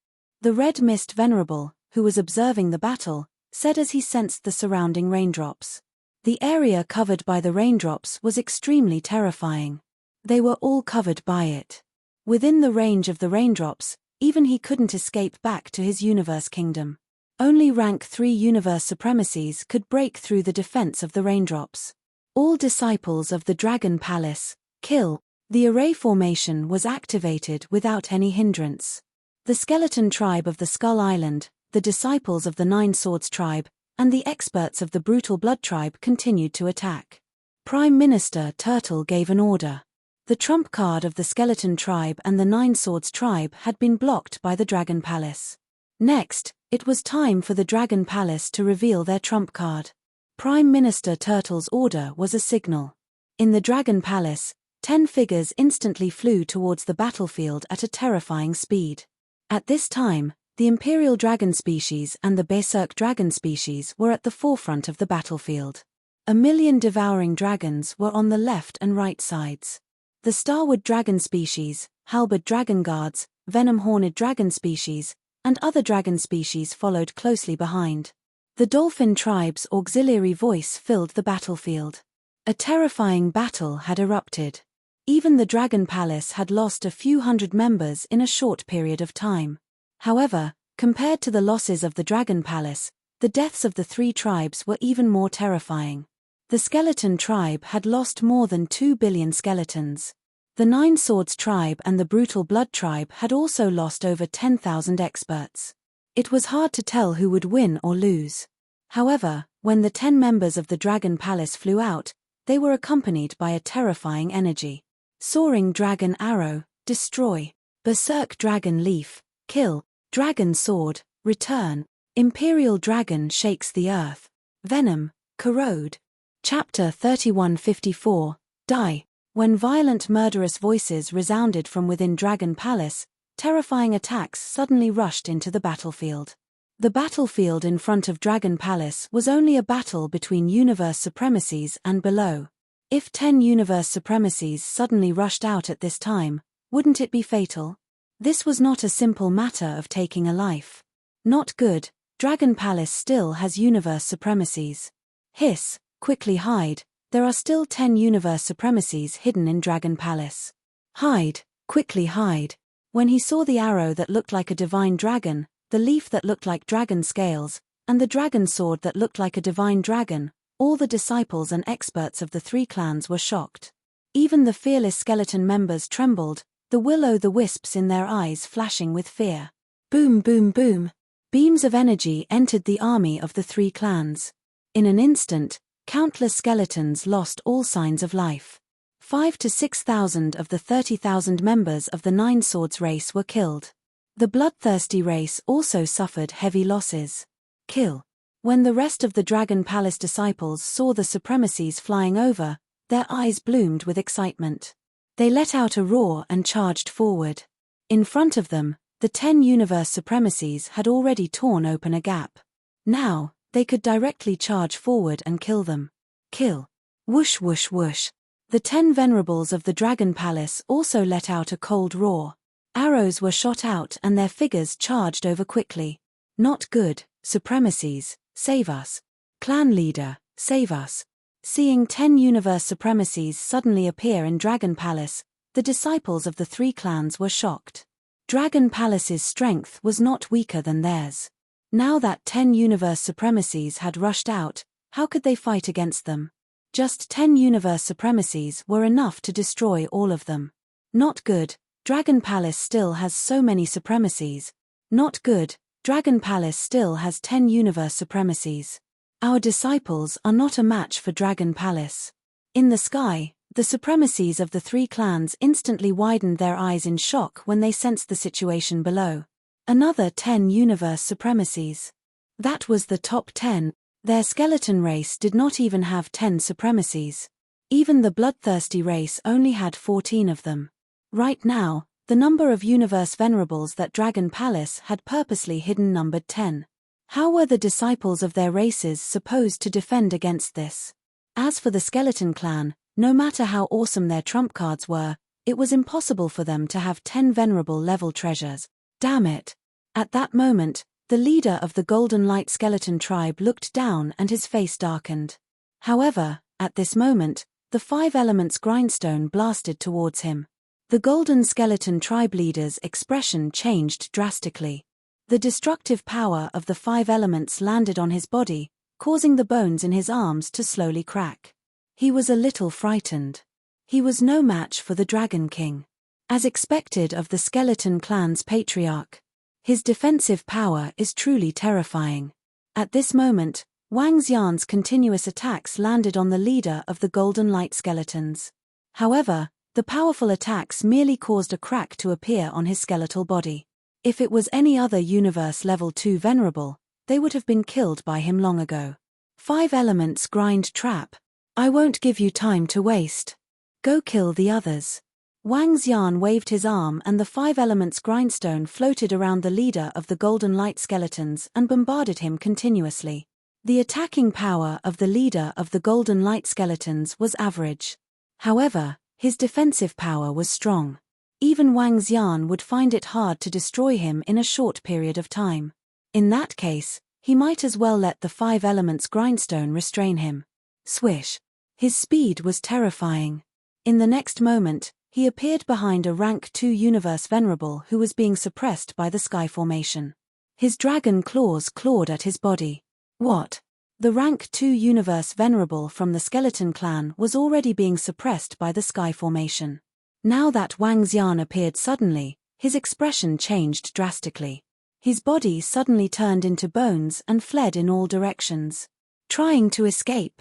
The Red Mist Venerable, who was observing the battle, said as he sensed the surrounding raindrops. The area covered by the raindrops was extremely terrifying. They were all covered by it. Within the range of the raindrops, even he couldn't escape back to his universe kingdom. Only rank 3 universe supremacies could break through the defense of the raindrops. All disciples of the Dragon Palace, kill. The array formation was activated without any hindrance. The skeleton tribe of the Skull Island, the disciples of the Nine Swords tribe, and the experts of the Brutal Blood tribe continued to attack. Prime Minister Turtle gave an order. The trump card of the Skeleton Tribe and the Nine Swords Tribe had been blocked by the Dragon Palace. Next, it was time for the Dragon Palace to reveal their trump card. Prime Minister Turtle's order was a signal. In the Dragon Palace, 10 figures instantly flew towards the battlefield at a terrifying speed. At this time, the Imperial Dragon species and the Berserk Dragon species were at the forefront of the battlefield. 1,000,000 devouring dragons were on the left and right sides. The Starwood Dragon species, Halberd Dragon Guards, Venom-Horned Dragon species, and other dragon species followed closely behind. The Dolphin Tribe's auxiliary voice filled the battlefield. A terrifying battle had erupted. Even the Dragon Palace had lost a few hundred members in a short period of time. However, compared to the losses of the Dragon Palace, the deaths of the 3 tribes were even more terrifying. The Skeleton Tribe had lost more than 2 billion skeletons. The Nine Swords Tribe and the Brutal Blood Tribe had also lost over 10,000 experts. It was hard to tell who would win or lose. However, when the 10 members of the Dragon Palace flew out, they were accompanied by a terrifying energy. Soaring Dragon Arrow, destroy. Berserk Dragon Leaf, kill. Dragon Sword, return. Imperial Dragon shakes the earth. Venom, corrode. Chapter 3154, Die. When violent murderous voices resounded from within Dragon Palace, terrifying attacks suddenly rushed into the battlefield. The battlefield in front of Dragon Palace was only a battle between universe supremacies and below. If 10 universe supremacies suddenly rushed out at this time, wouldn't it be fatal? This was not a simple matter of taking a life. Not good. Dragon Palace still has universe supremacies. Hiss, quickly hide, there are still 10 universe supremacies hidden in Dragon Palace. Hide, quickly hide. When he saw the arrow that looked like a divine dragon, the leaf that looked like dragon scales, and the dragon sword that looked like a divine dragon, all the disciples and experts of the 3 clans were shocked. Even the fearless skeleton members trembled, the will-o'-the-wisps in their eyes flashing with fear. Boom boom boom. Beams of energy entered the army of the 3 clans. In an instant, countless skeletons lost all signs of life. 5,000 to 6,000 of the 30,000 members of the Nine Swords race were killed. The bloodthirsty race also suffered heavy losses. Kill. When the rest of the Dragon Palace disciples saw the supremacies flying over, their eyes bloomed with excitement. They let out a roar and charged forward. In front of them, the 10 universe supremacies had already torn open a gap. Now, they could directly charge forward and kill them. Kill. Whoosh whoosh whoosh. The 10 venerables of the Dragon Palace also let out a cold roar. Arrows were shot out and their figures charged over quickly. Not good. Supremacies, save us. Clan leader, save us. Seeing 10 universe supremacies suddenly appear in Dragon Palace, the disciples of the 3 clans were shocked. Dragon Palace's strength was not weaker than theirs. Now that 10 universe supremacies had rushed out, how could they fight against them? Just 10 universe supremacies were enough to destroy all of them. Not good. Dragon Palace still has so many supremacies. Not good. Dragon Palace still has 10 universe supremacies. Our disciples are not a match for Dragon Palace. In the sky, the supremacies of the 3 clans instantly widened their eyes in shock when they sensed the situation below. Another 10 universe supremacies. That was the top 10. Their skeleton race did not even have 10 supremacies. Even the bloodthirsty race only had 14 of them. Right now, the number of universe venerables that Dragon Palace had purposely hidden numbered 10. How were the disciples of their races supposed to defend against this? As for the Skeleton Clan, no matter how awesome their trump cards were, it was impossible for them to have 10 venerable level treasures. Damn it. At that moment, the leader of the Golden Light Skeleton Tribe looked down and his face darkened. However, at this moment, the 5 elements grindstone blasted towards him. The Golden Skeleton Tribe leader's expression changed drastically. The destructive power of the 5 elements landed on his body, causing the bones in his arms to slowly crack. He was a little frightened. He was no match for the Dragon King. As expected of the Skeleton Clan's patriarch. His defensive power is truly terrifying. At this moment, Wang Xian's continuous attacks landed on the leader of the Golden Light Skeletons. However, the powerful attacks merely caused a crack to appear on his skeletal body. If it was any other Universe Level 2 Venerable, they would have been killed by him long ago. 5 Elements Grind Trap. I won't give you time to waste. Go kill the others. Wang Xian waved his arm and the 5 Elements Grindstone floated around the leader of the Golden Light Skeletons and bombarded him continuously. The attacking power of the leader of the Golden Light Skeletons was average. However, his defensive power was strong. Even Wang Xian would find it hard to destroy him in a short period of time. In that case, he might as well let the 5 Elements Grindstone restrain him. Swish. His speed was terrifying. In the next moment, he appeared behind a Rank 2 Universe Venerable who was being suppressed by the Sky Formation. His dragon claws clawed at his body. What? The Rank 2 Universe Venerable from the Skeleton Clan was already being suppressed by the Sky Formation. Now that Wang Xian appeared suddenly, his expression changed drastically. His body suddenly turned into bones and fled in all directions. Trying to escape.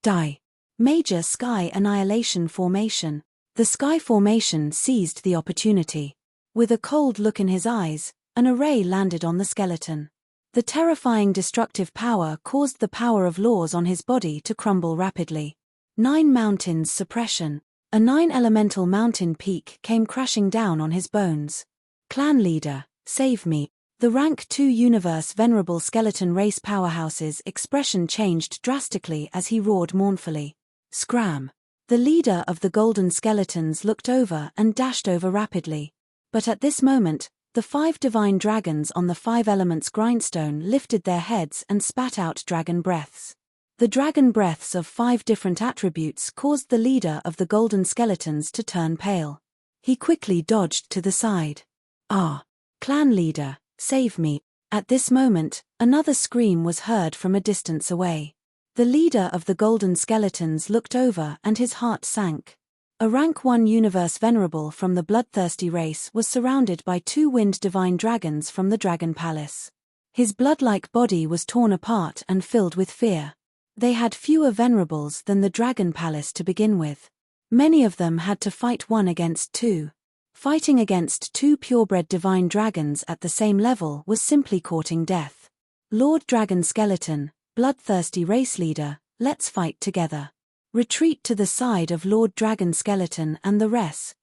Die. Major Sky Annihilation Formation. The Sky Formation seized the opportunity. With a cold look in his eyes, an array landed on the skeleton. The terrifying destructive power caused the power of laws on his body to crumble rapidly. 9 Mountains Suppression. A 9-elemental mountain peak came crashing down on his bones. Clan leader, save me. The Rank 2 Universe Venerable Skeleton Race Powerhouse's expression changed drastically as he roared mournfully. Scram. The leader of the Golden Skeletons looked over and dashed over rapidly. But at this moment, the 5 divine dragons on the 5 Elements Grindstone lifted their heads and spat out dragon breaths. The dragon breaths of 5 different attributes caused the leader of the Golden Skeletons to turn pale. He quickly dodged to the side. Ah! Clan leader, save me. At this moment, another scream was heard from a distance away. The leader of the Golden Skeletons looked over and his heart sank. A Rank 1 Universe Venerable from the bloodthirsty race was surrounded by 2 Wind Divine Dragons from the Dragon Palace. His blood-like body was torn apart and filled with fear. They had fewer venerables than the Dragon Palace to begin with. Many of them had to fight 1 against 2. Fighting against 2 purebred divine dragons at the same level was simply courting death. Lord Dragon Skeleton, bloodthirsty race leader, let's fight together. Retreat to the side of Lord Dragon Skeleton and the rest.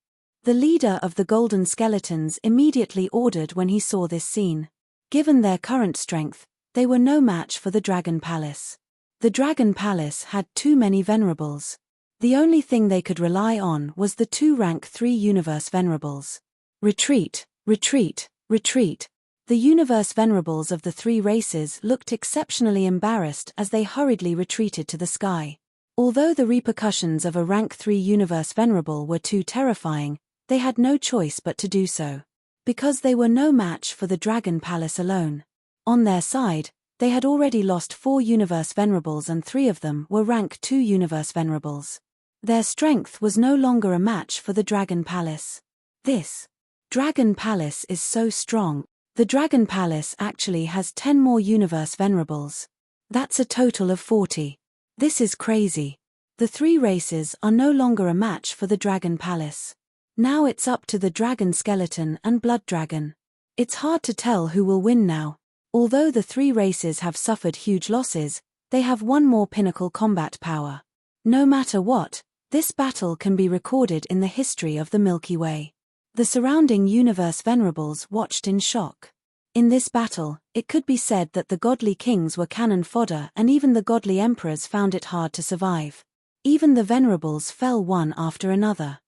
The leader of the Golden Skeletons immediately ordered when he saw this scene. Given their current strength, they were no match for the Dragon Palace. The Dragon Palace had too many venerables. The only thing they could rely on was the 2 Rank 3 Universe Venerables. Retreat, retreat, retreat. The Universe Venerables of the 3 races looked exceptionally embarrassed as they hurriedly retreated to the sky. Although the repercussions of a Rank 3 Universe Venerable were too terrifying, they had no choice but to do so. Because they were no match for the Dragon Palace alone. On their side, they had already lost 4 Universe Venerables and 3 of them were Rank 2 Universe Venerables. Their strength was no longer a match for the Dragon Palace. This Dragon Palace is so strong. The Dragon Palace actually has 10 more Universe Venerables. That's a total of 40. This is crazy. The 3 races are no longer a match for the Dragon Palace. Now it's up to the Dragon Skeleton and Blood Dragon. It's hard to tell who will win now. Although the 3 races have suffered huge losses, they have 1 more pinnacle combat power. No matter what, this battle can be recorded in the history of the Milky Way. The surrounding Universe Venerables watched in shock. In this battle, it could be said that the godly kings were cannon fodder and even the godly emperors found it hard to survive. Even the venerables fell one after another.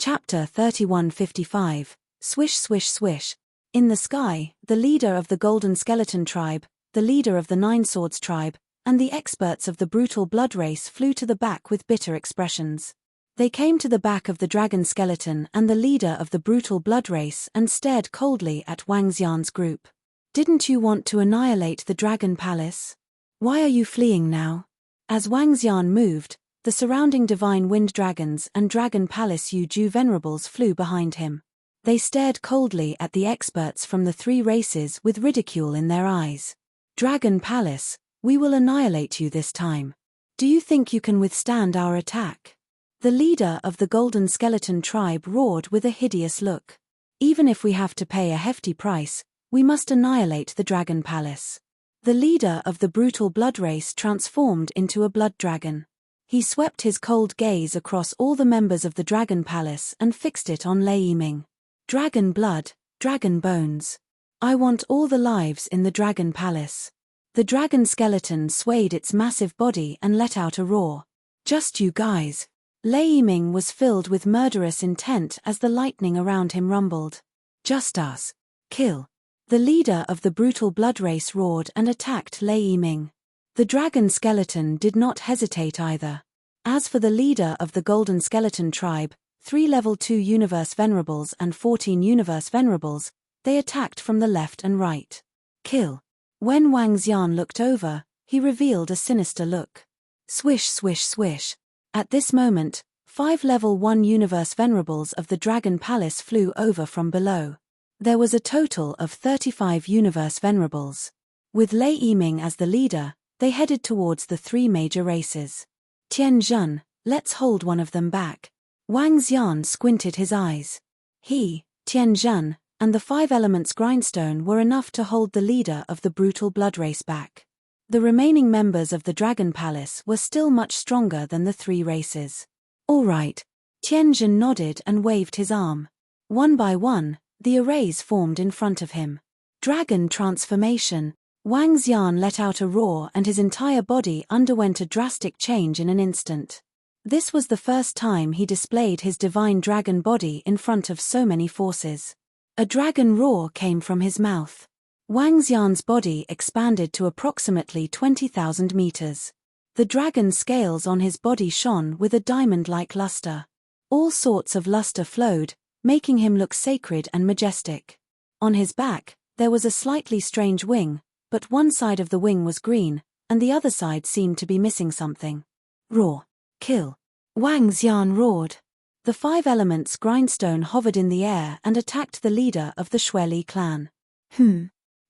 Chapter 3155, Swish Swish Swish. In the sky, the leader of the Golden Skeleton tribe, the leader of the Nine Swords tribe, and the experts of the brutal blood race flew to the back with bitter expressions. They came to the back of the Dragon Skeleton and the leader of the brutal blood race and stared coldly at Wang Xian's group. Didn't you want to annihilate the Dragon Palace? Why are you fleeing now? As Wang Xian moved, the surrounding Divine Wind Dragons and Dragon Palace Yuju Venerables flew behind him. They stared coldly at the experts from the 3 races with ridicule in their eyes. Dragon Palace, We will annihilate you this time. Do you think you can withstand our attack? The leader of the Golden Skeleton tribe roared with a hideous look. Even if we have to pay a hefty price, we must annihilate the Dragon Palace. The leader of the brutal blood race transformed into a blood dragon. He swept his cold gaze across all the members of the Dragon Palace and fixed it on Lei Yiming. Dragon blood, dragon bones. I want all the lives in the Dragon Palace. The dragon skeleton swayed its massive body and let out a roar. Just you guys. Lei Yiming was filled with murderous intent as the lightning around him rumbled. Just us. Kill. The leader of the brutal blood race roared and attacked Lei Yiming. The dragon skeleton did not hesitate either. As for the leader of the Golden Skeleton tribe, 3 level 2 Universe Venerables and 14 Universe Venerables, they attacked from the left and right. Kill. When Wang Xian looked over, he revealed a sinister look. Swish swish swish. At this moment, 5 level 1 Universe Venerables of the Dragon Palace flew over from below. There was a total of 35 Universe Venerables. With Lei Yiming as the leader, they headed towards the 3 major races. Tian Zhen, let's hold one of them back. Wang Xian squinted his eyes. He, Tian Zhen, and the 5 elements grindstone were enough to hold the leader of the brutal blood race back. The remaining members of the Dragon Palace were still much stronger than the 3 races. All right. Tian Zhen nodded and waved his arm. One by one, the arrays formed in front of him. Dragon transformation. Wang Xian let out a roar and his entire body underwent a drastic change in an instant. This was the first time he displayed his divine dragon body in front of so many forces. A dragon roar came from his mouth. Wang Xian's body expanded to approximately 20,000 meters. The dragon scales on his body shone with a diamond-like luster. All sorts of luster flowed, making him look sacred and majestic. On his back, there was a slightly strange wing, but one side of the wing was green, and the other side seemed to be missing something. Roar. Kill. Wang Xian roared. The 5 elements grindstone hovered in the air and attacked the leader of the Xueli clan.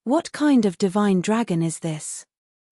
What kind of divine dragon is this?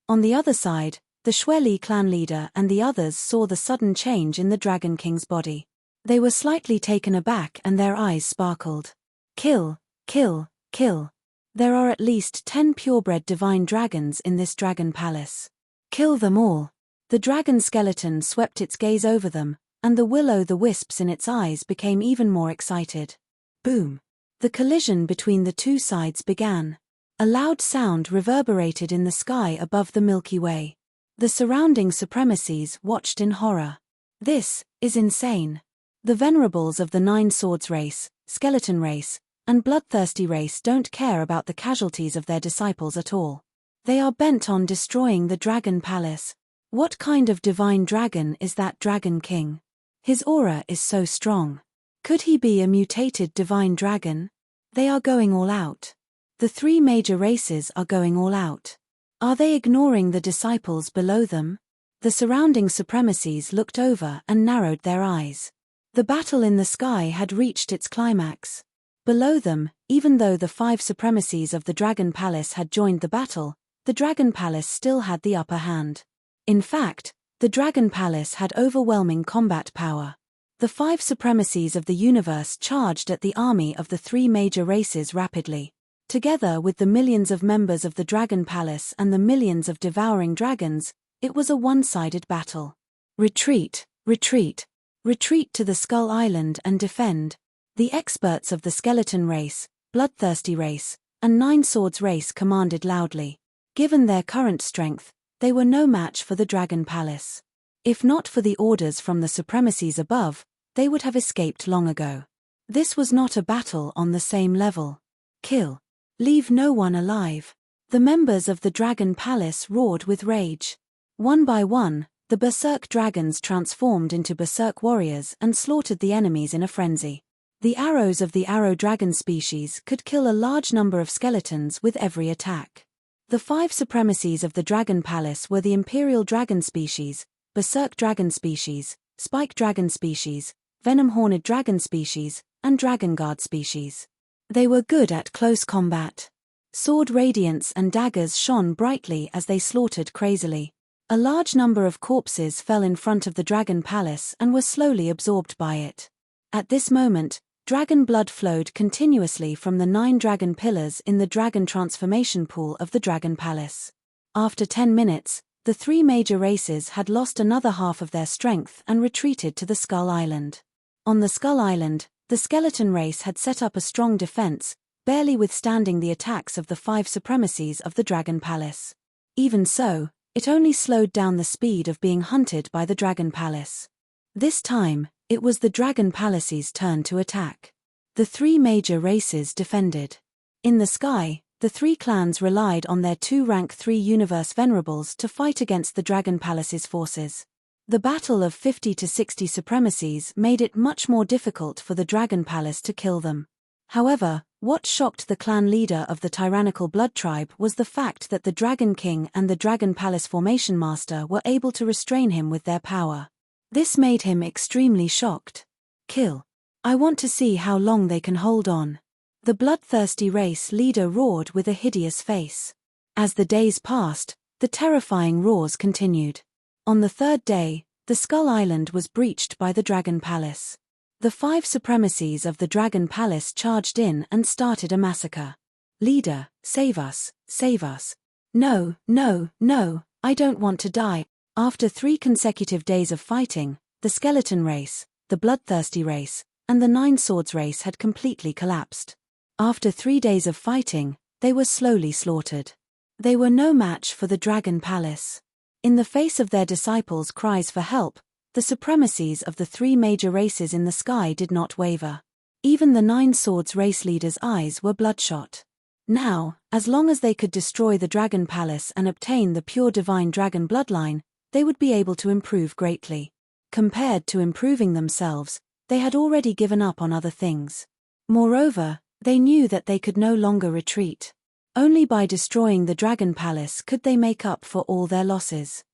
On the other side, the Xueli clan leader and the others saw the sudden change in the Dragon King's body. They were slightly taken aback and their eyes sparkled. Kill, kill, kill. There are at least 10 purebred divine dragons in this Dragon Palace. Kill them all. The dragon skeleton swept its gaze over them, and the will-o'-the-wisps in its eyes became even more excited. Boom. The collision between the 2 sides began. A loud sound reverberated in the sky above the Milky Way. The surrounding supremacies watched in horror. This is insane. The venerables of the 9 Swords race, Skeleton race, and Bloodthirsty race don't care about the casualties of their disciples at all. They are bent on destroying the Dragon Palace. What kind of divine dragon is that Dragon King? His aura is so strong. Could he be a mutated divine dragon? They are going all out. The 3 major races are going all out. Are they ignoring the disciples below them? The surrounding supremacies looked over and narrowed their eyes. The battle in the sky had reached its climax. Below them, even though the 5 supremacies of the Dragon Palace had joined the battle, the Dragon Palace still had the upper hand. In fact, the Dragon Palace had overwhelming combat power. The 5 supremacies of the universe charged at the army of the 3 major races rapidly. Together with the millions of members of the Dragon Palace and the millions of devouring dragons, it was a one-sided battle. Retreat, retreat, retreat to the Skull Island and defend. The experts of the Skeleton race, Bloodthirsty race, and 9 Swords race commanded loudly. Given their current strength, they were no match for the Dragon Palace. If not for the orders from the supremacies above, they would have escaped long ago. This was not a battle on the same level. Kill. Leave no one alive. The members of the Dragon Palace roared with rage. One by one, the Berserk dragons transformed into Berserk warriors and slaughtered the enemies in a frenzy. The arrows of the arrow dragon species could kill a large number of skeletons with every attack. The 5 supremacies of the Dragon Palace were the Imperial Dragon species, Berserk Dragon species, Spike Dragon species, Venom-Horned Dragon species, and Dragon Guard species. They were good at close combat. Sword radiance and daggers shone brightly as they slaughtered crazily. A large number of corpses fell in front of the dragon palace and were slowly absorbed by it. At this moment, dragon blood flowed continuously from the 9 dragon pillars in the dragon transformation pool of the dragon palace. After 10 minutes, the 3 major races had lost another half of their strength and retreated to the Skull Island. On the Skull Island, the skeleton race had set up a strong defense, barely withstanding the attacks of the 5 supremacies of the dragon palace. Even so, it only slowed down the speed of being hunted by the dragon palace. This time, it was the dragon palace's turn to attack. The 3 major races defended. In the sky, the 3 clans relied on their 2 rank 3 universe venerables to fight against the dragon palace's forces. The battle of 50 to 60 supremacies made it much more difficult for the dragon palace to kill them. However, what shocked the clan leader of the tyrannical blood tribe was the fact that the Dragon King and the Dragon Palace Formation Master were able to restrain him with their power. This made him extremely shocked. Kill. I want to see how long they can hold on. The bloodthirsty race leader roared with a hideous face. As the days passed, the terrifying roars continued. On the 3rd day, the Skull Island was breached by the Dragon Palace. The 5 supremacies of the Dragon Palace charged in and started a massacre. Leader, save us, save us. No, no, no, I don't want to die. After 3 consecutive days of fighting, the skeleton race, the bloodthirsty race, and the 9 swords race had completely collapsed. After 3 days of fighting, they were slowly slaughtered. They were no match for the Dragon Palace. In the face of their disciples' cries for help, the supremacies of the 3 major races in the sky did not waver. Even the 9 swords race leaders' eyes were bloodshot. Now, as long as they could destroy the Dragon Palace and obtain the pure divine dragon bloodline, they would be able to improve greatly. Compared to improving themselves, they had already given up on other things. Moreover, they knew that they could no longer retreat. Only by destroying the Dragon Palace could they make up for all their losses.